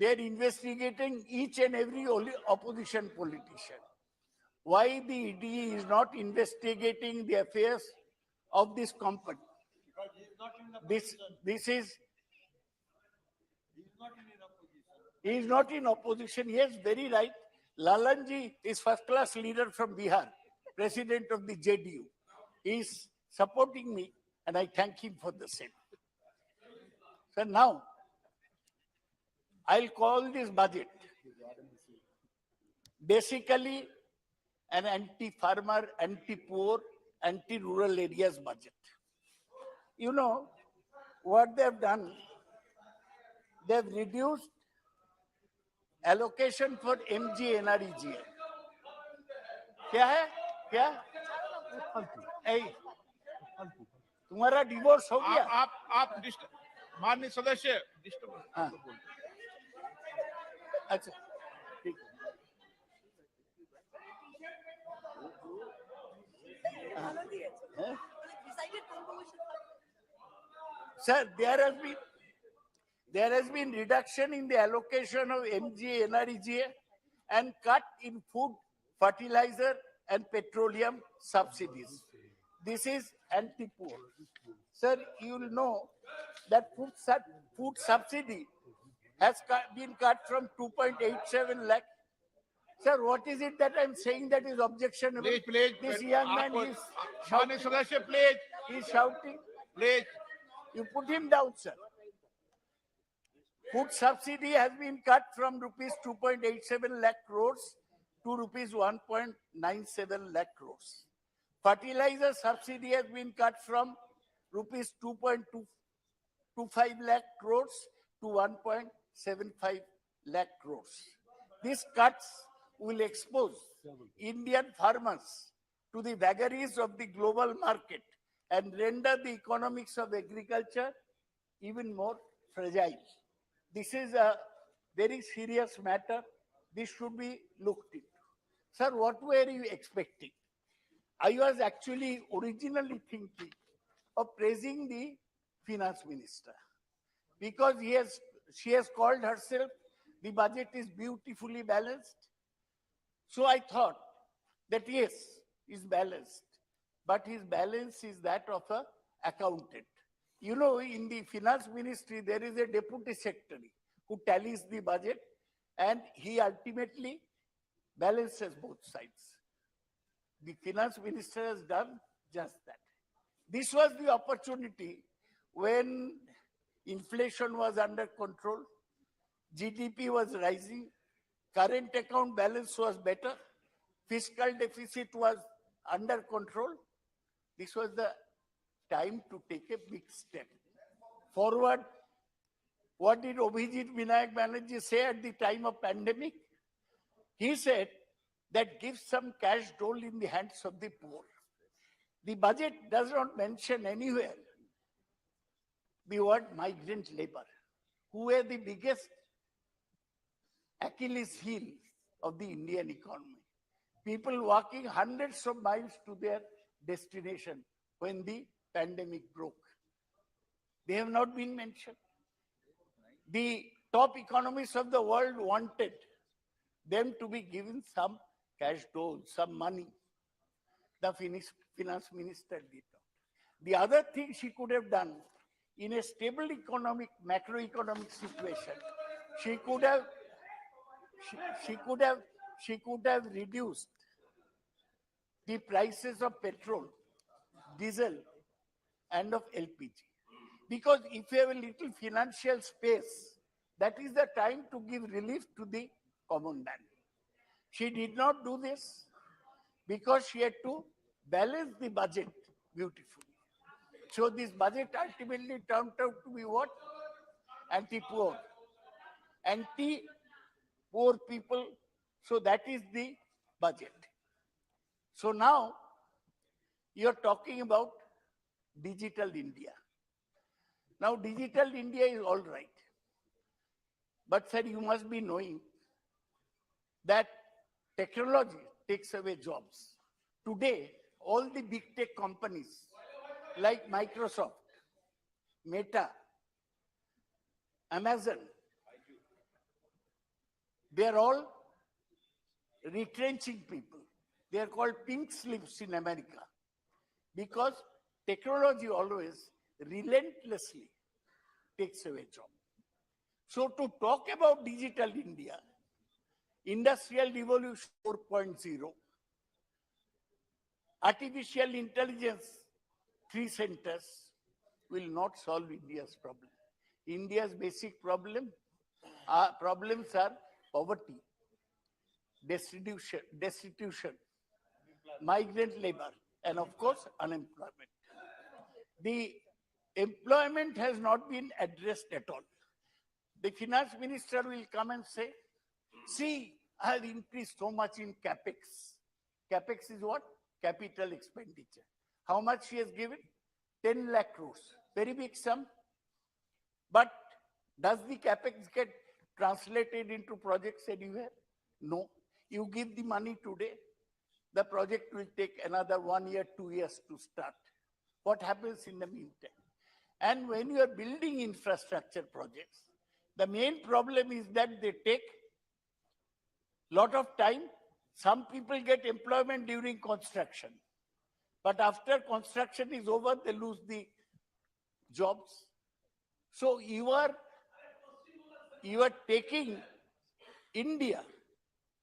are investigating each and every opposition politician. Why the ED is not investigating the affairs of this company? This is. He is not in opposition. Yes, very right. Lalanji is first-class leader from Bihar, president of the JDU. He is supporting me, and I thank him for the same. So now, I'll call this budget basically an anti-farmer, anti-poor, anti-rural areas budget. You know what they have done? They have reduced allocation for MG NREGA. क्या है? क्या? तुम्हारा divorce हो गया? आप माननीय सदस्य हाँ. अच्छा, ठीक है. Sir, there has been reduction in the allocation of MG NREGA and cut in food, fertilizer, and petroleum subsidies. This is anti-poor. Sir, you will know that food subsidy has been cut from 2.87 lakh. Sir, what is it that I'm saying that is objectionable? Please. This young man is shouting. He's shouting. Please. You put him down, sir. Food subsidy has been cut from rupees 2.87 lakh crores to rupees 1.97 lakh crores. Fertilizer subsidy has been cut from rupees 2.25 lakh crores to 1.75 lakh crores. These cuts will expose Indian farmers to the vagaries of the global market and render the economics of agriculture even more fragile. This is a very serious matter. This should be looked into. Sir, what were you expecting? I was actually originally thinking of praising the finance minister because she has called herself the budget is beautifully balanced. So I thought that yes, is balanced, but his balance is that of a accountant. You know, in the finance ministry, there is a deputy secretary who tallies the budget and he ultimately balances both sides. The finance minister has done just that. This was the opportunity when inflation was under control, GDP was rising, current account balance was better, fiscal deficit was under control. This was the time to take a big step forward. What did Abhijit Vinayak Banerjee say at the time of pandemic? He said that give some cash dole in the hands of the poor. The budget does not mention anywhere the word migrant labor, who were the biggest Achilles heel of the Indian economy. People walking hundreds of miles to their destination when the pandemic broke. They have not been mentioned. The top economists of the world wanted them to be given some cash dole, some money. The finance minister did not. The other thing she could have done in a stable macroeconomic situation, she could have reduced the prices of petrol, diesel, and of LPG. Because if you have a little financial space, that is the time to give relief to the common man. She did not do this because she had to balance the budget beautifully. So this budget ultimately turned out to be what? Anti-poor. Anti-poor people. So that is the budget. So now you're talking about digital India. Now digital India is all right. But sir, you must be knowing that technology takes away jobs. Today, all the big tech companies like Microsoft, Meta, Amazon, they are all retrenching people. They are called pink slips in America because technology always relentlessly takes away jobs. So to talk about digital India, Industrial Revolution 4.0, artificial intelligence 3 centers will not solve India's problem. India's basic problems are poverty, destitution, migrant labor, and of course, unemployment. The employment has not been addressed at all. The finance minister will come and say, see, I have increased so much in capex. Capex is what? Capital expenditure. How much she has given? 10 lakh crores. Very big sum. But does the capex get translated into projects anywhere? No. You give the money today, the project will take another 1 year, 2 years to start. What happens in the meantime? And when you are building infrastructure projects, the main problem is that they take a lot of time. Some people get employment during construction. But after construction is over, they lose the jobs. So you are taking India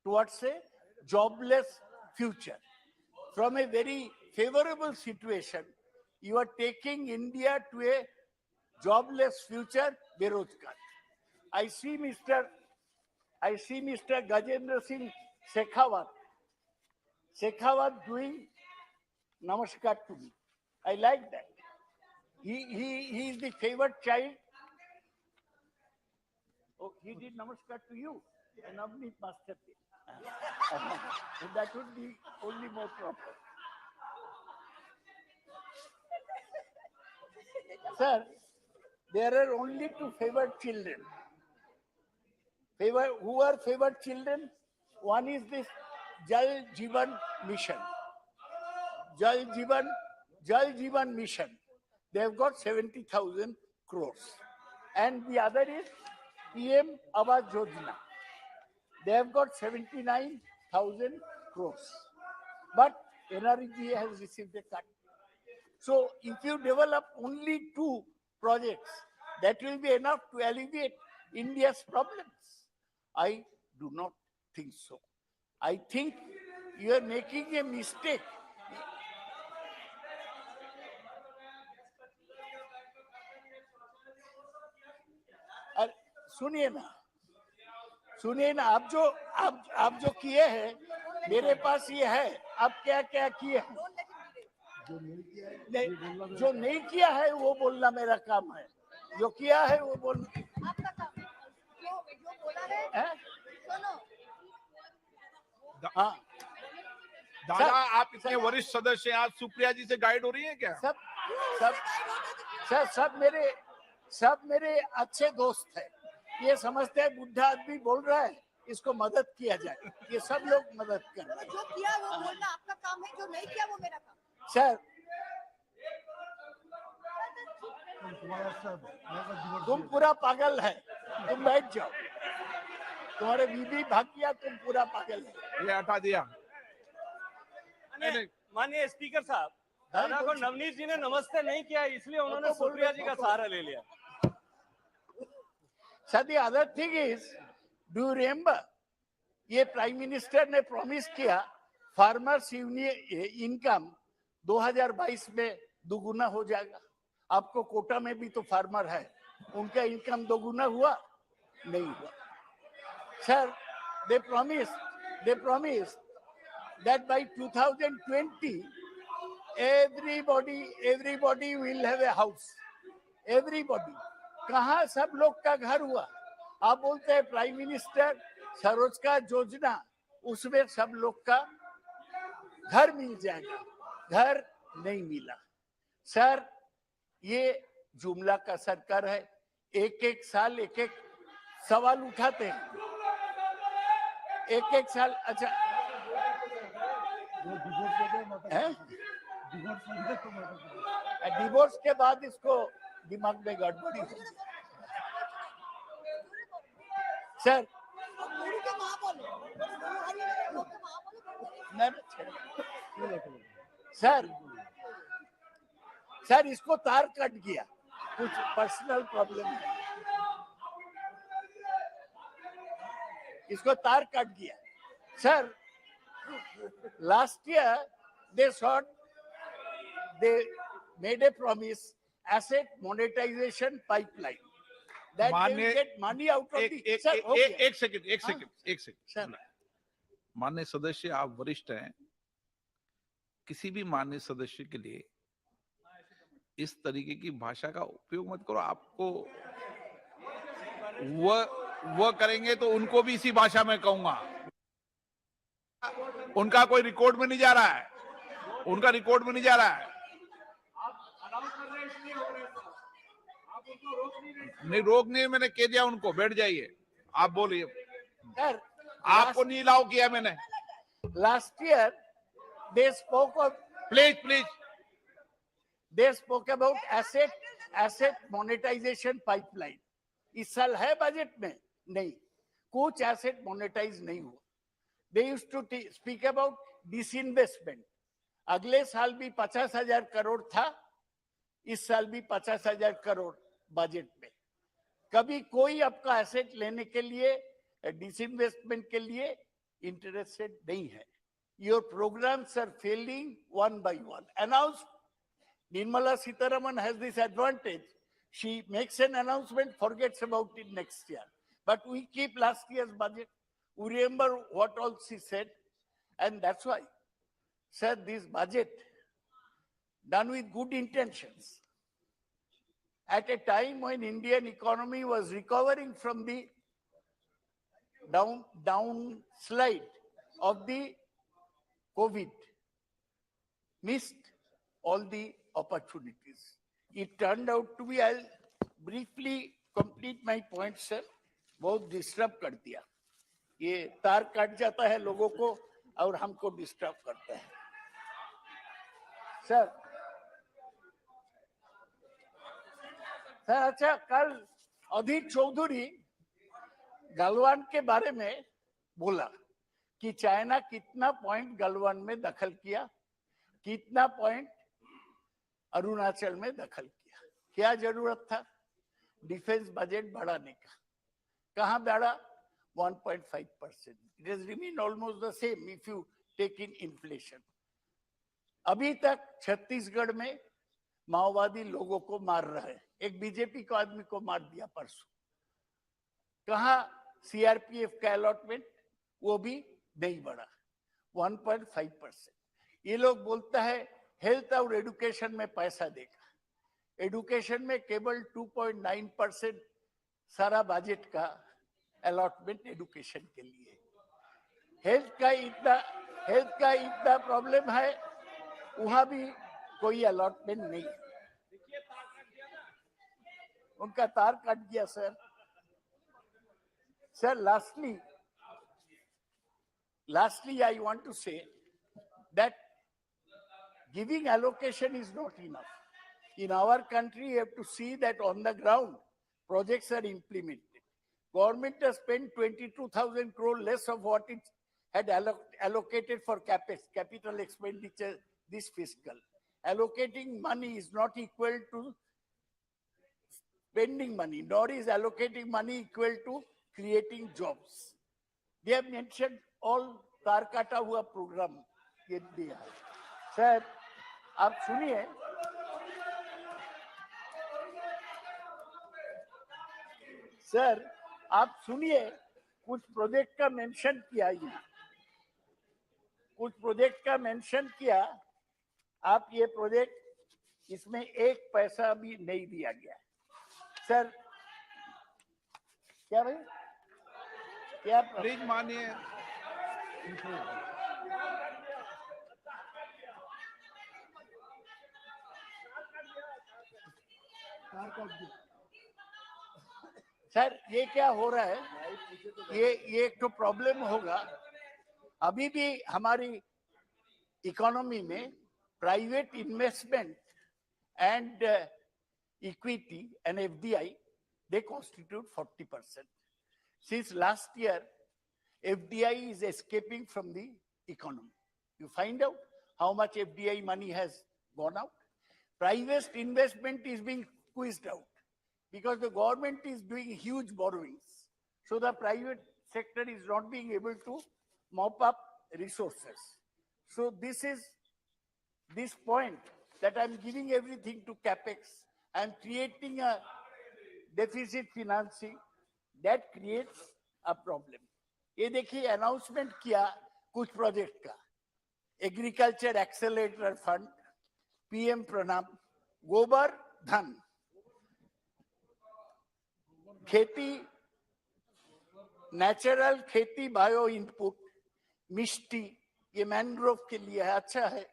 towards a jobless future. From a very favorable situation, you are taking India to a jobless future, berozgar. I see Mr. Gajendra Singh Shekhawat doing namaskar to me. I like that. He is the favored child. Oh, he did namaskar to you. And Navneet Master did. That would be only more proper. Sir, there are only two favored children. Who are favored children? One is this Jal Jeevan Mission. Jal Jeevan Mission. They have got 70,000 crores. And the other is PM Awas Yojana. They have got 79,000 crores. But NREGA has received a cut. So if you develop only two projects, that will be enough to alleviate India's problems. I do not think so. I think you are making a mistake. सुनिए ना, आप जो किए हैं, मेरे पास ये है, आप क्या क्या किए हैं? जो नहीं किया है वो बोलना मेरा काम है, जो किया है वो बोलना आपका काम है। जो बोला है सुनो। हाँ दादा, आप इतने वरिष्ठ सदस्य हैं, आज सुप्रिया जी से गाइड हो रही हैं क्या? सब मेरे अच्छे दोस्त हैं। ये समझते हैं बुढ़ा आदमी बोल रहा है, इसको मदद किया जाए, ये सब लोग मदद कर रहे हैं। जो किया वो बोलना आपका काम है, जो नहीं किया वो मेरा काम। सर, तुम पूरा पागल है, तुम बैठ जाओ, तुम्हारे बीबी भाग गया, तुम पूरा पागल है। ये हटा दिया। माननीय स्पीकर साहब, दादा को नवनीत जी ने नमस्ते नहीं किया, इसलिए उन्होंने सुप्रिया जी का सहारा ले लिया। Sir, the other thing is, do you remember? ये प्राइम मिनिस्टर ने प्रॉमिस किया फार्मर्स इनकम 2022 में दोगुना हो जाएगा। आपको कोटा में भी तो फार्मर है, उनका इनकम दोगुना हुआ? नहीं हुआ। Sir, they promised that by 2020 everybody will have a house. Everybody. कहाँ सब लोग का घर हुआ? आप बोलते हैं प्राइम मिनिस्टर स्वरोजगार योजना, उसमें सब लोग का घर मिल जाएगा, घर नहीं मिला। सर, ये जुमला का सरकार है, एक साल एक सवाल उठाते हैं, एक साल। अच्छा, डिवोर्स के बाद इसको दिमाग में गड़बड़ी हो। सर, सर इसको तार कट गया, कुछ पर्सनल प्रॉब्लम है, इसको तार कट गया। Sir, last year they made a promise asset monetization pipeline that they will get money out of the एक सेकंड। माननीय सदस्य, आप वरिष्ठ हैं, किसी भी माननीय सदस्य के लिए इस तरीके की भाषा का उपयोग मत करो। आपको वो करेंगे तो उनको भी इसी भाषा में कहूंगा। उनका कोई रिकॉर्ड में नहीं जा रहा है, उनका रिकॉर्ड में नहीं जा रहा है। नहीं, रोक नहीं, मैंने कह दिया उनको, बैठ जाइए, आप बोलिए। आपको नहीं अलाउ किया मैंने। Last year they spoke of please they spoke about asset monetization pipeline. इस साल है बजट में? नहीं, कुछ एसेट मोनेटाइज नहीं हुआ। They used to speak about disinvestment. अगले साल भी 50,000 करोड़ था, इस साल भी 50,000 करोड़ बजट में। कभी कोई आपका एसेट लेने के लिए, डिसइन्वेस्टमेंट के लिए इंटरेस्टेड नहीं है। Your programs are failing one by one. Announced, Nirmala Sitharaman has this advantage. She makes an announcement, forgets about it next year. But we keep last year's budget. We remember what all she said. And that's why, sir, this budget, done with good intentions, at a time when Indian economy was recovering from the downslide of the COVID, missed all the opportunities. It turned out to be, I'll briefly complete my point, sir. बहुत disturb कर दिया, ये तार cut जाता है लोगों को और हमको डिस्टर्ब करता है सर। सर अच्छा, कल अधीर चौधरी गलवान के बारे में बोला कि चाइना कितना पॉइंट गलवान में दखल किया, कितना पॉइंट अरुणाचल में दखल किया। क्या जरूरत था डिफेंस बजट बढ़ाने का? कहां बढ़ा? 1.5%. It has remained almost the same if you take in inflation. अभी तक छत्तीसगढ़ में माओवादी लोगों को मार रहा है, एक बीजेपी को आदमी को मार दिया परसों। कहां सीआरपीएफ का अलॉटमेंट? वो भी नहीं बढ़ा, 1.5%। ये लोग बोलता है हेल्थ और एजुकेशन में पैसा देगा, एजुकेशन में केवल 2.9% सारा बजट का अलॉटमेंट एजुकेशन के लिए। हेल्थ का इतना प्रॉब्लम है, वहां भी कोई अलॉटमेंट नहीं है। उनका तार कट गया sir. Sir lastly I want to say that giving allocation is not enough. In our country, you have to see that on the ground, projects are implemented. Government has spent 22,000 crore less of what it had allocated for capital expenditure this fiscal. Allocating money is not equal to spending money, nor is allocating money equal to creating jobs. They have mentioned all तार काटा हुआ programme ये दिया है। Sir आप सुनिए, sir आप सुनिए, कुछ प्रोजेक्ट का मेंशन किया, ये कुछ प्रोजेक्ट का मेंशन किया। आप ये प्रोजेक्ट, इसमें एक पैसा भी नहीं दिया गया सर। क्या भाई, क्या प्लीज मानिए। सर ये क्या हो रहा है, ये एक तो प्रॉब्लम होगा। अभी भी हमारी इकोनॉमी में private investment and equity and FDI, they constitute 40%. Since last year, FDI is escaping from the economy. You find out how much FDI money has gone out. Private investment is being squeezed out because the government is doing huge borrowings. So the private sector is not being able to mop up resources. So this point that I'm giving everything to capex, I'm creating a deficit financing that creates a problem. ये देखिए announcement किया कुछ project का, agriculture accelerator fund, PM प्रणाम, गोबर धन, खेती, natural खेती, बायो इनपुट, मिष्टी, ये मैंग्रोव के लिए है, अच्छा है,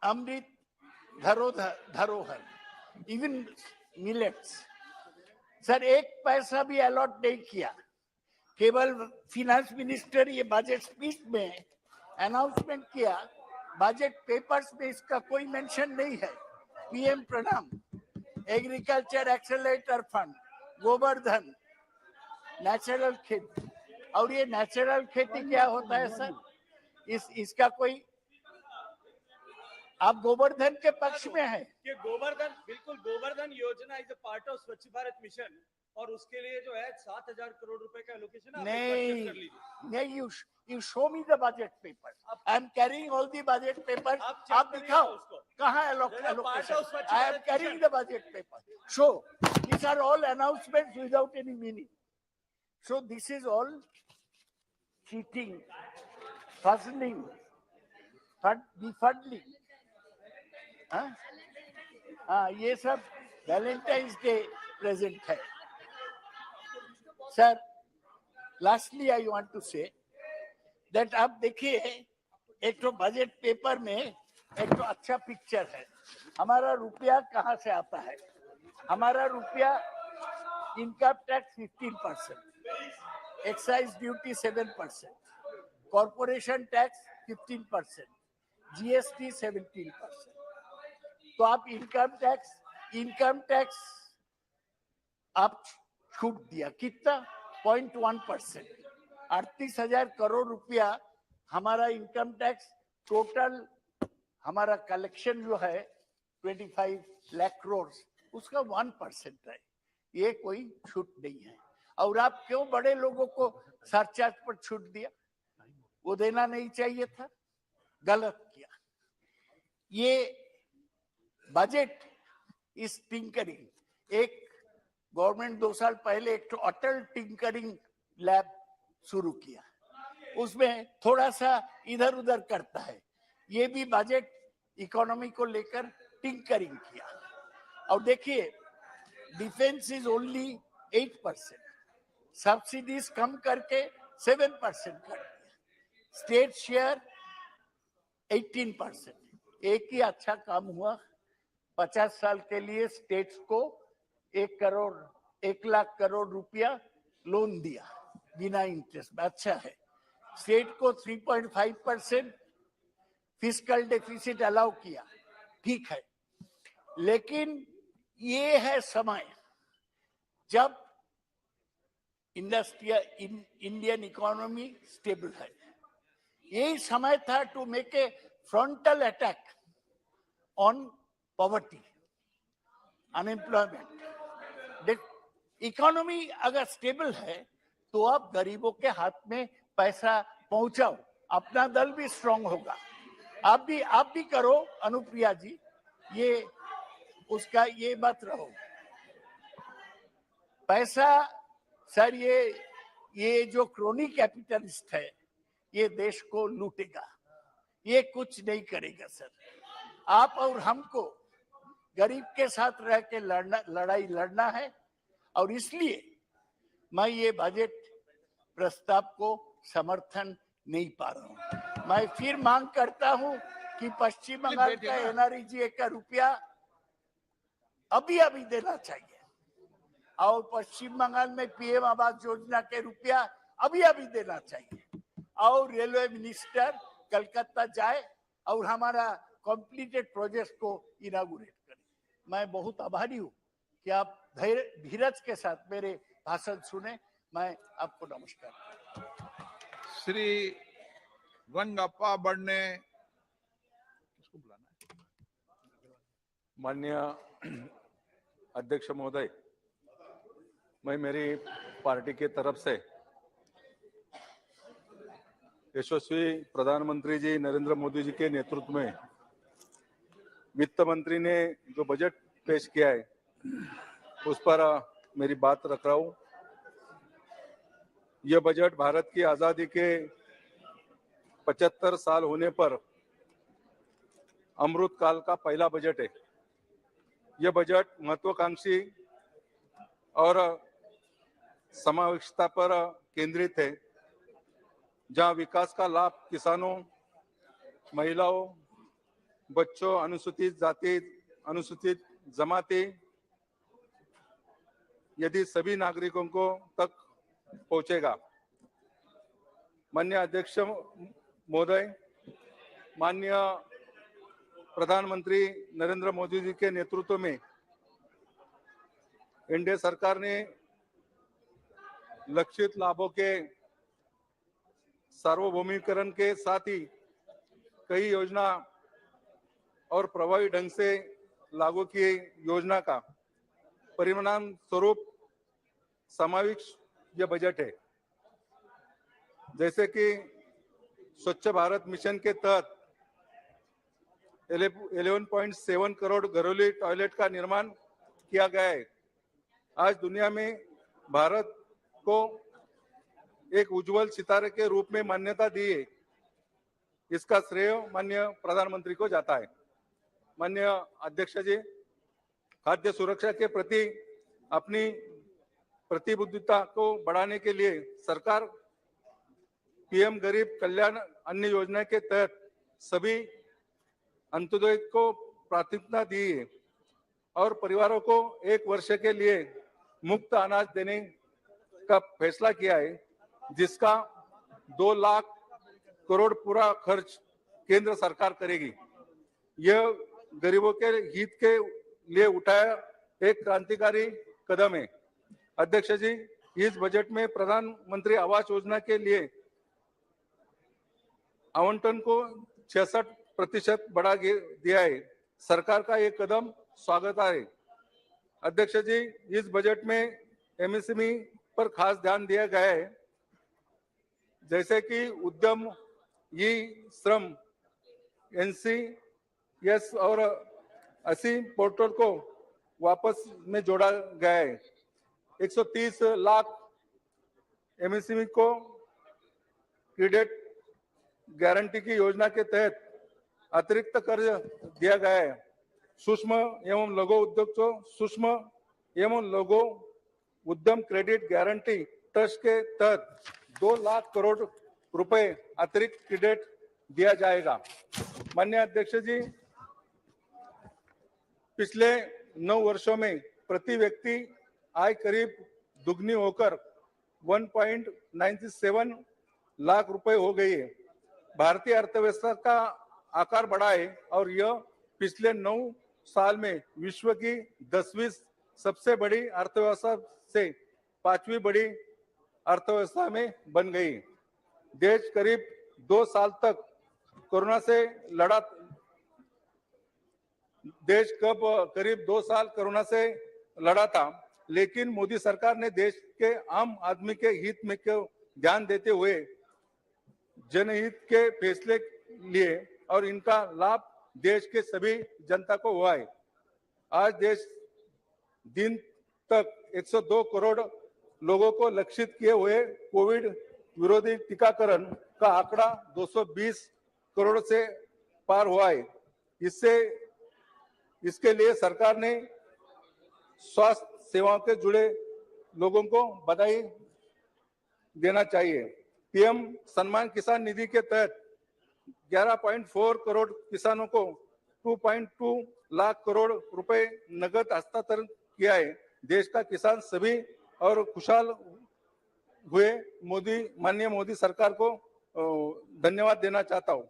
अमृत धरोहर, इवन मिलेट्स। सर एक पैसा भी अलॉट नहीं किया, केवल फिनेंस मिनिस्टर ये बजट स्पीच में अनाउंसमेंट किया, बजट पेपर्स में इसका कोई मेंशन नहीं है। पीएम प्रणाम, agriculture accelerator fund, Govardhan, natural खेती। और ये नेचुरल खेती क्या होता है सर? इसका कोई, आप गोवर्धन के पक्ष में है? कि गोवर्धन, बिल्कुल गोवर्धन योजना इज अ पार्ट ऑफ स्वच्छ भारत मिशन, और उसके लिए जो है 7,000 करोड़ रुपए का एलोकेशन नहीं, you show me the budget paper. I am carrying all the budget paper. आप दिखाओ कहाँ allocation. I am carrying the budget paper. Show. These are all announcements without any meaning. So this is all cheating, fuzzling, befuddling. ये सब Valentine's Day present है। Sir lastly I want to say that आप देखिए, एक तो budget paper में एक तो अच्छा पिक्चर है, हमारा रुपया कहाँ से आता है? हमारा रुपया income tax 15%, excise duty 7%, corporation tax 15%, GST 17%। तो आप इनकम टैक्स आप छूट दिया कितना? 0.1%। 38,000 करोड़ रुपया हमारा इनकम टैक्स टोटल, हमारा कलेक्शन जो है 25 लाख करोड़, उसका 1% है। ये कोई छूट नहीं है। और आप क्यों बड़े लोगों को सरचार्ज पर छूट दिया? वो देना नहीं चाहिए था, गलत किया। ये बजट इस टिंकरिंग, एक गवर्नमेंट 2 साल पहले एक अटल टिंकरिंग लैब शुरू किया, उसमें थोड़ा सा इधर उधर करता है। ये भी बजट इकोनॉमी को लेकर टिंकरिंग किया। और देखिए, डिफेंस इज ओनली 8%, सब्सिडीज कम करके 7% कर दिया, स्टेट शेयर 18%। एक ही अच्छा काम हुआ, 50 साल के लिए स्टेट्स को 1 लाख करोड़ रुपया लोन दिया बिना इंटरेस्ट में, अच्छा है। स्टेट को 3.5% फिस्कल डेफिसिट अलाउ किया, ठीक है। लेकिन ये है समय जब इंडियन इकोनॉमी स्टेबल है। यही समय था to make a frontal attack on poverty, unemployment. Economy अगर स्टेबल है तो आप गरीबों के हाथ में पैसा पहुंचाओ, अपना दल भी स्ट्रांग होगा। आप भी करो अनुप्रिया जी, ये उसका ये मत रहो। पैसा सर, ये जो क्रोनी कैपिटलिस्ट है, ये देश को लूटेगा, ये कुछ नहीं करेगा सर। आप और हमको गरीब के साथ रह के लड़ाई लड़ना है, और इसलिए मैं ये बजट प्रस्ताव को समर्थन नहीं पा रहा हूं। मैं फिर मांग करता हूं कि पश्चिम बंगाल का एनआरईजीए का रुपया अभी देना चाहिए, और पश्चिम बंगाल में पीएम आवास योजना के रुपया अभी देना चाहिए, और रेलवे मिनिस्टर कलकत्ता जाए और हमारा कंप्लीटेड प्रोजेक्ट को इनागुरेट करे। मैं बहुत आभारी हूं कि आप धीरज के साथ मेरे भाषण सुने। मैं आपको नमस्कार। श्री रंगप्पा बड़ने, किसको बुलाना है? माननीय अध्यक्ष महोदय, मैं मेरी पार्टी के तरफ से यशस्वी प्रधानमंत्री जी नरेंद्र मोदी जी के नेतृत्व में वित्त मंत्री ने जो बजट पेश किया है उस पर मेरी बात रख रहा हूं। यह बजट भारत की आजादी के 75 साल होने पर अमृत काल का पहला बजट है। यह बजट महत्वाकांक्षी और समावेशिता पर केंद्रित है, जहां विकास का लाभ किसानों, महिलाओं, बच्चों, अनुसूचित जाति, अनुसूचित जमाती यदि सभी नागरिकों को तक पहुंचेगा। माननीय अध्यक्ष महोदय, माननीय प्रधानमंत्री नरेंद्र मोदी जी के नेतृत्व में एनडीए सरकार ने लक्षित लाभों के सार्वभौमिकरण के साथ ही कई योजना और प्रभावी ढंग से लागू किए योजना का परिणाम स्वरूप समावेश यह बजट है। जैसे कि स्वच्छ भारत मिशन के तहत 11.7 करोड़ घरेलू टॉयलेट का निर्माण किया गया है। आज दुनिया में भारत को एक उज्जवल सितारे के रूप में मान्यता दी है। इसका श्रेय माननीय प्रधानमंत्री को जाता है। माननीय अध्यक्ष जी, खाद्य सुरक्षा के प्रति अपनी प्रतिबद्धता को बढ़ाने के लिए सरकार पीएम गरीब कल्याण अन्न योजना के तहत सभी अंत्योदय को प्राथमिकता दी है और परिवारों को 1 वर्ष के लिए मुफ्त अनाज देने का फैसला किया है, जिसका 2 लाख करोड़ पूरा खर्च केंद्र सरकार करेगी। यह गरीबों के हित के लिए उठाया एक क्रांतिकारी कदम है। अध्यक्ष जी, इस बजट में प्रधानमंत्री आवास योजना के लिए आवंटन को 66% बढ़ा दिया है। सरकार का ये कदम स्वागत है। अध्यक्ष जी, इस बजट में एमएसएमई पर खास ध्यान दिया गया है, जैसे कि उद्यम, ई श्रम, एनसीएस और 80 पोर्टल को वापस में जोड़ा गया है। 130 लाख एमएसएमई को क्रेडिट गारंटी की योजना के तहत अतिरिक्त कर्ज दिया गया है। सूक्ष्म एवं लघु उद्योग को सूक्ष्म एवं लघु उद्यम क्रेडिट गारंटी ट्रस्ट के तहत 2 लाख करोड़ रुपए अतिरिक्त क्रेडिट दिया जाएगा। माननीय अध्यक्ष जी, पिछले 9 वर्षों में प्रति व्यक्ति आय करीब दुगनी होकर 1.97 लाख रुपए हो गई है। भारतीय अर्थव्यवस्था का आकार बढ़ा है और यह पिछले 9 साल में विश्व की 10वीं सबसे बड़ी अर्थव्यवस्था से 5वीं बड़ी अर्थव्यवस्था में बन गई। देश करीब 2 साल तक कोरोना से लड़ा। देश करीब 2 साल कोरोना से लड़ा था, लेकिन मोदी सरकार ने देश के आम आदमी के हित में ध्यान देते हुए जनहित के फैसले लिए और इनका लाभ देश के सभी जनता को हुआ है। आज देश दिन तक 102 करोड़ लोगों को लक्षित किए हुए कोविड विरोधी टीकाकरण का आंकड़ा 220 करोड़ से पार हुआ है। इसके लिए सरकार ने स्वास्थ्य सेवाओं के जुड़े लोगों को बधाई देना चाहिए। पीएम सम्मान किसान निधि के तहत 11.4 करोड़ किसानों को 2.2 लाख करोड़ रुपए नगद हस्तांतरण किया है। देश का किसान सभी और खुशहाल हुए। माननीय मोदी सरकार को धन्यवाद देना चाहता हूँ।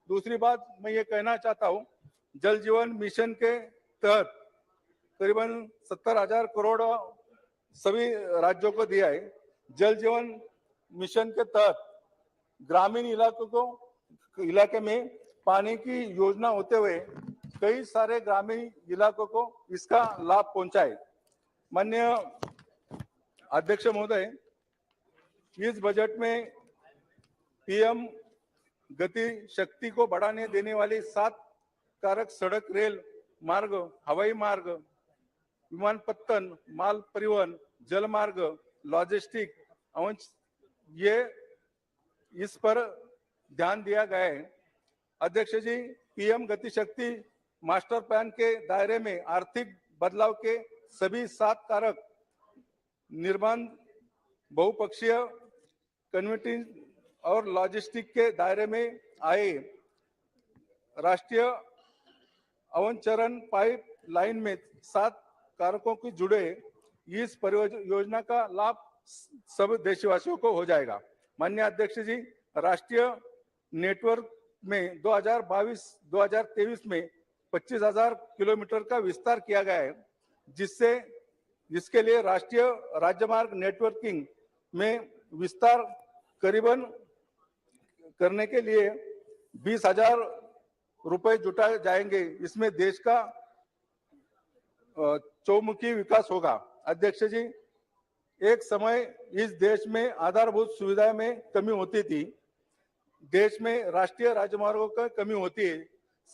दूसरी बात मैं ये कहना चाहता हूँ, जल जीवन मिशन के तहत करीबन 70,000 करोड़ सभी राज्यों को दिया है। जल जीवन मिशन के तहत ग्रामीण इलाके में पानी की योजना होते हुए कई सारे ग्रामीण इलाकों को इसका लाभ पहुंचा है। माननीय अध्यक्ष महोदय, इस बजट में पीएम गति शक्ति को बढ़ाने देने वाली 7 कारक सड़क, रेल मार्ग, हवाई मार्ग, विमानपत्तन, माल परिवहन, जल मार्ग, लॉजिस्टिक, ये इस पर ध्यान दिया गया है। अध्यक्ष जी, पीएम गति शक्ति मास्टर प्लान के दायरे में आर्थिक बदलाव के सभी 7 कारक निर्माण, बहुपक्षीय कन्वेटिंग और लॉजिस्टिक के दायरे में आए। राष्ट्रीय अवचरण पाइप लाइन में 7 कारकों के जुड़े इस परियोजना का लाभ सब देशवासियों को हो जाएगा। माननीय अध्यक्ष जी, राष्ट्रीय नेटवर्क में 2022-2023 में 25,000 किलोमीटर का विस्तार किया गया है, जिसके लिए राष्ट्रीय राज्यमार्ग नेटवर्किंग में विस्तार करीबन करने के लिए 20,000 रुपए जुटाए जाएंगे। इसमें देश का चौमुखी विकास होगा। अध्यक्ष जी, एक समय इस देश में आधारभूत सुविधा में कमी होती थी। देश में राष्ट्रीय राजमार्गों का कमी होती है।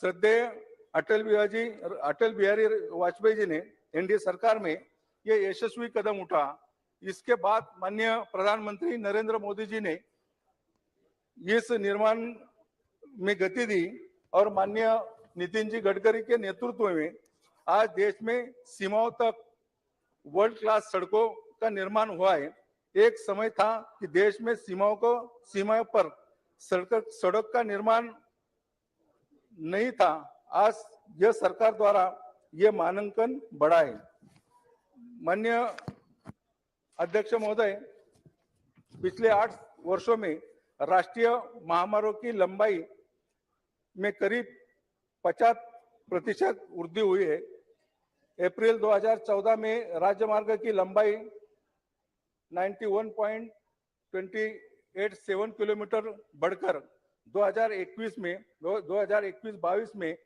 श्रद्धेय अटल बिहारी वाजपेयी जी ने एनडीए सरकार में ये यशस्वी कदम उठा। इसके बाद माननीय प्रधानमंत्री नरेंद्र मोदी जी ने इस निर्माण में गति दी और माननीय नितिन जी गडकरी के नेतृत्व में आज देश में सीमाओं तक वर्ल्ड क्लास सड़कों का निर्माण हुआ है। एक समय था कि देश में सीमाओं पर सड़क का निर्माण नहीं था। आज यह सरकार द्वारा ये मानांकन बढ़ा है। माननीय अध्यक्ष महोदय, पिछले 8 वर्षों में राष्ट्रीय महामार्गों की लंबाई में करीब 50% वृद्धि हुई है। अप्रैल 2014 में राज्य मार्ग की लंबाई 91.287 किलोमीटर बढ़कर 2021-22 में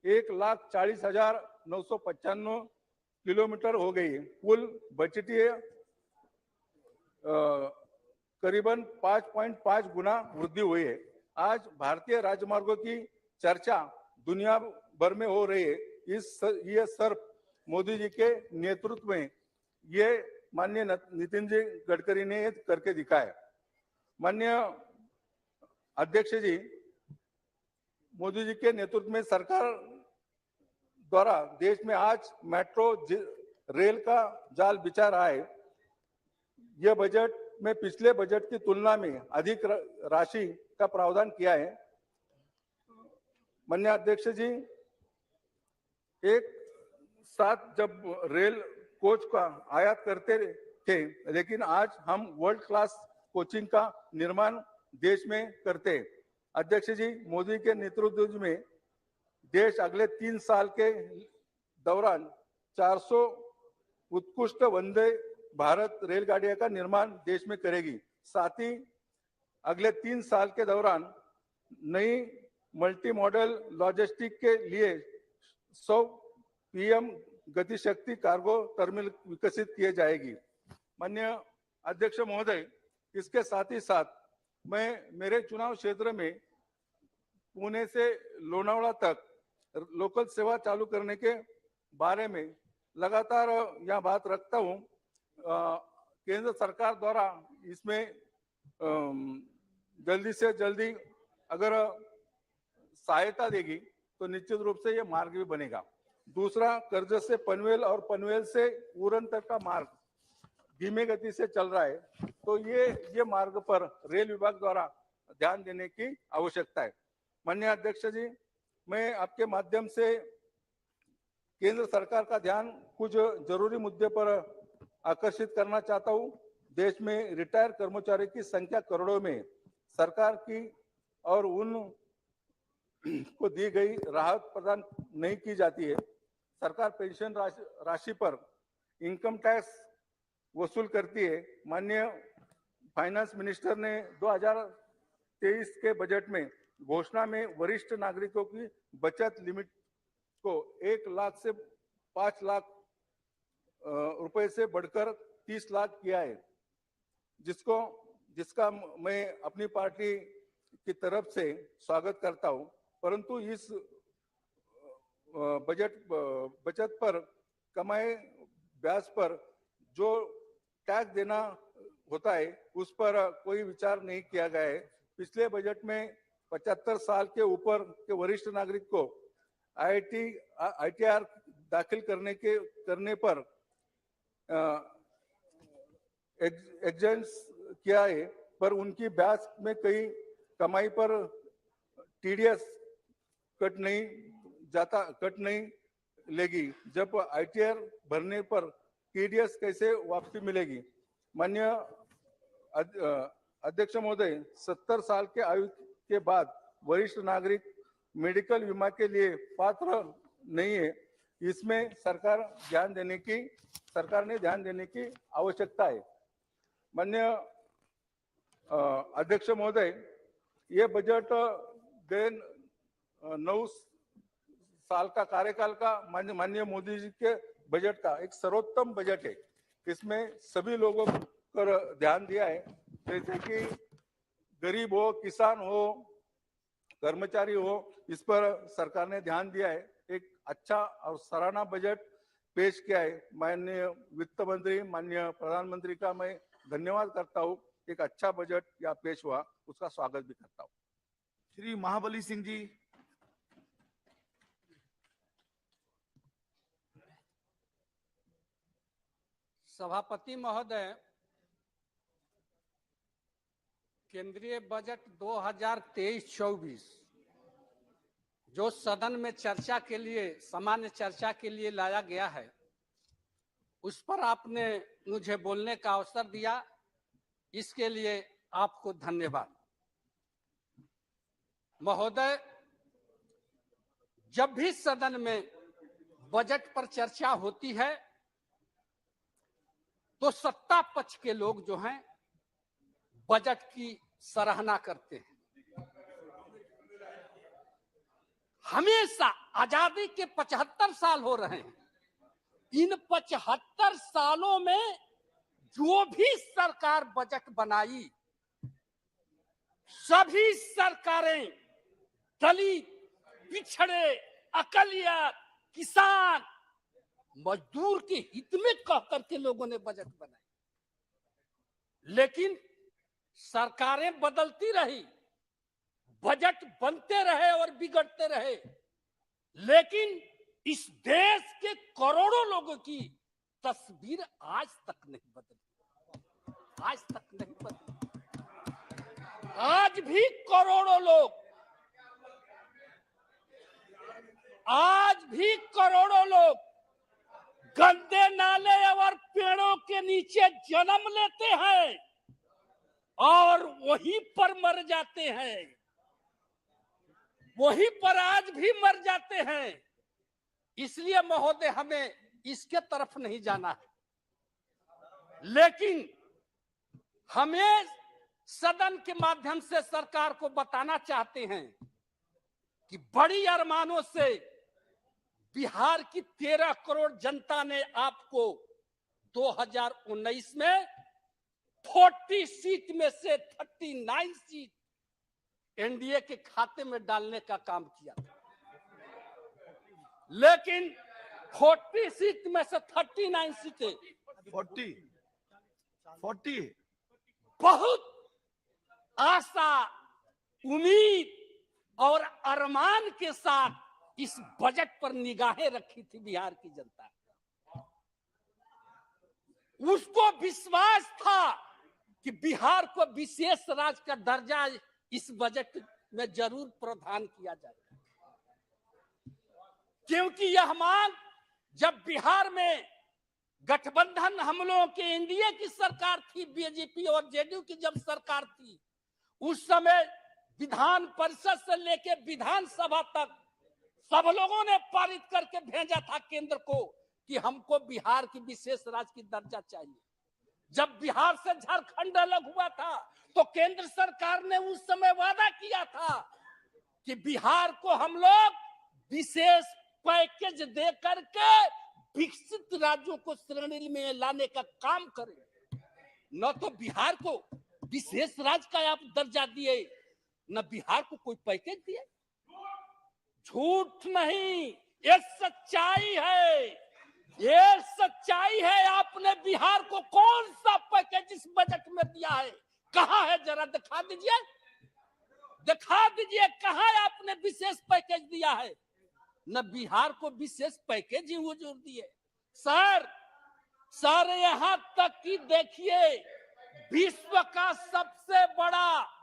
1,40,995 किलोमीटर हो गई। कुल बजटीय करीबन 5.5 गुना वृद्धि हुई है। आज भारतीय राजमार्गों की चर्चा दुनिया भर में हो रही है। ये सिर्फ मोदी जी के नेतृत्व में ये माननीय नितिन जी गडकरी ने करके दिखाया। माननीय अध्यक्ष जी, मोदी जी के नेतृत्व में सरकार द्वारा देश में आज मेट्रो रेल का जाल बिछा रहा है। यह बजट में पिछले बजट की तुलना में अधिक राशि का प्रावधान किया है। माननीय अध्यक्ष जी, एक साथ जब रेल कोच का आयात करते थे, लेकिन आज हम वर्ल्ड क्लास कोचिंग का निर्माण देश में करते हैं। अध्यक्ष जी, मोदी के नेतृत्व में देश अगले 3 साल के दौरान 400 उत्कृष्ट वंदे भारत रेलगाड़ियों का निर्माण देश में करेगी। साथ ही अगले 3 साल के दौरान नई मल्टी मॉडल लॉजिस्टिक के लिए 100 पीएम गतिशक्ति कार्गो टर्मिनल विकसित किए जाएगी। माननीय अध्यक्ष महोदय, इसके साथ ही साथ मैं मेरे चुनाव क्षेत्र में पुणे से लोनावाला तक लोकल सेवा चालू करने के बारे में लगातार यह बात रखता हूं। केंद्र सरकार द्वारा इसमें जल्दी से जल्दी अगर सहायता देगी तो निश्चित रूप से ये मार्ग भी बनेगा। दूसरा, कर्जत से पनवेल और पनवेल से उरण तक का मार्ग धीमे गति से चल रहा है, तो ये मार्ग पर रेल विभाग द्वारा ध्यान देने की आवश्यकता है। माननीय अध्यक्ष जी, मैं आपके माध्यम से केंद्र सरकार का ध्यान कुछ जरूरी मुद्दे पर आकर्षित करना चाहता हूं। देश में रिटायर कर्मचारी की संख्या करोड़ों में। सरकार की और उन को दी गई राहत प्रदान नहीं की जाती है। सरकार पेंशन राशि पर इनकम टैक्स वसूल करती है। माननीय फाइनेंस मिनिस्टर ने 2023 के बजट में घोषणा में वरिष्ठ नागरिकों की बचत लिमिट को 1 लाख से 5 लाख रुपए से बढ़कर 30 लाख किया है, जिसका मैं अपनी पार्टी की तरफ से स्वागत करता हूं। परंतु इस बचत पर कमाए ब्याज पर जो टैक्स देना होता है उस पर कोई विचार नहीं किया गया है। पिछले बजट में 75 साल के ऊपर के वरिष्ठ नागरिक को ITR दाखिल करने पर एग्जेंस किया है, पर उनकी ब्याज में कई कमाई पर TDS कट नहीं लेगी। जब ITR भरने पर TDS कैसे वापसी मिलेगी? माननीय अध्यक्ष महोदय, 70 साल के आयु के बाद वरिष्ठ नागरिक मेडिकल बीमा के लिए पात्र नहीं है। इसमें सरकार ने ध्यान देने की आवश्यकता है। माननीय अध्यक्ष महोदय, ये बजट 9 साल का कार्यकाल का माननीय मोदी जी के बजट का एक सर्वोत्तम बजट है। इसमें सभी लोगों पर ध्यान दिया है, जैसे कि गरीब हो, किसान हो, कर्मचारी हो, इस पर सरकार ने ध्यान दिया है। एक अच्छा और सराहना बजट पेश किया है। माननीय वित्त मंत्री, माननीय प्रधानमंत्री का मैं धन्यवाद करता हूँ। एक अच्छा बजट यहाँ पेश हुआ, उसका स्वागत भी करता हूँ। श्री महाबली सिंह जी। सभापति महोदय, केंद्रीय बजट 2023-24 जो सदन में चर्चा के लिए, सामान्य चर्चा के लिए लाया गया है, उस पर आपने मुझे बोलने का अवसर दिया, इसके लिए आपको धन्यवाद। महोदय, जब भी सदन में बजट पर चर्चा होती है तो सत्ता पक्ष के लोग जो हैं बजट की सराहना करते हैं। हमेशा आजादी के 75 साल हो रहे हैं, इन 75 सालों में जो भी सरकार बजट बनाई, सभी सरकारें दलित, पिछड़े, अकलियत, किसान, मजदूर के हित में कह करके लोगों ने बजट बनाए। लेकिन सरकारें बदलती रही, बजट बनते रहे और बिगड़ते रहे, लेकिन इस देश के करोड़ों लोगों की तस्वीर आज तक नहीं बदली, आज तक नहीं बदली। आज भी करोड़ों लोग, आज भी करोड़ों लोग गंदे नाले और पेड़ों के नीचे जन्म लेते हैं और वहीं पर मर जाते हैं, वहीं पर आज भी मर जाते हैं। इसलिए महोदय, हमें इसके तरफ नहीं जाना है, लेकिन हमें सदन के माध्यम से सरकार को बताना चाहते हैं कि बड़ी अरमानों से बिहार की 13 करोड़ जनता ने आपको 2019 में 40 सीट में से 39 सीट एनडीए के खाते में डालने का काम किया था। लेकिन 40 सीट में से 39 सीटें 40 बहुत आशा, उम्मीद और अरमान के साथ इस बजट पर निगाहें रखी थी बिहार की जनता। उसको विश्वास था कि बिहार को विशेष राज्य का दर्जा इस बजट में जरूर प्रावधान किया जाएगा, क्योंकि यह मांग जब बिहार में गठबंधन हम लोगों के एनडीए की सरकार थी, बीजेपी और जेडीयू की जब सरकार थी, उस समय विधान परिषद से लेकर विधानसभा तक सब लोगों ने पारित करके भेजा था केंद्र को कि हमको बिहार की विशेष राज्य की दर्जा चाहिए। जब बिहार से झारखंड अलग हुआ था तो केंद्र सरकार ने उस समय वादा किया था कि बिहार को हम लोग विशेष पैकेज दे करके विकसित राज्यों को श्रेणी में लाने का काम करें। न तो बिहार को विशेष राज्य का आप दर्जा दिए, न बिहार को कोई पैकेज दिए। झूठ नहीं, ये सच्चाई है, ये सच्चाई है। आपने बिहार को कौन सा पैकेज इस बजट में दिया है? कहाँ है? जरा दिखा दीजिए, दिखा दीजिए कहाँ है आपने विशेष पैकेज दिया है? न बिहार को विशेष पैकेज ही हुजूर दिए। सर यहाँ तक कि देखिए, विश्व का सबसे बड़ा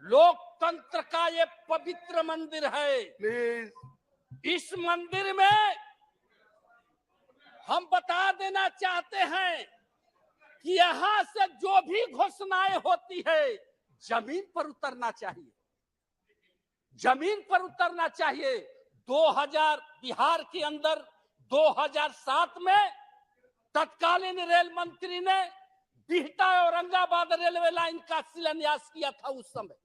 लोकतंत्र का ये पवित्र मंदिर है। इस मंदिर में हम बता देना चाहते हैं कि यहाँ से जो भी घोषणाएं होती है जमीन पर उतरना चाहिए, जमीन पर उतरना चाहिए। 2000 बिहार के अंदर 2007 में तत्कालीन रेल मंत्री ने बिहटा औरंगाबाद रेलवे लाइन का शिलान्यास किया था। उस समय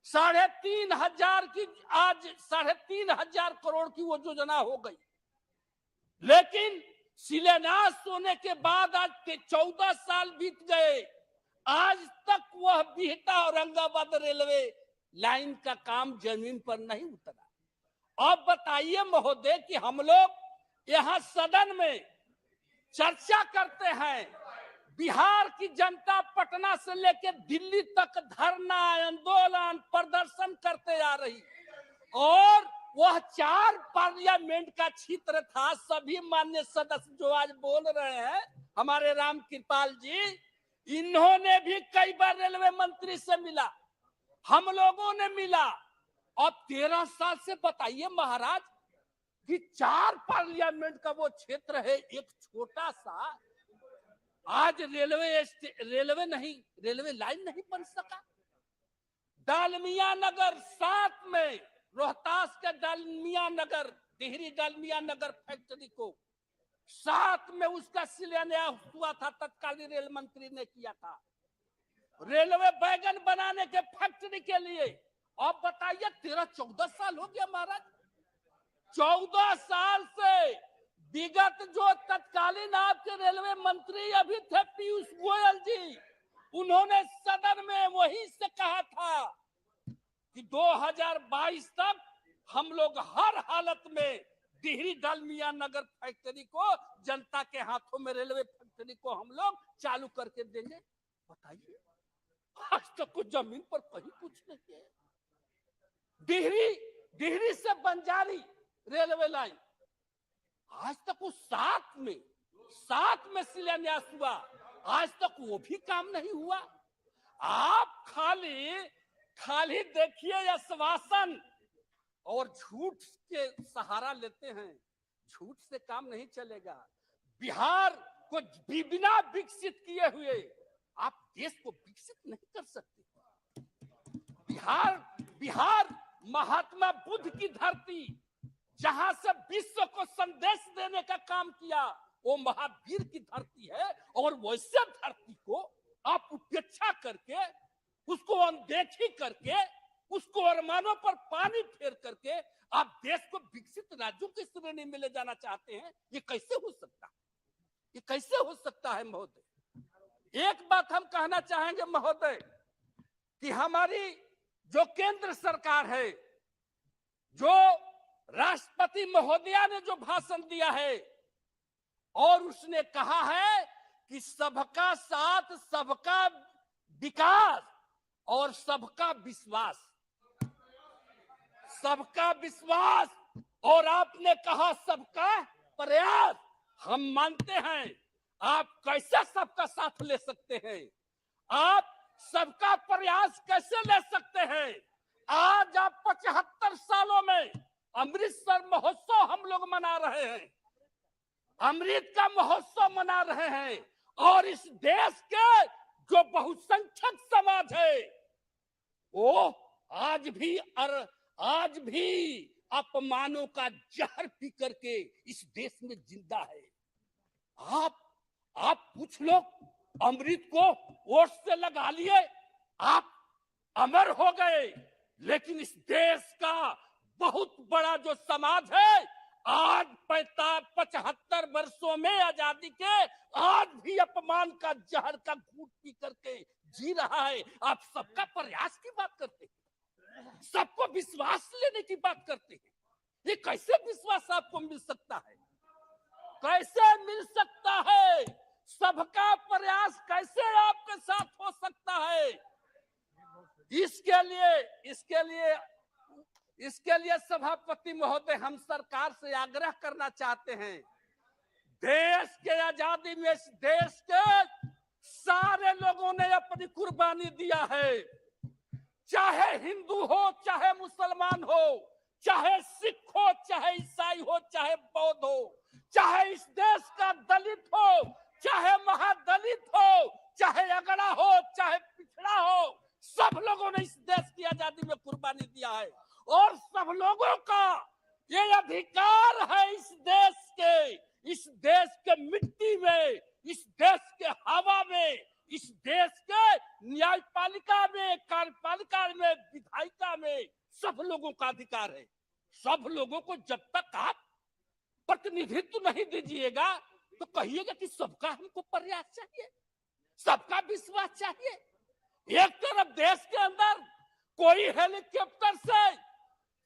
3,500 की, आज 3,500 करोड़ की वो योजना हो गई। लेकिन शिलान्यास होने के बाद आज 14 साल बीत गए, आज तक वह बिहटा औरंगाबाद रेलवे लाइन का काम जमीन पर नहीं उतरा। अब बताइए महोदय कि हम लोग यहाँ सदन में चर्चा करते हैं, बिहार की जनता पटना से लेकर दिल्ली तक धरना, आंदोलन, प्रदर्शन करते आ रही, और वह 4 पार्लियामेंट का क्षेत्र था। सभी माननीय सदस्य जो आज बोल रहे हैं, हमारे राम कृपाल जी, इन्होंने भी कई बार रेलवे मंत्री से मिला, हम लोगों ने मिला, अब 13 साल से बताइए महाराज कि 4 पार्लियामेंट का वो क्षेत्र है, एक छोटा सा, आज रेलवे लाइन नहीं बन सका। डालमिया नगर 7 में, रोहतास के डालमिया नगर, टिहरी डालमिया नगर फैक्ट्री को 7 में उसका शिलान्यास हुआ था, तत्कालीन रेल मंत्री ने किया था, रेलवे वैगन बनाने के फैक्ट्री के लिए। अब बताइए 13-14 साल हो गया महाराज, 14 साल से विगत जो तत्कालीन आपके रेलवे मंत्री अभी थे पीयूष गोयल जी, उन्होंने सदन में वही से कहा था कि 2022 तक हम लोग हर हालत में टिहरी डालमिया नगर फैक्ट्री को, जनता के हाथों में रेलवे फैक्ट्री को हम लोग चालू करके देंगे। बताइए आज तक कुछ जमीन पर कहीं कुछ नहीं है। डिहरी से बंजारी रेलवे लाइन आज तक वो 7 में शिलान्यास हुआ, आज तक वो भी काम नहीं हुआ। आप खाली देखिए आश्वासन और झूठ के सहारा लेते हैं, झूठ से काम नहीं चलेगा। बिहार को बिना विकसित किए हुए आप देश को विकसित नहीं कर सकते। बिहार महात्मा बुद्ध की धरती, जहां से विश्व को संदेश देने का काम किया, वो महावीर की धरती है, और वैसे धरती को आप उपेक्षा करके, उसको अनदेखी करके, उसको अरमानों पर पानी फेर करके आप देश को विकसित राज्यों की श्रेणी में ले जाना चाहते हैं। ये कैसे हो सकता है? ये कैसे हो सकता है महोदय? एक बात हम कहना चाहेंगे महोदय कि हमारी जो केंद्र सरकार है, जो राष्ट्रपति महोदया ने जो भाषण दिया है, और उसने कहा है कि सबका साथ, सबका विकास और सबका विश्वास, सबका विश्वास, और आपने कहा सबका प्रयास। हम मानते हैं, आप कैसे सबका साथ ले सकते हैं? आप सबका प्रयास कैसे ले सकते हैं? आज आप 75 सालों में अमृतसर महोत्सव हम लोग मना रहे हैं, अमृत का महोत्सव मना रहे हैं, और इस देश के जो बहुसंख्यक समाज है, वो आज भी अपमानों का जहर पी करके इस देश में जिंदा है। आप कुछ लोग अमृत को वोट से लगा लिए, आप अमर हो गए, लेकिन इस देश का बहुत बड़ा जो समाज है, आज 75 वर्षों में आजादी के, आज भी अपमान का जहर का घूंट पी करके जी रहा है। आप सबका प्रयास की बात करते हैं, सबको विश्वास लेने की बात करते हैं। ये कैसे विश्वास आपको मिल सकता है? कैसे मिल सकता है? सबका प्रयास कैसे आपके साथ हो सकता है? इसके लिए सभापति महोदय, हम सरकार से आग्रह करना चाहते हैं, देश के आजादी में इस देश के सारे लोगों ने अपनी कुर्बानी दिया है, चाहे हिंदू हो, चाहे मुसलमान हो, चाहे सिख हो, चाहे ईसाई हो, चाहे बौद्ध हो, चाहे इस देश का दलित हो, चाहे महादलित हो, चाहे अगड़ा हो, चाहे पिछड़ा हो, सब लोगों ने इस देश की आजादी में कुर्बानी दिया है, और सब लोगों का ये अधिकार है इस देश के मिट्टी में, इस देश के हवा में, इस देश के न्यायपालिका में, कार्यपालिका में, विधायिका में, सब लोगों का अधिकार है। सब लोगों को जब तक आप प्रतिनिधित्व नहीं दीजिएगा, तो कहिएगा कि सबका हमको प्रयास चाहिए, सबका विश्वास चाहिए। एक तरफ देश के अंदर कोई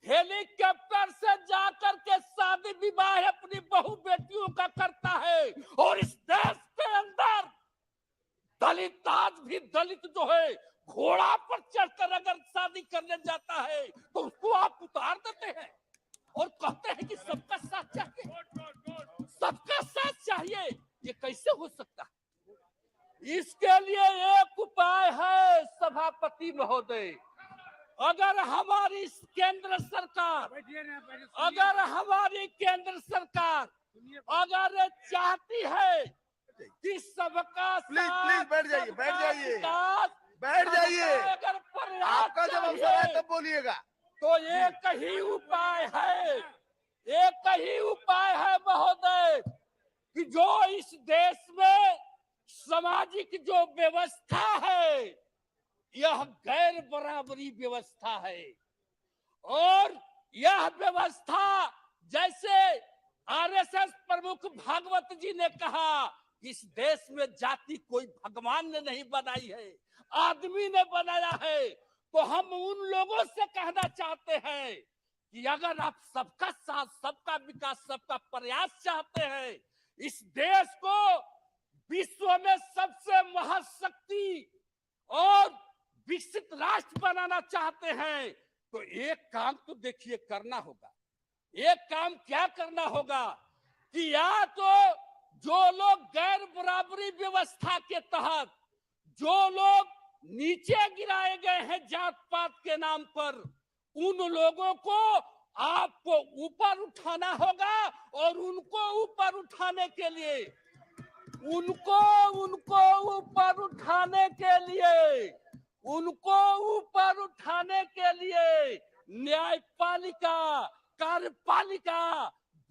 हेलीकॉप्टर से जाकर के शादी विवाह अपनी बहू बेटियों का करता है, और इस देश के अंदर दलित, आज भी दलित जो है, घोड़ा पर चढ़कर अगर शादी करने जाता है तो उसको आप उतार देते हैं और कहते हैं कि सबका साथ चाहिए, सबका साथ चाहिए। ये कैसे हो सकता है? इसके लिए एक उपाय है सभापति महोदय, अगर हमारी केंद्र सरकार अगर चाहती है कि सबका प्लीज बैठ जाइए, बैठ जाइए। अगर आपका जब अवसर है तब बोलिएगा। तो एक ही उपाय है महोदय कि जो इस देश में सामाजिक जो व्यवस्था है यह गैर बराबरी व्यवस्था है और यह व्यवस्था जैसे आरएसएस प्रमुख भागवत जी ने कहा इस देश में जाति कोई भगवान ने नहीं बनाई है, आदमी ने बनाया है। तो हम उन लोगों से कहना चाहते हैं कि अगर आप सबका साथ, सबका विकास, सबका प्रयास चाहते हैं, इस देश को विश्व में सबसे महाशक्ति और विकसित राष्ट्र बनाना चाहते हैं, तो एक काम तो देखिए करना होगा। एक काम क्या करना होगा कि या तो जो लोग गैर बराबरी व्यवस्था के तहत जो लोग नीचे गिराए गए हैं जात पात के नाम पर, उन लोगों को आपको ऊपर उठाना होगा और उनको ऊपर उठाने के लिए उनको ऊपर उठाने के लिए न्यायपालिका, कार्यपालिका,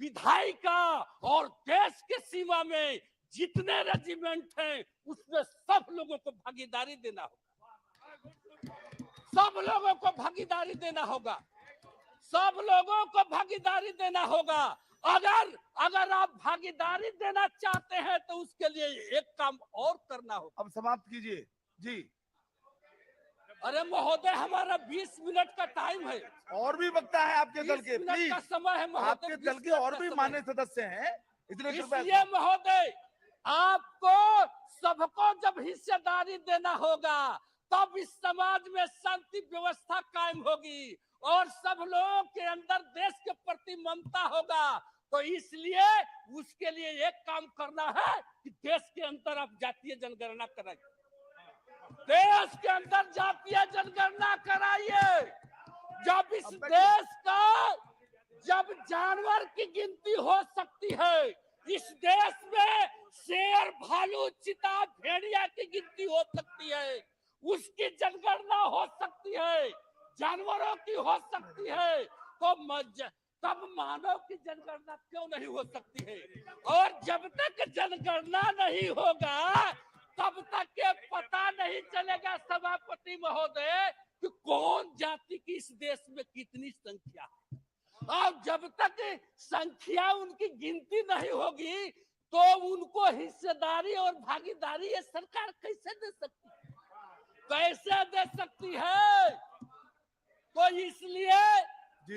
विधायिका और देश के सीमा में जितने रेजिमेंट हैं उसमें सब लोगों को भागीदारी देना होगा। सब लोगों को भागीदारी देना होगा। अगर आप भागीदारी देना चाहते हैं तो उसके लिए एक काम और करना होगा। अब समाप्त कीजिए जी। अरे महोदय हमारा 20 मिनट का टाइम है। और भी वक्ता है आपके दल के, प्लीज का समय है महोदय। आपके दल के और भी मान्य सदस्य हैं, इसलिए महोदय आपको सबको जब हिस्सेदारी देना होगा तब इस समाज में शांति व्यवस्था कायम होगी और सब लोगों के अंदर देश के प्रति ममता होगा। तो इसलिए उसके लिए एक काम करना है कि देश के अंदर आप जातीय जनगणना कराइए। देश के अंदर जातीय जनगणना कराइए। जब इस देश का जब जानवर की गिनती हो सकती है, इस देश में शेर, भालू, चीता, भेड़िया की गिनती हो सकती है, उसकी जनगणना हो सकती है, जानवरों की हो सकती है, तो तब मानव की जनगणना क्यों नहीं हो सकती है? और जब तक जनगणना नहीं होगा तब तक के पता नहीं चलेगा सभापति महोदय कि कौन जाति की इस देश में कितनी संख्या है। और जब तक संख्या उनकी गिनती नहीं होगी तो उनको हिस्सेदारी और भागीदारी ये सरकार कैसे दे सकती है? तो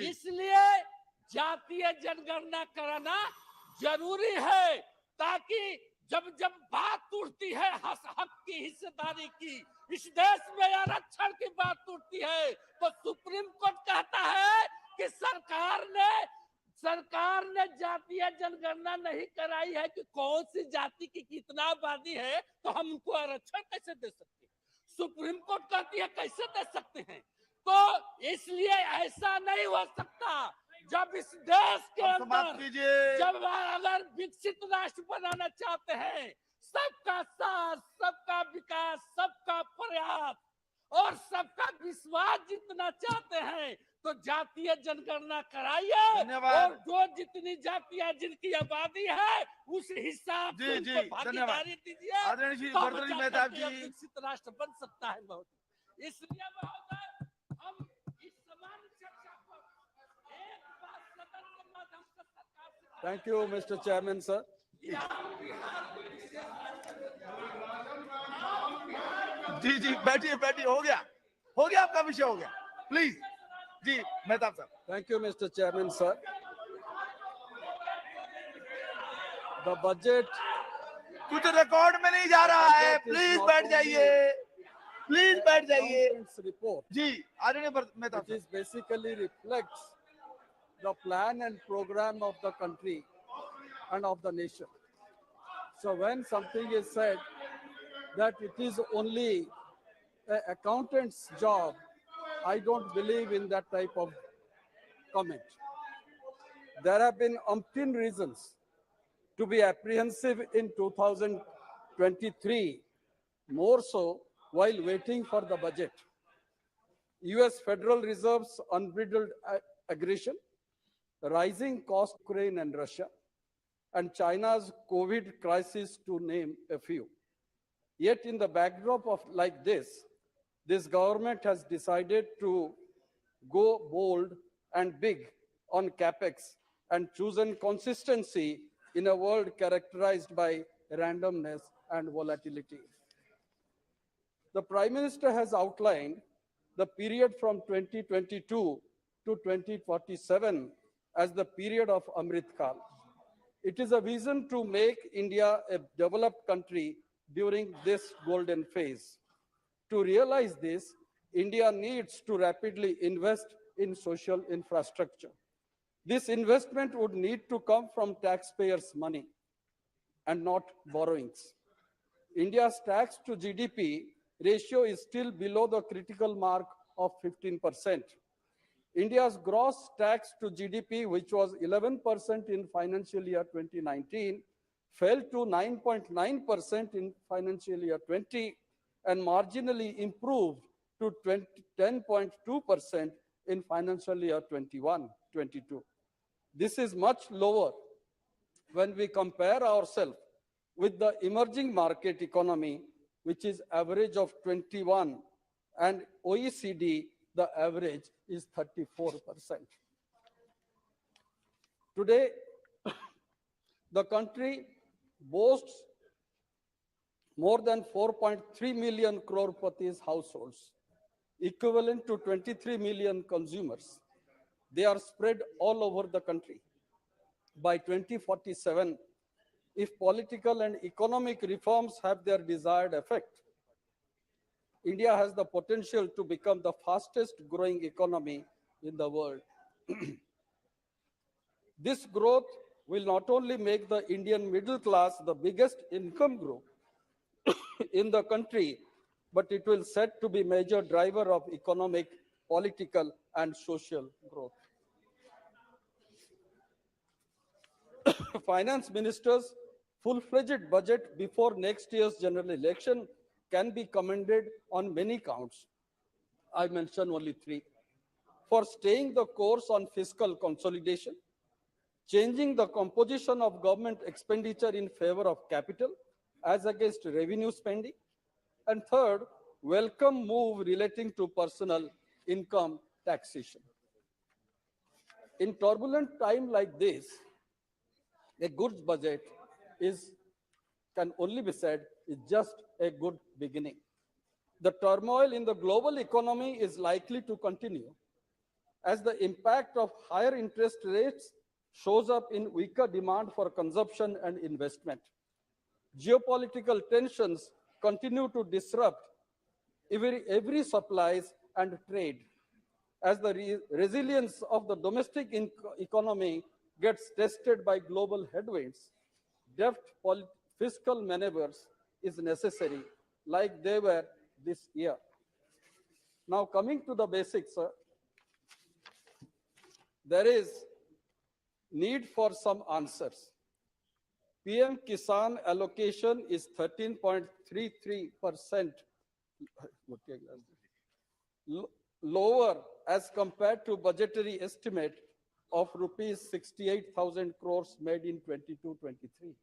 इसलिए जातीय जनगणना कराना जरूरी है ताकि जब बात उठती है हक की, हिस्सेदारी की, इस देश में आरक्षण की बात उठती है तो सुप्रीम कोर्ट कहता है कि सरकार ने जातीय जनगणना नहीं कराई है कि कौन सी जाति की कितना आबादी है तो हम उनको आरक्षण कैसे दे सकते हैं? सुप्रीम कोर्ट कहती है कैसे दे सकते हैं? तो इसलिए ऐसा नहीं हो सकता। जब इस देश के अंदर जब अगर विकसित राष्ट्र बनाना चाहते हैं, सबका साथ, सबका विकास, सबका प्रयास और सबका विश्वास जीतना चाहते हैं तो जातीय जनगणना कराइए और जो जितनी जातियां जिनकी आबादी है उस हिसाब से उनको भागीदारी दीजिए, विकसित राष्ट्र बन सकता है। बहुत इसलिए महोदय हम इस समान चर्चा को एक बार सदन के माध्यम से सरकार से। Thank you, Mr. Chairman, sir. जी बैठिए, हो गया आपका विषय हो गया। प्लीज जी मेहताब साहब। Thank you, Mr. Chairman, sir. The budget कुछ रिकॉर्ड में नहीं जा रहा है, प्लीज बैठ जाइए, report. जी आदरणीय मेहताब साहब, basically reflects the plan and program of the country and of the nation. So when something is said that it is only an accountant's job I don't believe in that type of comment. There have been umpteen reasons to be apprehensive in 2023, more so while waiting for the budget. US Federal Reserve's unbridled aggression, rising cost Ukraine and Russia, and China's COVID crisis, to name a few. Yet in the backdrop of like this government has decided to go bold and big on capex and chosen consistency in a world characterized by randomness and volatility. The Prime Minister has outlined the period from 2022 to 2047 as the period of Amrit Kal. It is a vision to make India a developed country during this golden phase. To realize this, India needs to rapidly invest in social infrastructure. This investment would need to come from taxpayers' money and not borrowings. India's tax to GDP ratio is still below the critical mark of 15%. India's gross tax to GDP, which was 11% in financial year 2019, fell to 9.9% in financial year 20 and marginally improved to 10.2% in financial year 21-22. This is much lower when we compare ourselves with the emerging market economy, which is average of 21, and OECD, the average is 34%. Today, the country boasts more than 4.3 million crorepati's households, equivalent to 23 million consumers. They are spread all over the country. By 2047, if political and economic reforms have their desired effect, India has the potential to become the fastest growing economy in the world. This growth will not only make the Indian middle class the biggest income group in the country, but it will set to be major driver of economic, political, and social growth. Finance Minister's full-fledged budget before next year's general election can be commended on many counts. I mention only three. For staying the course on fiscal consolidation, changing the composition of government expenditure in favor of capital as against revenue spending, and third, welcome move relating to personal income taxation. In turbulent time like this, a good budget can only be said is just a good beginning. The turmoil in the global economy is likely to continue as the impact of higher interest rates shows up in weaker demand for consumption and investment. Geopolitical tensions continue to disrupt every supplies and trade as the resilience of the domestic economy gets tested by global headwinds. Deft fiscal maneuvers is necessary, like they were this year. Now, coming to the basics, there is need for some answers. PM Kisan allocation is 13.33% lower as compared to budgetary estimate of rupees 68,000 crores made in 22-23.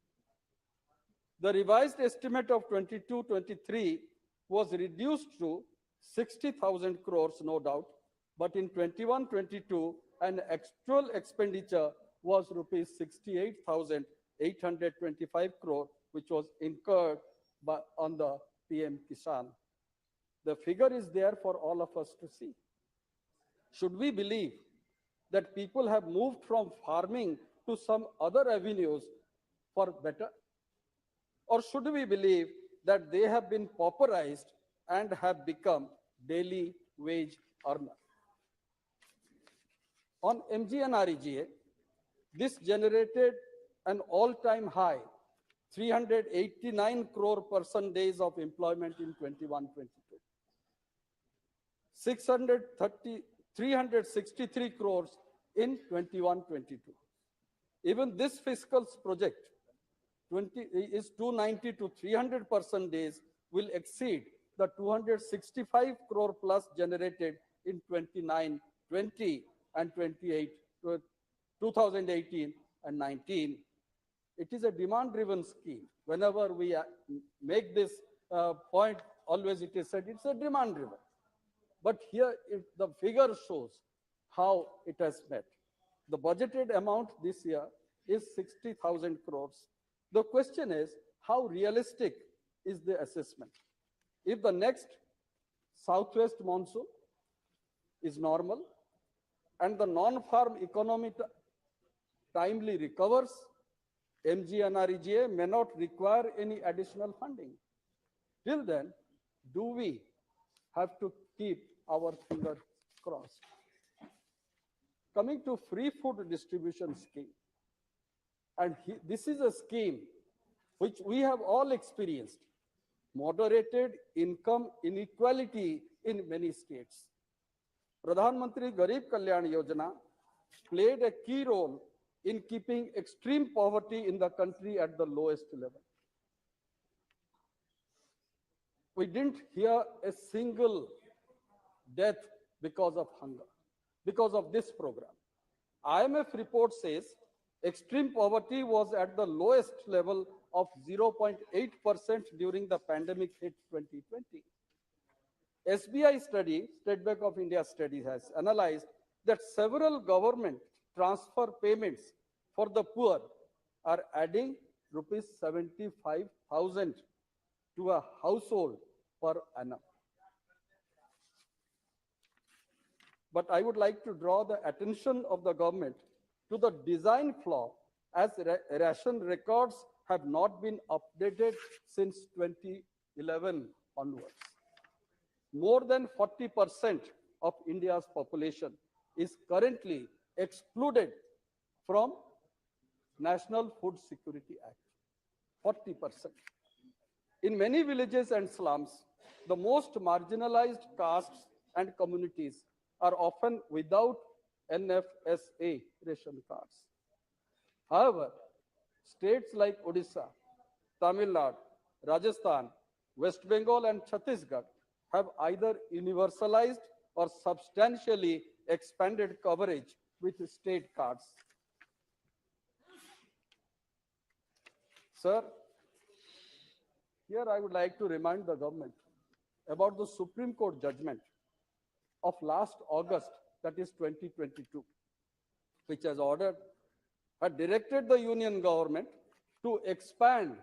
The revised estimate of 22-23 was reduced to 60,000 crores, no doubt, but in 21-22, an actual expenditure was rupees 68,825 crore, which was incurred on the PM Kisan. The figure is there for all of us to see. Should we believe that people have moved from farming to some other avenues for better? Or should we believe that they have been pauperized and have become daily wage earners? On MGNREGA, this generated an all-time high, 389 crore person days of employment in 21-22. 363 crores in 21-22. Even this fiscal's project is 290 to 300% days will exceed the 265 crore plus generated in 29-20 and 2018 and 19. It is a demand-driven scheme. Whenever we make this point, always it is said it's a demand-driven. But here the figure shows how it has met. The budgeted amount this year is 60,000 crores. The question is, how realistic is the assessment? If the next southwest monsoon is normal and the non-farm economy timely recovers, MGNREGA may not require any additional funding. Till then, do we have to keep our fingers crossed? Coming to free food distribution scheme, and this is a scheme which we have all experienced, moderated income inequality in many states. Pradhan Mantri Garib Kalyan Yojana played a key role in keeping extreme poverty in the country at the lowest level. We didn't hear a single death because of hunger, because of this program. IMF report says extreme poverty was at the lowest level of 0.8% during the pandemic hit 2020. SBI study, State Bank of India study, has analyzed that several government transfer payments for the poor are adding rupees 75,000 to a household per annum. But I would like to draw the attention of the government to the design flaw, as ration records have not been updated since 2011 onwards. More than 40% of India's population is currently excluded from National Food Security Act. 40%. In many villages and slums, the most marginalized castes and communities are often without NFSA ration cards. However, states like Odisha, Tamil Nadu, Rajasthan, West Bengal, and Chhattisgarh have either universalized or substantially expanded coverage with state cards. Sir, here I would like to remind the government about the Supreme Court judgment of last August, that is 2022, which has directed the Union government to expand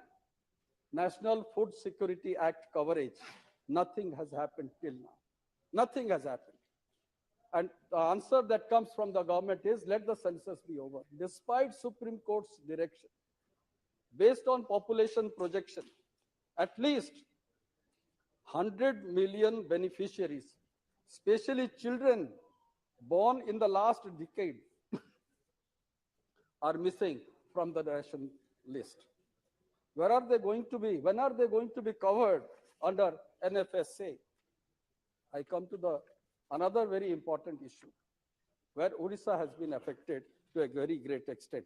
National Food Security Act coverage. Nothing has happened till now. Nothing has happened. And the answer that comes from the government is, let the census be over. Despite Supreme Court's direction, based on population projection, at least 100 million beneficiaries, especially children born in the last decade, are missing from the ration list. Where are they going to be? When are they going to be covered under NFSA? I come to another very important issue, where Odisha has been affected to a very great extent.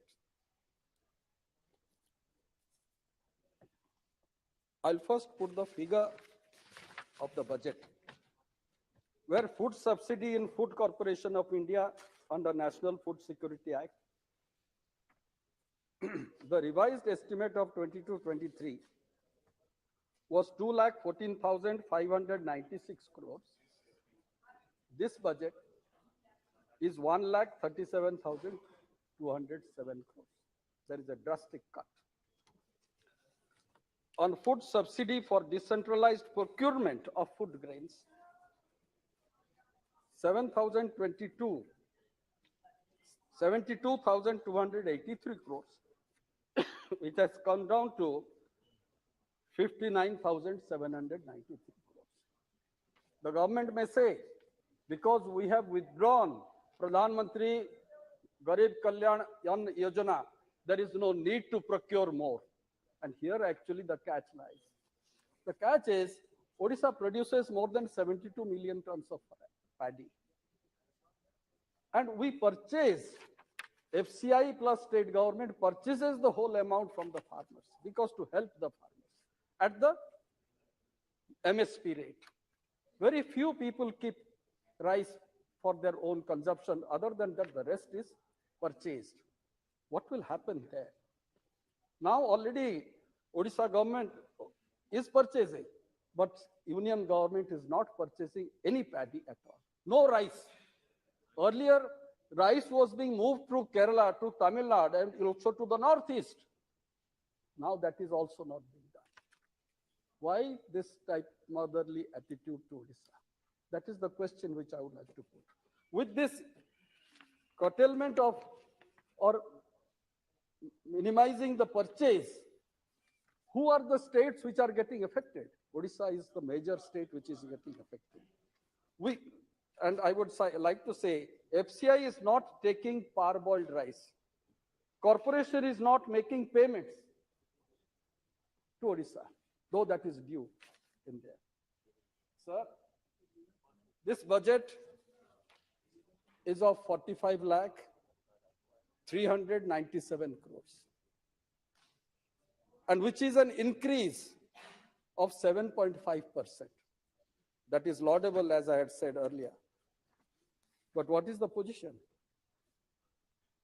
I'll first put the figure of the budget, where food subsidy in Food Corporation of India under National Food Security Act, the revised estimate of 22-23 was 2,14,596 crores. This budget is 1,37,207 crores. There is a drastic cut. On food subsidy for decentralized procurement of food grains, 72,283 crores, which has come down to 59,793 crores. The government may say, because we have withdrawn Pradhan Mantri Garib Kalyan Yojana, there is no need to procure more. And here actually the catch lies. The catch is Odisha produces more than 72 million tons of paddy. And we purchase, FCI plus state government purchases the whole amount from the farmers because to help the farmers at the MSP rate. Very few people keep rice for their own consumption. Other than that, the rest is purchased. What will happen there? Now already Odisha government is purchasing, but union government is not purchasing any paddy at all. No rice. Earlier, rice was being moved through Kerala to Tamil Nadu and also to the northeast. Now that is also not being done. Why this type motherly attitude to Odisha? That is the question which I would like to put. With this curtailment of or minimizing the purchase, who are the states which are getting affected? Odisha is the major state which is getting affected. And I would like to say, FCI is not taking parboiled rice. Corporation is not making payments to Odisha, though that is due in there. Sir, this budget is of 45 lakh 397 crores, and which is an increase of 7.5%. That is laudable, as I had said earlier. But what is the position?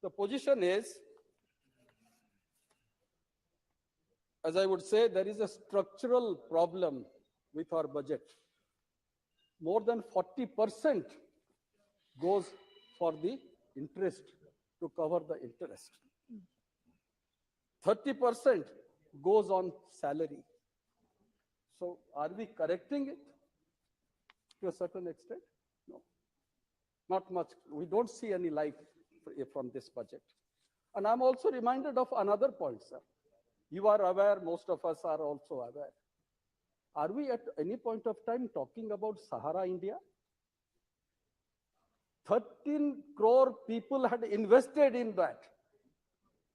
The position is, as I would say, there is a structural problem with our budget. More than 40% goes for the interest, to cover the interest. 30% goes on salary. So are we correcting it to a certain extent? No, not much. We don't see any light from this budget. And I'm also reminded of another point, sir. You are aware, most of us are also aware. Are we at any point of time talking about Sahara India? 13 crore people had invested in that.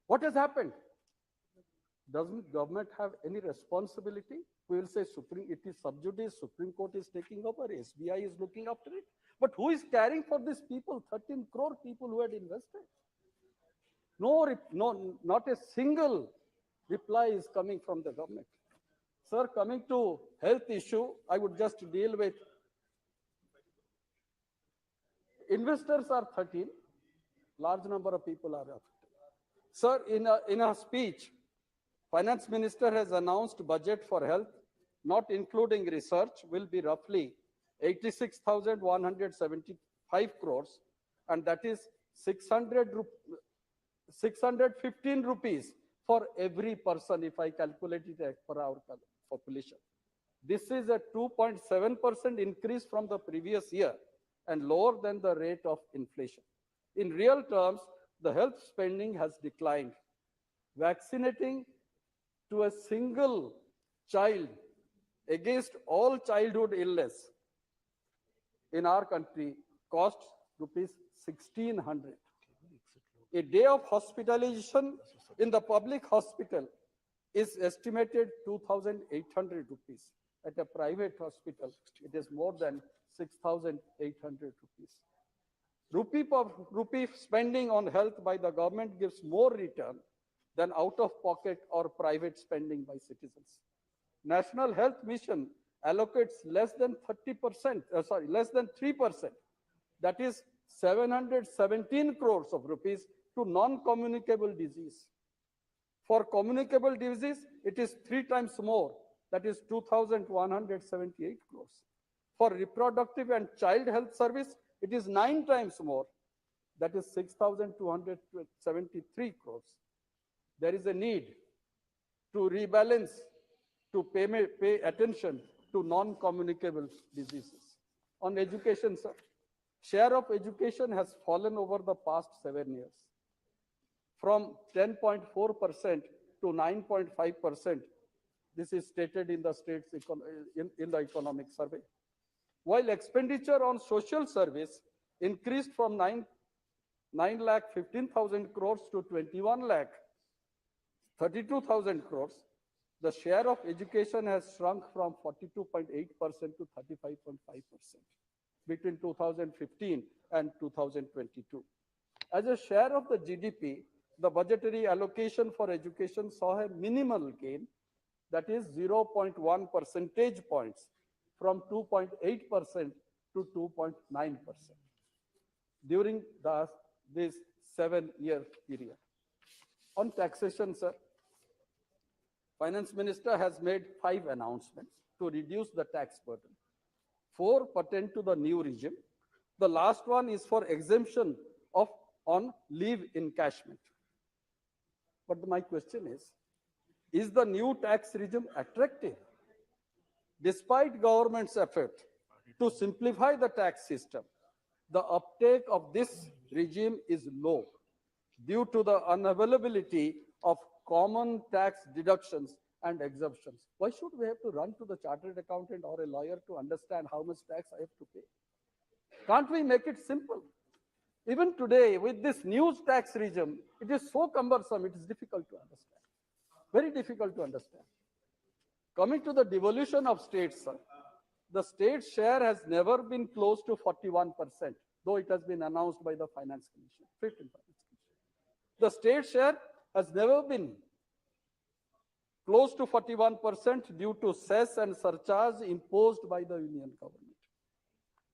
What has happened? Doesn't government have any responsibility? We will say it is sub judice, Supreme Court is taking over, SBI is looking after it. But who is caring for these people, 13 crore people who had invested? No, not a single reply is coming from the government. Sir, coming to health issue, I would just deal with investors are 13, large number of people are affected. Sir, in a speech, Finance Minister has announced budget for health, not including research, will be roughly 86,175 crores, and that is 615 rupees for every person if I calculate it as per our population. This is a 2.7% increase from the previous year and lower than the rate of inflation. In real terms, the health spending has declined. Vaccinating to a single child against all childhood illness in our country costs rupees 1,600. A day of hospitalization in the public hospital is estimated 2,800 rupees. At a private hospital, it is more than 6,800 rupees. Rupee spending on health by the government gives more return than out-of-pocket or private spending by citizens. National Health Mission allocates less than 3%, that is 717 crores of rupees to non-communicable disease. For communicable disease, it is 3 times more, that is 2,178 crores. For reproductive and child health service, it is 9 times more, that is 6,273 crores. There is a need to rebalance, to pay attention to non-communicable diseases. On education, sir, share of education has fallen over the past 7 years, from 10.4% to 9.5%. This is stated in the state's in the economic survey. While expenditure on social service increased from 9,15,000 crores to 21,32,000 crores, the share of education has shrunk from 42.8% to 35.5%. between 2015 and 2022. As a share of the GDP, the budgetary allocation for education saw a minimal gain, that is 0.1 percentage points, from 2.8% to 2.9% during this 7-year period. On taxation, sir, Finance Minister has made 5 announcements to reduce the tax burden. 4 pertain to the new regime. The last one is for exemption on leave encashment. But my question is the new tax regime attractive? Despite government's effort to simplify the tax system, the uptake of this regime is low due to the unavailability of common tax deductions and exemptions. Why should we have to run to the chartered accountant or a lawyer to understand how much tax I have to pay? Can't we make it simple? Even today, with this new tax regime, it is so cumbersome, it is difficult to understand. Very difficult to understand. Coming to the devolution of states, sir, the state share has never been close to 41%, though it has been announced by the Finance Commission, 15 Finance Commission. The state share has never been close to 41% due to cess and surcharge imposed by the Union government.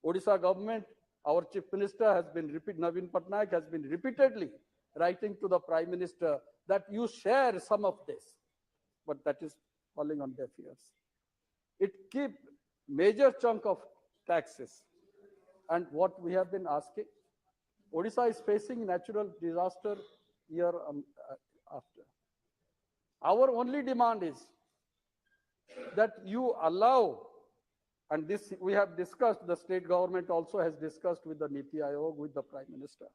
Odisha government, our Chief Minister has been Naveen Patnaik has been repeatedly writing to the Prime Minister that you share some of this, but that is falling on deaf ears. It keeps major chunk of taxes, and what we have been asking, Odisha is facing natural disaster year after. Our only demand is that you allow, and this we have discussed, the state government also has discussed with the Niti Aayog, with the Prime Minister,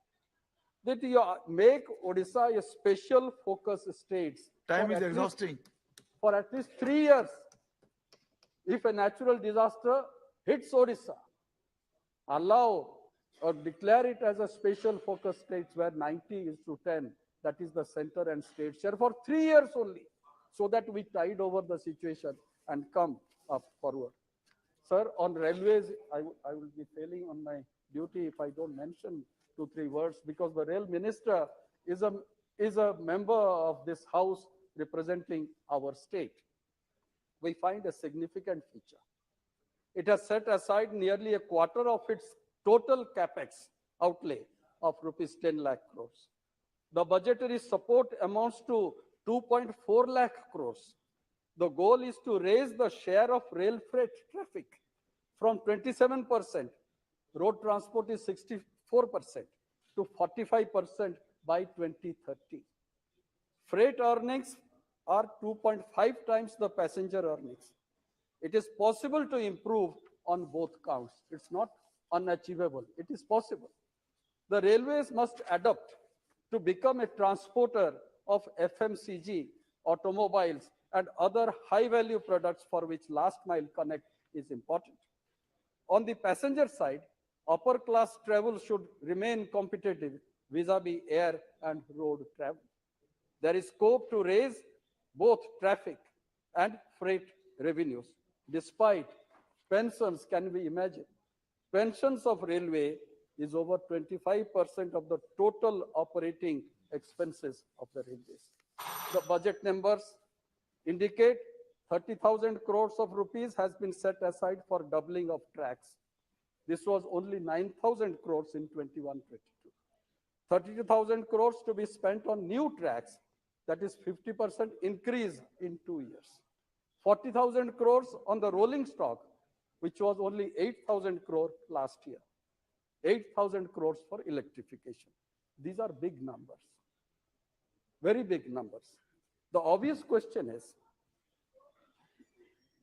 that you make Odisha a special focus state. Time is exhausting. For at least 3 years, if a natural disaster hits Odisha, allow or declare it as a special focus state where 90:10, that is the center and state share, for 3 years only, so that we tide over the situation and come up forward. Sir, on railways, I will be failing on my duty if I don't mention 2-3 words, because the rail minister is a member of this house representing our state. We find a significant feature. It has set aside nearly a quarter of its total capex outlay of rupees 10 lakh crores. The budgetary support amounts to 2.4 lakh crores. The goal is to raise the share of rail freight traffic from 27%, road transport is 64%, to 45% by 2030. Freight earnings are 2.5 times the passenger earnings. It is possible to improve on both counts. It's not unachievable. It is possible. The railways must adapt to become a transporter of FMCG, automobiles, and other high-value products for which last mile connect is important. On the passenger side, upper class travel should remain competitive vis-a-vis air and road travel. There is scope to raise both traffic and freight revenues. Despite pensions, can we imagine? Pensions of railway is over 25% of the total operating expenses of the railways. The budget numbers indicate 30,000 crores of rupees has been set aside for doubling of tracks. This was only 9,000 crores in 21-22. 32,000 crores to be spent on new tracks, that is 50% increase in 2 years. 40,000 crores on the rolling stock, which was only 8,000 crore last year. 8,000 crores for electrification. These are big numbers, very big numbers. The obvious question is,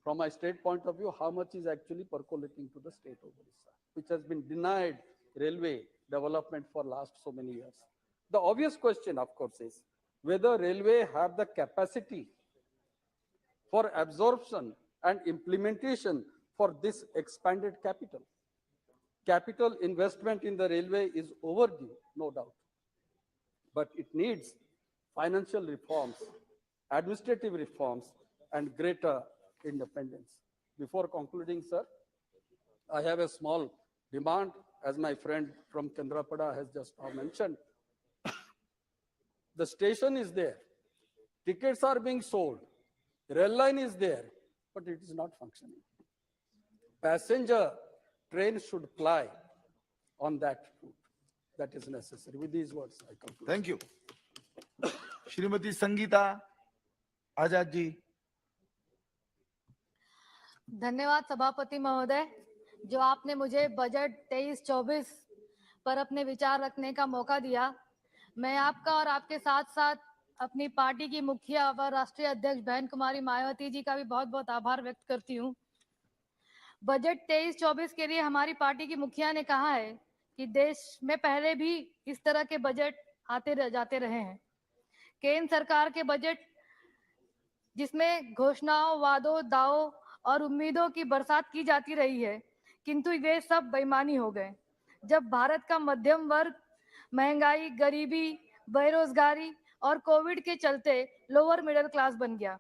from my state point of view, how much is actually percolating to the state of Odisha, which has been denied railway development for last so many years. The obvious question, of course, is whether railway have the capacity for absorption and implementation for this expanded capital. Capital investment in the railway is overdue, no doubt, but it needs financial reforms, administrative reforms, and greater independence. Before concluding, sir, I have a small demand, as my friend from Kendrapada has just now mentioned. The station is there, tickets are being sold, rail line is there, but it is not functioning. Passenger train should ply on that route. That is necessary. With these words, I conclude. Thank you. Shrimati Sangeeta Azad ji. धन्यवाद सभापति महोदय, जो आपने मुझे budget 23-24 पर अपने विचार रखने का मौका दिया। मैं आपका और आपके साथ साथ अपनी पार्टी की मुखिया व राष्ट्रीय अध्यक्ष बहन कुमारी मायावती जी का भी बहुत बहुत आभार व्यक्त करती हूँ। बजट 23-24 के लिए हमारी पार्टी की मुखिया ने कहा है कि देश में पहले भी इस तरह के बजट आते जाते रहे हैं। केंद्र सरकार के बजट जिसमें घोषणाओं, वादों, दावों और उम्मीदों की बरसात की जाती रही है, किंतु वे सब बेईमानी हो गए। जब भारत का मध्यम वर्ग महंगाई, गरीबी, बेरोजगारी और कोविड के चलते लोअर मिडिल क्लास बन गया।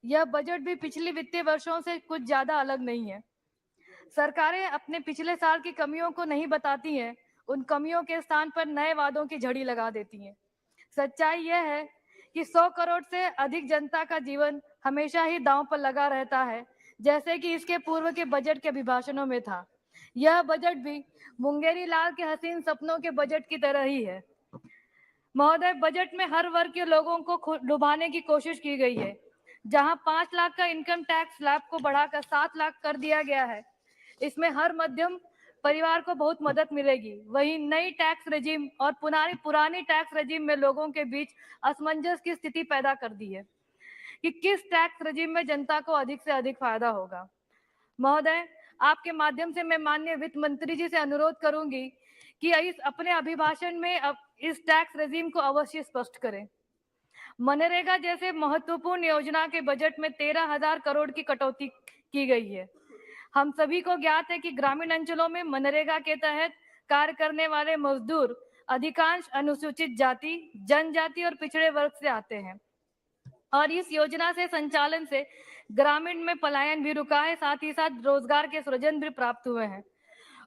यह बजट भी पिछले वित्तीय वर्षों से कुछ ज्यादा अलग नहीं है। सरकारें अपने पिछले साल की कमियों को नहीं बताती हैं, उन कमियों के स्थान पर नए वादों की झड़ी लगा देती हैं। सच्चाई यह है कि 100 करोड़ से अधिक जनता का जीवन हमेशा ही दांव पर लगा रहता है, जैसे कि इसके पूर्व के बजट के अभिभाषणों में था। यह बजट भी मुंगेरी लाल के हसीन सपनों के बजट की तरह ही है। महोदय, बजट में हर वर्ग के लोगों को डुबाने की कोशिश की गई है। जहां 5 लाख का इनकम टैक्स स्लैब को बढ़ाकर 7 लाख कर दिया गया है, इसमें हर मध्यम परिवार को बहुत मदद मिलेगी। वहीं नई टैक्स रेजिम और पुरानी टैक्स रेजिम में लोगों के बीच असमंजस की स्थिति पैदा कर दी है कि किस टैक्स रेजिम में जनता को अधिक से अधिक फायदा होगा। महोदय, आपके माध्यम से मैं माननीय वित्त मंत्री जी से अनुरोध करूंगी कि इस अपने अभिभाषण में इस टैक्स रेजिम को अवश्य स्पष्ट करें। मनरेगा जैसे महत्वपूर्ण योजना के बजट में 13,000 करोड़ की कटौती की गई है। हम सभी को ज्ञात है कि ग्रामीण अंचलों में मनरेगा के तहत कार्य करने वाले मजदूर अधिकांश अनुसूचित जाति, जनजाति और पिछड़े वर्ग से आते हैं और इस योजना से संचालन से ग्रामीण में पलायन भी रुका है, साथ ही साथ रोजगार के सृजन भी प्राप्त हुए हैं।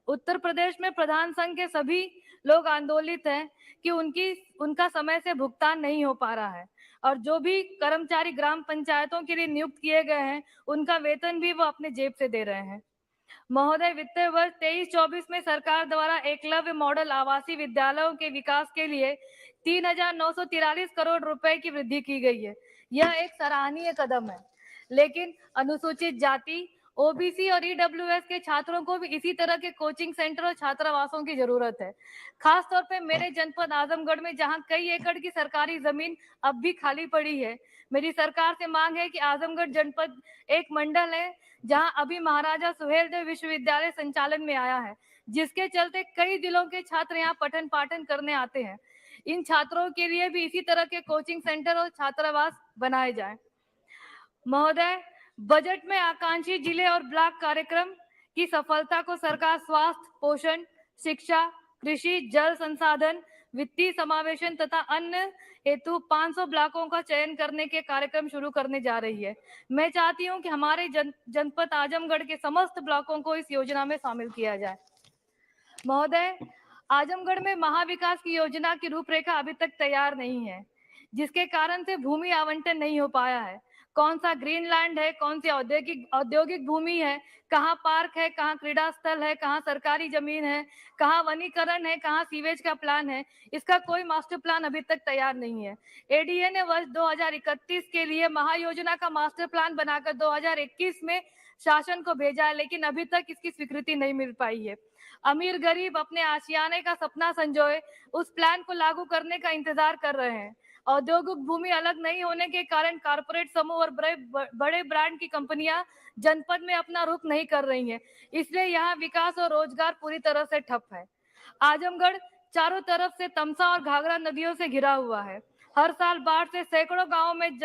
उत्तर प्रदेश में प्रधान संघ के सभी लोग आंदोलित हैं कि उनका समय से भुगतान नहीं हो पा रहा है और जो भी कर्मचारी ग्राम पंचायतों के लिए नियुक्त किए गए हैं, उनका वेतन भी वो अपने जेब से दे रहे हैं। महोदय, वित्तीय वर्ष 23-24 में सरकार द्वारा एकलव्य मॉडल आवासीय विद्यालयों के विकास के लिए 3,943 करोड़ रुपए की वृद्धि की गई है। यह एक सराहनीय कदम है, लेकिन अनुसूचित जाति, ओबीसी और ईडब्ल्यूएस के छात्रों को भी इसी तरह के कोचिंग सेंटर और छात्रावासों की जरूरत है। खास तौर पे मेरे जनपद आजमगढ़ में, जहां कई एकड़ की सरकारी जमीन अब भी खाली पड़ी है, मेरी सरकार से मांग है कि आजमगढ़ जनपद एक मंडल है जहां अभी महाराजा सुहेलदेव विश्वविद्यालय संचालन में आया है, जिसके चलते कई जिलों के छात्र यहाँ पठन पाठन करने आते हैं। इन छात्रों के लिए भी इसी तरह के कोचिंग सेंटर और छात्रावास बनाए जाएं। महोदय, बजट में आकांक्षी जिले और ब्लॉक कार्यक्रम की सफलता को सरकार स्वास्थ्य, पोषण, शिक्षा, कृषि, जल संसाधन, वित्तीय समावेशन तथा अन्य हेतु 500 ब्लॉकों का चयन करने के कार्यक्रम शुरू करने जा रही है। मैं चाहती हूं कि हमारे जनपद आजमगढ़ के समस्त ब्लॉकों को इस योजना में शामिल किया जाए। महोदय, आजमगढ़ में महाविकास की योजना की रूपरेखा अभी तक तैयार नहीं है, जिसके कारण से भूमि आवंटन नहीं हो पाया है। कौन सा ग्रीन लैंड है, कौन सी औद्योगिक भूमि है, कहाँ पार्क है, कहाँ क्रीड़ा स्थल है, कहाँ सरकारी जमीन है, कहाँ वनीकरण है, कहाँ सीवेज का प्लान है, इसका कोई मास्टर प्लान अभी तक तैयार नहीं है। एडीए ने वर्ष 2031 के लिए महायोजना का मास्टर प्लान बनाकर 2021 में शासन को भेजा है, लेकिन अभी तक इसकी स्वीकृति नहीं मिल पाई है। अमीर गरीब अपने आशियाने का सपना संजोए उस प्लान को लागू करने का इंतजार कर रहे हैं। औद्योगिक भूमि अलग नहीं होने के कारण कारपोरेट समूह और बड़े ब्रांड की कंपनियां जनपद में अपना रुख नहीं कर रही हैं, इसलिए यहाँ विकास और रोजगार पूरी तरह से ठप है। आजमगढ़ चारों तरफ से तमसा और घाघरा नदियों से घिरा हुआ है। हर साल बाढ़ से सैकड़ों गांवों में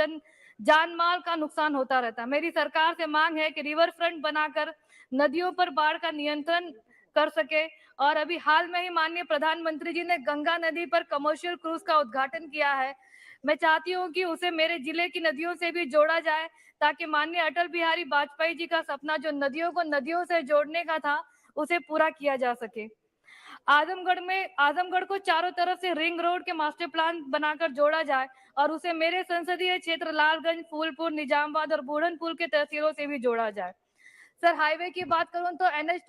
जान माल का नुकसान होता रहता है। मेरी सरकार से मांग है कि रिवर फ्रंट बनाकर नदियों पर बाढ़ का नियंत्रण कर सके। और अभी हाल में ही माननीय प्रधानमंत्री जी ने गंगा नदी पर कमर्शियल क्रूज का उद्घाटन किया है। मैं चाहती हूँ कि उसे मेरे जिले की नदियों से भी जोड़ा जाए, ताकि माननीय अटल बिहारी वाजपेयी जी का सपना जो नदियों को नदियों से जोड़ने का था, उसे पूरा किया जा सके। आजमगढ़ को चारों तरफ से रिंग रोड के मास्टर प्लान बनाकर जोड़ा जाए और उसे मेरे संसदीय क्षेत्र लालगंज, फूलपुर, निजामबाद और बूढ़नपुर के तहसीलों से भी जोड़ा जाए। सर, हाईवे की बात करूं तो NH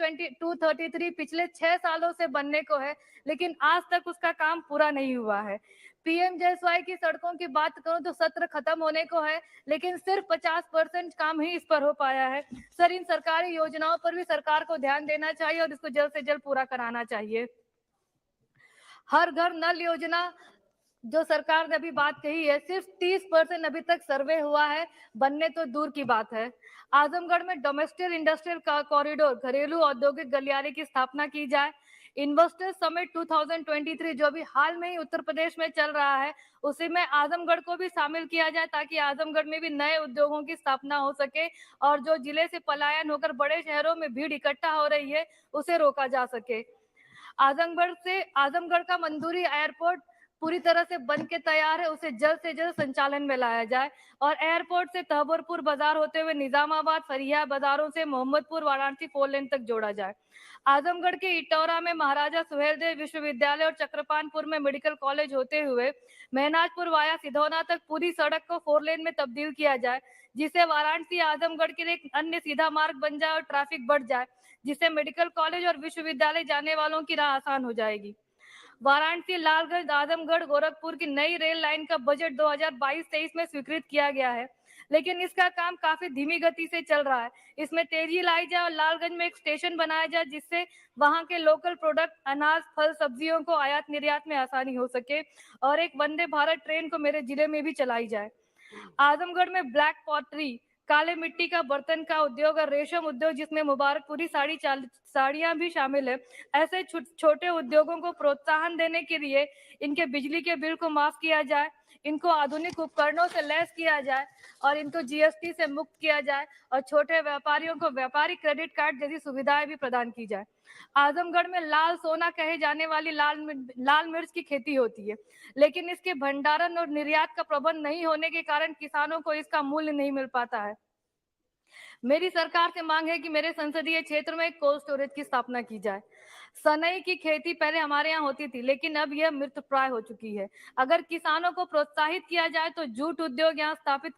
233 पिछले 6 सालों से बनने को है, लेकिन आज तक उसका काम पूरा नहीं हुआ है। PMJSY की सड़कों की बात करूं तो सत्र खत्म होने को है, लेकिन सिर्फ 50% काम ही इस पर हो पाया है। सर, इन सरकारी योजनाओं पर भी सरकार को ध्यान देना चाहिए और इसको जल्द से जल्द पूरा कराना चाहिए। हर घर नल योजना जो सरकार ने अभी बात कही है, सिर्फ 30% अभी तक सर्वे हुआ है, बनने तो दूर की बात है। आजमगढ़ में डोमेस्टिक इंडस्ट्रियल कॉरिडोर, घरेलू औद्योगिक गलियारे की स्थापना की जाए। इन्वेस्टर्स समिट 2023 जो अभी हाल में ही उत्तर प्रदेश में चल रहा है, उसी में आजमगढ़ को भी शामिल किया जाए ताकि आजमगढ़ में भी नए उद्योगों की स्थापना हो सके और जो जिले से पलायन होकर बड़े शहरों में भीड़ इकट्ठा हो रही है, उसे रोका जा सके। आजमगढ़ का मंदूरी एयरपोर्ट पूरी तरह से बन के तैयार है, उसे जल्द से जल्द संचालन में लाया जाए और एयरपोर्ट से तहबरपुर बाजार होते हुए निजामाबाद, फरिया बाजारों से मोहम्मदपुर, वाराणसी 4 लेन तक जोड़ा जाए। आजमगढ़ के इटौरा में महाराजा सुहेलदेव विश्वविद्यालय और चक्रपानपुर में मेडिकल कॉलेज होते हुए मेहनाजपुर वाया सिधौना तक पूरी सड़क को 4 लेन में तब्दील किया जाए, जिससे वाराणसी आजमगढ़ के लिए एक अन्य सीधा मार्ग बन जाए और ट्रैफिक बढ़ जाए, जिससे मेडिकल कॉलेज और विश्वविद्यालय जाने वालों की राह आसान हो जाएगी। वाराणसी, लालगंज, आजमगढ़, गोरखपुर की नई रेल लाइन का बजट 2022-23 में स्वीकृत किया गया है, लेकिन इसका काम काफी धीमी गति से चल रहा है। इसमें तेजी लाई जाए और लालगंज में एक स्टेशन बनाया जाए, जिससे वहां के लोकल प्रोडक्ट, अनाज, फल, सब्जियों को आयात निर्यात में आसानी हो सके और एक वंदे भारत ट्रेन को मेरे जिले में भी चलाई जाए। आजमगढ़ में ब्लैक पॉटरी, काले मिट्टी का बर्तन का उद्योग और रेशम उद्योग, जिसमें मुबारकपुरी साड़ियां भी शामिल है, ऐसे छोटे उद्योगों को प्रोत्साहन देने के लिए इनके बिजली के बिल को माफ किया जाए, इनको आधुनिक उपकरणों से लैस किया जाए और इनको GST से मुक्त किया जाए और छोटे व्यापारियों को व्यापारी क्रेडिट कार्ड जैसी सुविधाएं भी प्रदान की जाए। आजमगढ़ में लाल सोना कहे जाने वाली लाल मिर्च की खेती होती है, लेकिन इसके भंडारण और निर्यात का प्रबंध नहीं होने के कारण किसानों को इसका मूल्य नहीं मिल पाता है। मेरी सरकार से मांग है कि मेरे संसदीय क्षेत्र में कोल्ड स्टोरेज की स्थापना की जाए। सनई की खेती पहले हमारे यहाँ होती थी, लेकिन अब यह मृतप्राय हो चुकी है। अगर किसानों को प्रोत्साहित किया जाए तो जूट उद्योग यहाँ स्थापित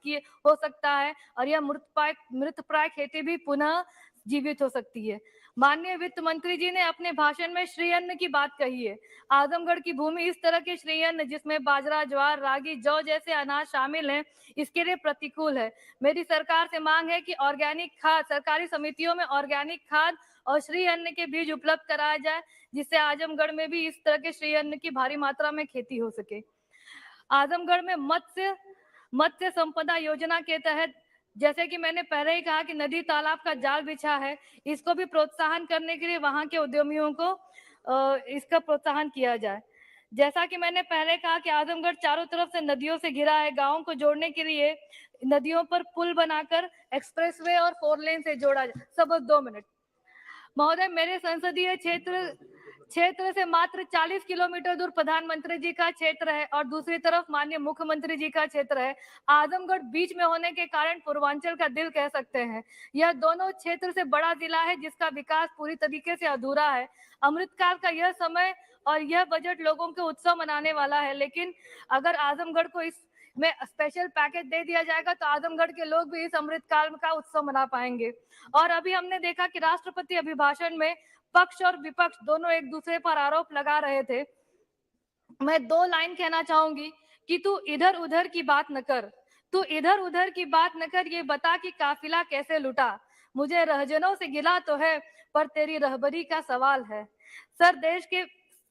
हो सकता है और यह मृतप्राय खेती भी पुनः जीवित हो सकती है। माननीय वित्त मंत्री जी ने अपने भाषण में श्री अन्न की बात कही है। आजमगढ़ की भूमि इस तरह के श्री अन्न, जिसमें बाजरा, ज्वार, रागी, जौ जैसे अनाज शामिल हैं, इसके लिए प्रतिकूल है। मेरी सरकार से मांग है कि ऑर्गेनिक खाद, सरकारी समितियों में ऑर्गेनिक खाद और श्री अन्न के बीज उपलब्ध कराया जाए, जिससे आजमगढ़ में भी इस तरह के श्री अन्न की भारी मात्रा में खेती हो सके। आजमगढ़ में मत्स्य संपदा योजना के तहत, जैसे कि मैंने पहले ही कहा कि नदी तालाब का जाल बिछा है, इसको भी प्रोत्साहन करने के लिए वहां के उद्यमियों को इसका प्रोत्साहन किया जाए। जैसा कि मैंने पहले कहा कि आजमगढ़ चारों तरफ से नदियों से घिरा है, गांवों को जोड़ने के लिए नदियों पर पुल बनाकर एक्सप्रेसवे और 4 लेन से जोड़ा जाए। सब 2 मिनट महोदय, मेरे संसदीय क्षेत्र से मात्र 40 किलोमीटर दूर प्रधानमंत्री जी का क्षेत्र है और दूसरी तरफ माननीय मुख्यमंत्री जी का क्षेत्र है। आजमगढ़ बीच में होने के कारण पूर्वांचल का दिल कह सकते हैं। यह दोनों क्षेत्र से बड़ा जिला है, जिसका विकास पूरी तरीके से अधूरा है। अमृतकाल का यह समय और यह बजट लोगों के उत्सव मनाने वाला है, लेकिन अगर आजमगढ़ को इस में स्पेशल पैकेज दे दिया जाएगा तो आजमगढ़ के लोग भी इस अमृतकाल का उत्सव मना पाएंगे। और अभी हमने देखा कि राष्ट्रपति अभिभाषण में पक्ष और विपक्ष दोनों एक दूसरे पर आरोप लगा रहे थे। मैं 2 लाइन कहना चाहूंगी कि तू इधर उधर की बात न कर, तू इधर उधर की बात न कर, ये बता कि काफिला कैसे लुटा। मुझे रहजनों से गिला तो है, पर तेरी रहबरी का सवाल है। सर,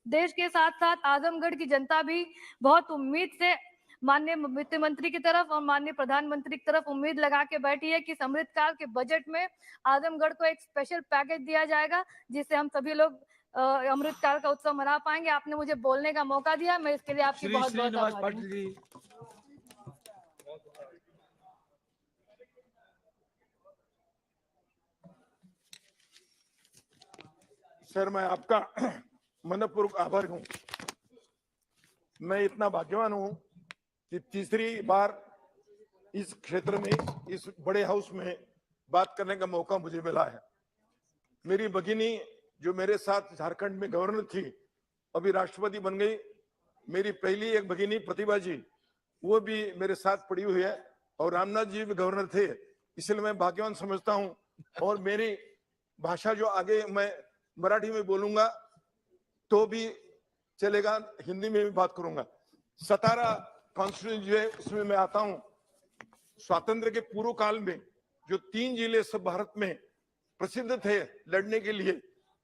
देश के साथ साथ आजमगढ़ की जनता भी बहुत उम्मीद से माननीय वित्त मंत्री की तरफ और माननीय प्रधानमंत्री की तरफ उम्मीद लगा के बैठी है कि अमृतकाल के बजट में आजमगढ़ को एक स्पेशल पैकेज दिया जाएगा, जिससे हम सभी लोग अमृतकाल का उत्सव मना पाएंगे। आपने मुझे बोलने का मौका दिया, मैं इसके लिए आपकी बहुत बहुत आभारी हूं। सर, मैं आपका मनपूर्वक आभारी हूं। मैं इतना भाग्यवान हूं कि तीसरी बार इस क्षेत्र में, इस बड़े हाउस में बात करने का मौका मुझे मिला है। मेरी भगिनी जो मेरे साथ झारखंड में गवर्नर थी, अभी राष्ट्रपति बन गई, मेरी पहली एक भगिनी प्रतिभा जी, वो भी मेरे साथ पड़ी हुई है, और रामनाथ जी भी गवर्नर थे, इसलिए मैं भाग्यवान समझता हूं। और मेरी भाषा जो आगे मैं मराठी में बोलूंगा तो भी चलेगा, हिंदी में भी बात करूंगा। सतारा कॉन्स्टिट्यूंसी जो है उसमें मैं आता हूं। स्वातंत्र के पूर्व काल में जो 3 जिले सब भारत में प्रसिद्ध थे लड़ने के लिए,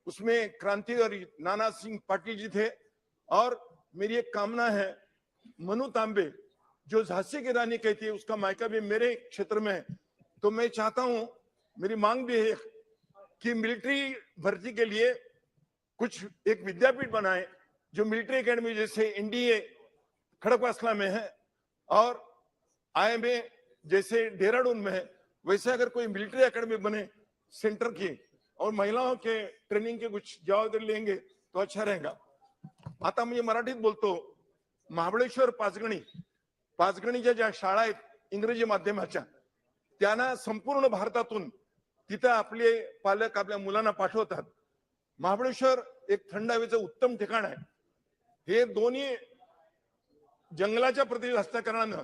उसमें क्रांतिकारी नाना सिंह पाटिल जी थे। और मेरी एक कामना है, मनु तांबे जो झांसी की रानी कहती है, उसका मायका भी मेरे क्षेत्र में है, तो मैं चाहता हूं, मेरी मांग भी है कि मिलिट्री भर्ती के लिए कुछ एक विद्यापीठ बनाए, जो मिलिट्री एकेडमी जैसे एनडीए खड़गवासला में है और आईएमए जैसे देहरादून में है, वैसे अगर कोई मिलिट्री एकेडमी बने सेंटर की, और महिलाओं के ट्रेनिंग के कुछ जवाबदारी लेंगे तो अच्छा रहेगा। आता मी मराठीत बोलतो। महाबळेश्वर पाचगणीच्या ज्या शाळा आहेत इंग्रजी माध्यमाच्या, त्यांना संपूर्ण भारतातून तिथं आपले पालक आपल्या मुलांना पाठवतात। महाबळेश्वर एक थंड हवेचं उत्तम ठिकाण आहे। हे दोन्ही जंगलाच्या प्रदेश हस्तांतरणानं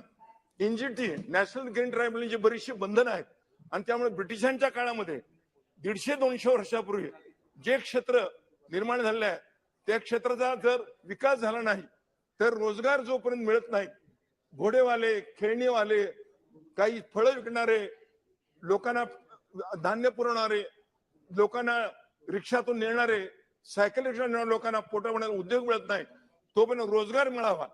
एनजीटी नॅशनल ग्रीन ट्रायबलची बरीचशी बंधनं आहेत, आणि त्यामुळे ब्रिटिशांच्या काळामध्ये 150-200 वर्षापूर्वी जे क्षेत्र निर्माण झाले आहे, त्या क्षेत्राचा जर विकास झाला नाही तर रोजगार जोपर्यंत मिळत नाही, घोडेवाले, खेळणीवाले, काही फळं विकणारे, लोकांना धान्य पुरवणारे, लोकांना रिक्षातून नेणारे, सायकल रिक्षा नेणारे लोकांना पोटापाण्याचा उद्योग मिळत नाही, तोपर्यंत रोजगार मिळावा,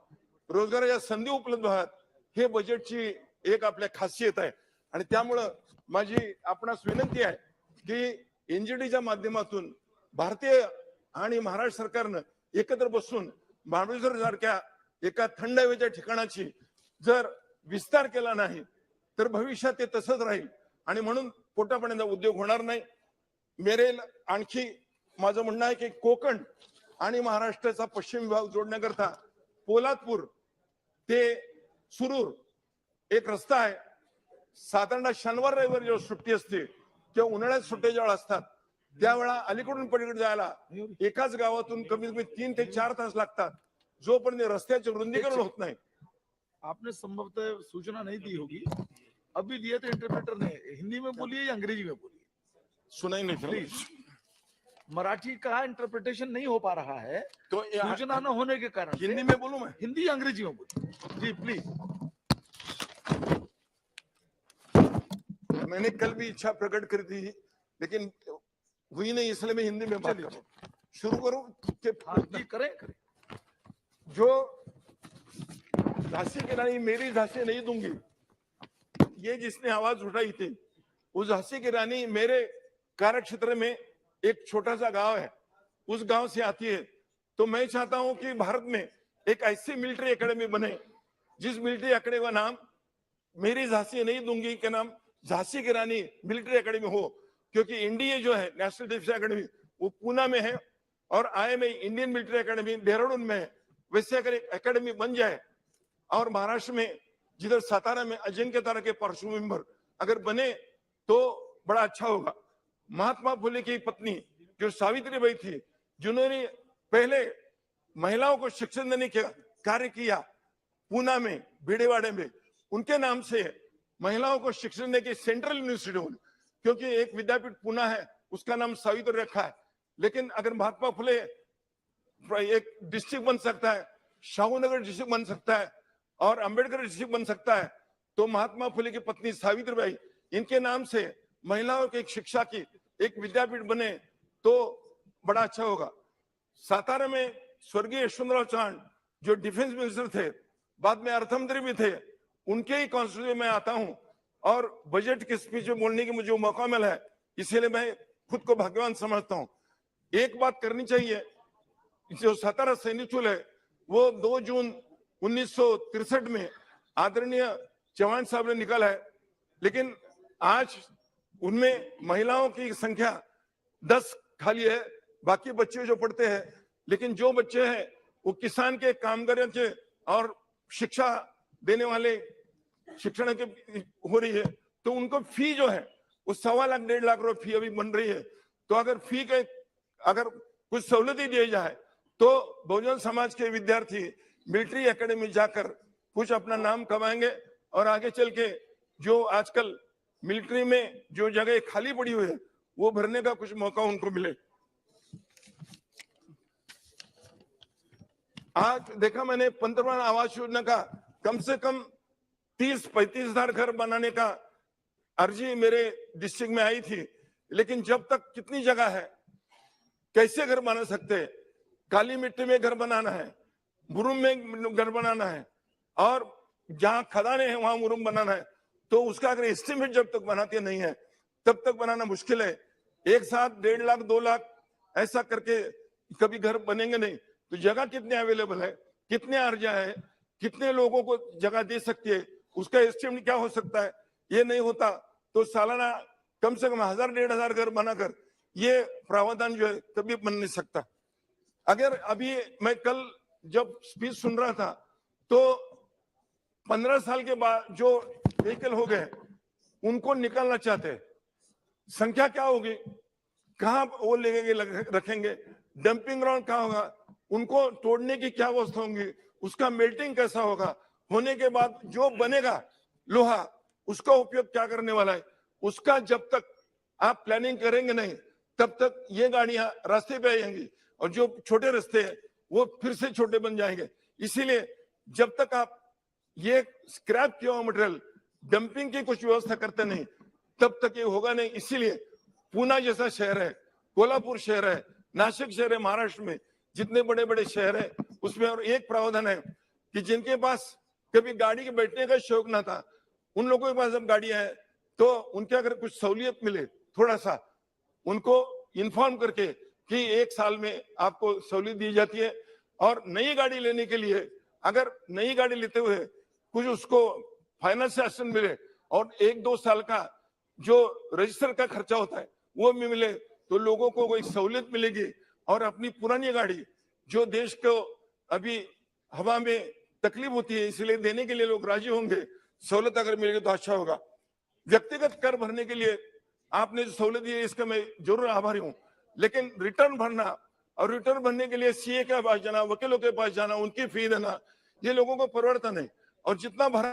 रोजगाराच्या संधी उपलब्ध व्हाव्यात, हे बजेटची एक आपल्या खासियत आहे। आणि त्यामुळं माझी आपणास विनंती आहे की एनजीटीच्या माध्यमातून भारतीय आणि महाराष्ट्र सरकारनं एकत्र बसून महाबळेश्वर सारख्या एका थंड हवेच्या ठिकाणाची जर विस्तार केला नाही तर भविष्यात ते तसंच राहील, आणि म्हणून पोटापाण्याचा उद्योग होणार नाही। मेरे आणखी माझं म्हणणं आहे की कोकण आणि महाराष्ट्राचा पश्चिम विभाग जोडण्याकरता पोलादपूर ते सुरूर एक रस्ता आहे। साधारण शनिवार रविवार जेव्हा सुट्टी असते किंवा उन्हाळ्यात सुट्ट्या जेव्हा असतात, त्यावेळा अलीकडून पलीकडे जायला एकाच गावातून कमीत कमी 3 ते 4 तास लागतात, जोपर्यंत रस्त्याचे रुंदीकरण होत नाही। आपने संभवतः सूचना नहीं दी होगी, अभी दिए तो इंटरप्रेटर ने हिंदी में बोलिए या अंग्रेजी में बोलिए, सुनाई नहीं प्लीज। मराठी का इंटरप्रिटेशन नहीं हो पा रहा है, तो सूचना न होने के कारण हिंदी में बोलूं मैं? हिंदी या अंग्रेजी में बोलिए जी प्लीज। मैंने कल भी इच्छा प्रकट करी थी, लेकिन हुई नहीं, इसलिए मैं हिंदी में बात करूं। शुरू करूं कि करें। जो झांसी की रानी मेरी झांसी नहीं दूंगी, ये जिसने आवाज उठाई थी, उस झांसी की रानी मेरे कार्य क्षेत्र में एक छोटा सा गांव है, उस गांव से आती है। तो मैं चाहता हूं कि भारत में एक ऐसी मिलिट्री एकेडमी बने, जिस मिलिट्री एकेडमी का नाम मेरी झांसी नहीं दूंगी के नाम झांसी की रानी मिलिट्री एकेडमी हो, क्योंकि एनडीए जो है नेशनल डिफेंस एकेडमी वो पूना में है, और IMA Indian military academy Dehradun में है। वैसे अगर एक एकेडमी बन जाए, और महाराष्ट्र में जिधर सातारा में अजिंक्य तारा के पार्श्वभूमि पर अगर बने तो बड़ा अच्छा होगा। महात्मा फुले की पत्नी जो सावित्रीबाई थी, जिन्होंने पहले महिलाओं को शिक्षण देने का कार्य किया पूना में भिड़ेवाड़े में, उनके नाम से महिलाओं को शिक्षण देने की सेंट्रल यूनिवर्सिटी होगी, क्योंकि एक विद्यापीठ पूना है, उसका नाम सावित्री रखा है। लेकिन अगर महात्मा फुले एक डिस्ट्रिक्ट बन सकता है, शाहूनगर डिस्ट्रिक्ट बन सकता है, और अंबेडकर डिस्ट्रिक्ट बन सकता है, तो महात्मा फुले की पत्नी सावित्रीबाई, इनके नाम से महिलाओं की शिक्षा की एक विद्यापीठ बने तो बड़ा अच्छा होगा। सातारा में स्वर्गीय यशवंतराव चौहान जो डिफेंस मिनिस्टर थे, बाद में अर्थमंत्री भी थे, उनके ही कॉन्स्टिट्यूएंसी में आता हूं, और बजट की स्पीच में बोलने की मुझे मौका मिला है, इसीलिए मैं खुद को भाग्यवान समझता हूं। एक बात करनी चाहिए, जो सातारा सैनिक स्कूल है वो 2 जून 1963 में आदरणीय चौहान साहब ने निकाला है, लेकिन आज उनमें महिलाओं की संख्या 10 खाली है, बाकी बच्चे जो पढ़ते हैं, लेकिन जो बच्चे हैं वो किसान के, कामगारों के और शिक्षा देने वाले शिक्षण के हो रही है, तो उनको फी जो है वो 1.25 लाख 1.5 लाख रुपए फी अभी बन रही है। तो अगर फी के अगर कुछ सहूलतें दी जाए तो बहुजन समाज के विद्यार्थी मिलिट्री एकेडमी जाकर कुछ अपना नाम कमाएंगे और आगे चल के जो आजकल मिलिट्री में जो जगह खाली पड़ी हुई है वो भरने का कुछ मौका उनको मिले। आज देखा मैंने पंतप्रधान आवास योजना का कम से कम 30-35 हजार घर बनाने का अर्जी मेरे डिस्ट्रिक्ट में आई थी, लेकिन जब तक कितनी जगह है, कैसे घर बना सकते हैं? काली मिट्टी में घर बनाना है, मुरुम में घर बनाना है, और जहां खदाने हैं वहां मुरुम बनाना है, तो उसका अगर एस्टिमेट जब तक बनाते नहीं है तब तक बनाना मुश्किल है। एक साथ 1.5 लाख 2 लाख ऐसा करके कभी घर बनेंगे नहीं। तो जगह कितने अवेलेबल है, कितने अर्जा है, कितने लोगों को जगह दे सकती है, उसका एस्टिमेट क्या हो सकता है, ये नहीं होता तो सालाना कम से कम 1000-1500 घर बनाकर ये प्रावधान जो है कभी बन नहीं सकता। अगर अभी मैं कल जब स्पीच सुन रहा था तो 15 साल के बाद जो व्हीकल हो गए उनको निकालना चाहते हैं, संख्या क्या होगी, कहाँ वो लेके रखेंगे, डंपिंग ग्राउंड कहाँ होगा, उनको तोड़ने की क्या व्यवस्था होंगी, उसका मेल्टिंग कैसा होगा, होने के बाद जो बनेगा लोहा उसका उपयोग क्या करने वाला है, उसका जब तक आप प्लानिंग करेंगे नहीं तब तक ये गाड़ियां रास्ते पे आएंगी और जो छोटे रास्ते हैं वो फिर से छोटे बन जाएंगे। इसीलिए जब तक आप ये स्क्रैप किया हुआ मटेरियल डंपिंग की कुछ व्यवस्था करते नहीं तब तक ये होगा नहीं। इसीलिए पूना जैसा शहर है, कोल्हापुर शहर है, नासिक शहर है, महाराष्ट्र में जितने बड़े बड़े शहर है उसमें और एक प्रावधान है कि जिनके पास कभी गाड़ी के बैठने का शौक ना था उन लोगों के पास जब गाड़ियां है तो उनके अगर कुछ सहूलियत मिले थोड़ा सा उनको इन्फॉर्म करके कि 1 साल में आपको सहूलियत दी जाती है। और नई गाड़ी लेने के लिए अगर नई गाड़ी लेते हुए कुछ उसको फाइनेंस असिस्टेंस मिले और 1-2 साल का जो रजिस्टर का खर्चा होता है वो भी मिले तो लोगों को कोई सहूलियत मिलेगी और अपनी पुरानी गाड़ी जो देश को अभी हवा में तकलीफ होती है इसलिए देने के लिए लोग राजी होंगे। सहूलत अगर मिलेगी तो अच्छा होगा। व्यक्तिगत कर भरने के लिए आपने जो सहूलत दी है इसका मैं जरूर आभारी हूँ, लेकिन रिटर्न भरना और रिटर्न भरने के लिए सीए के पास जाना, वकीलों के पास जाना, उनकी फी देना, ये लोगों को परवड़ता नहीं और जितना भरा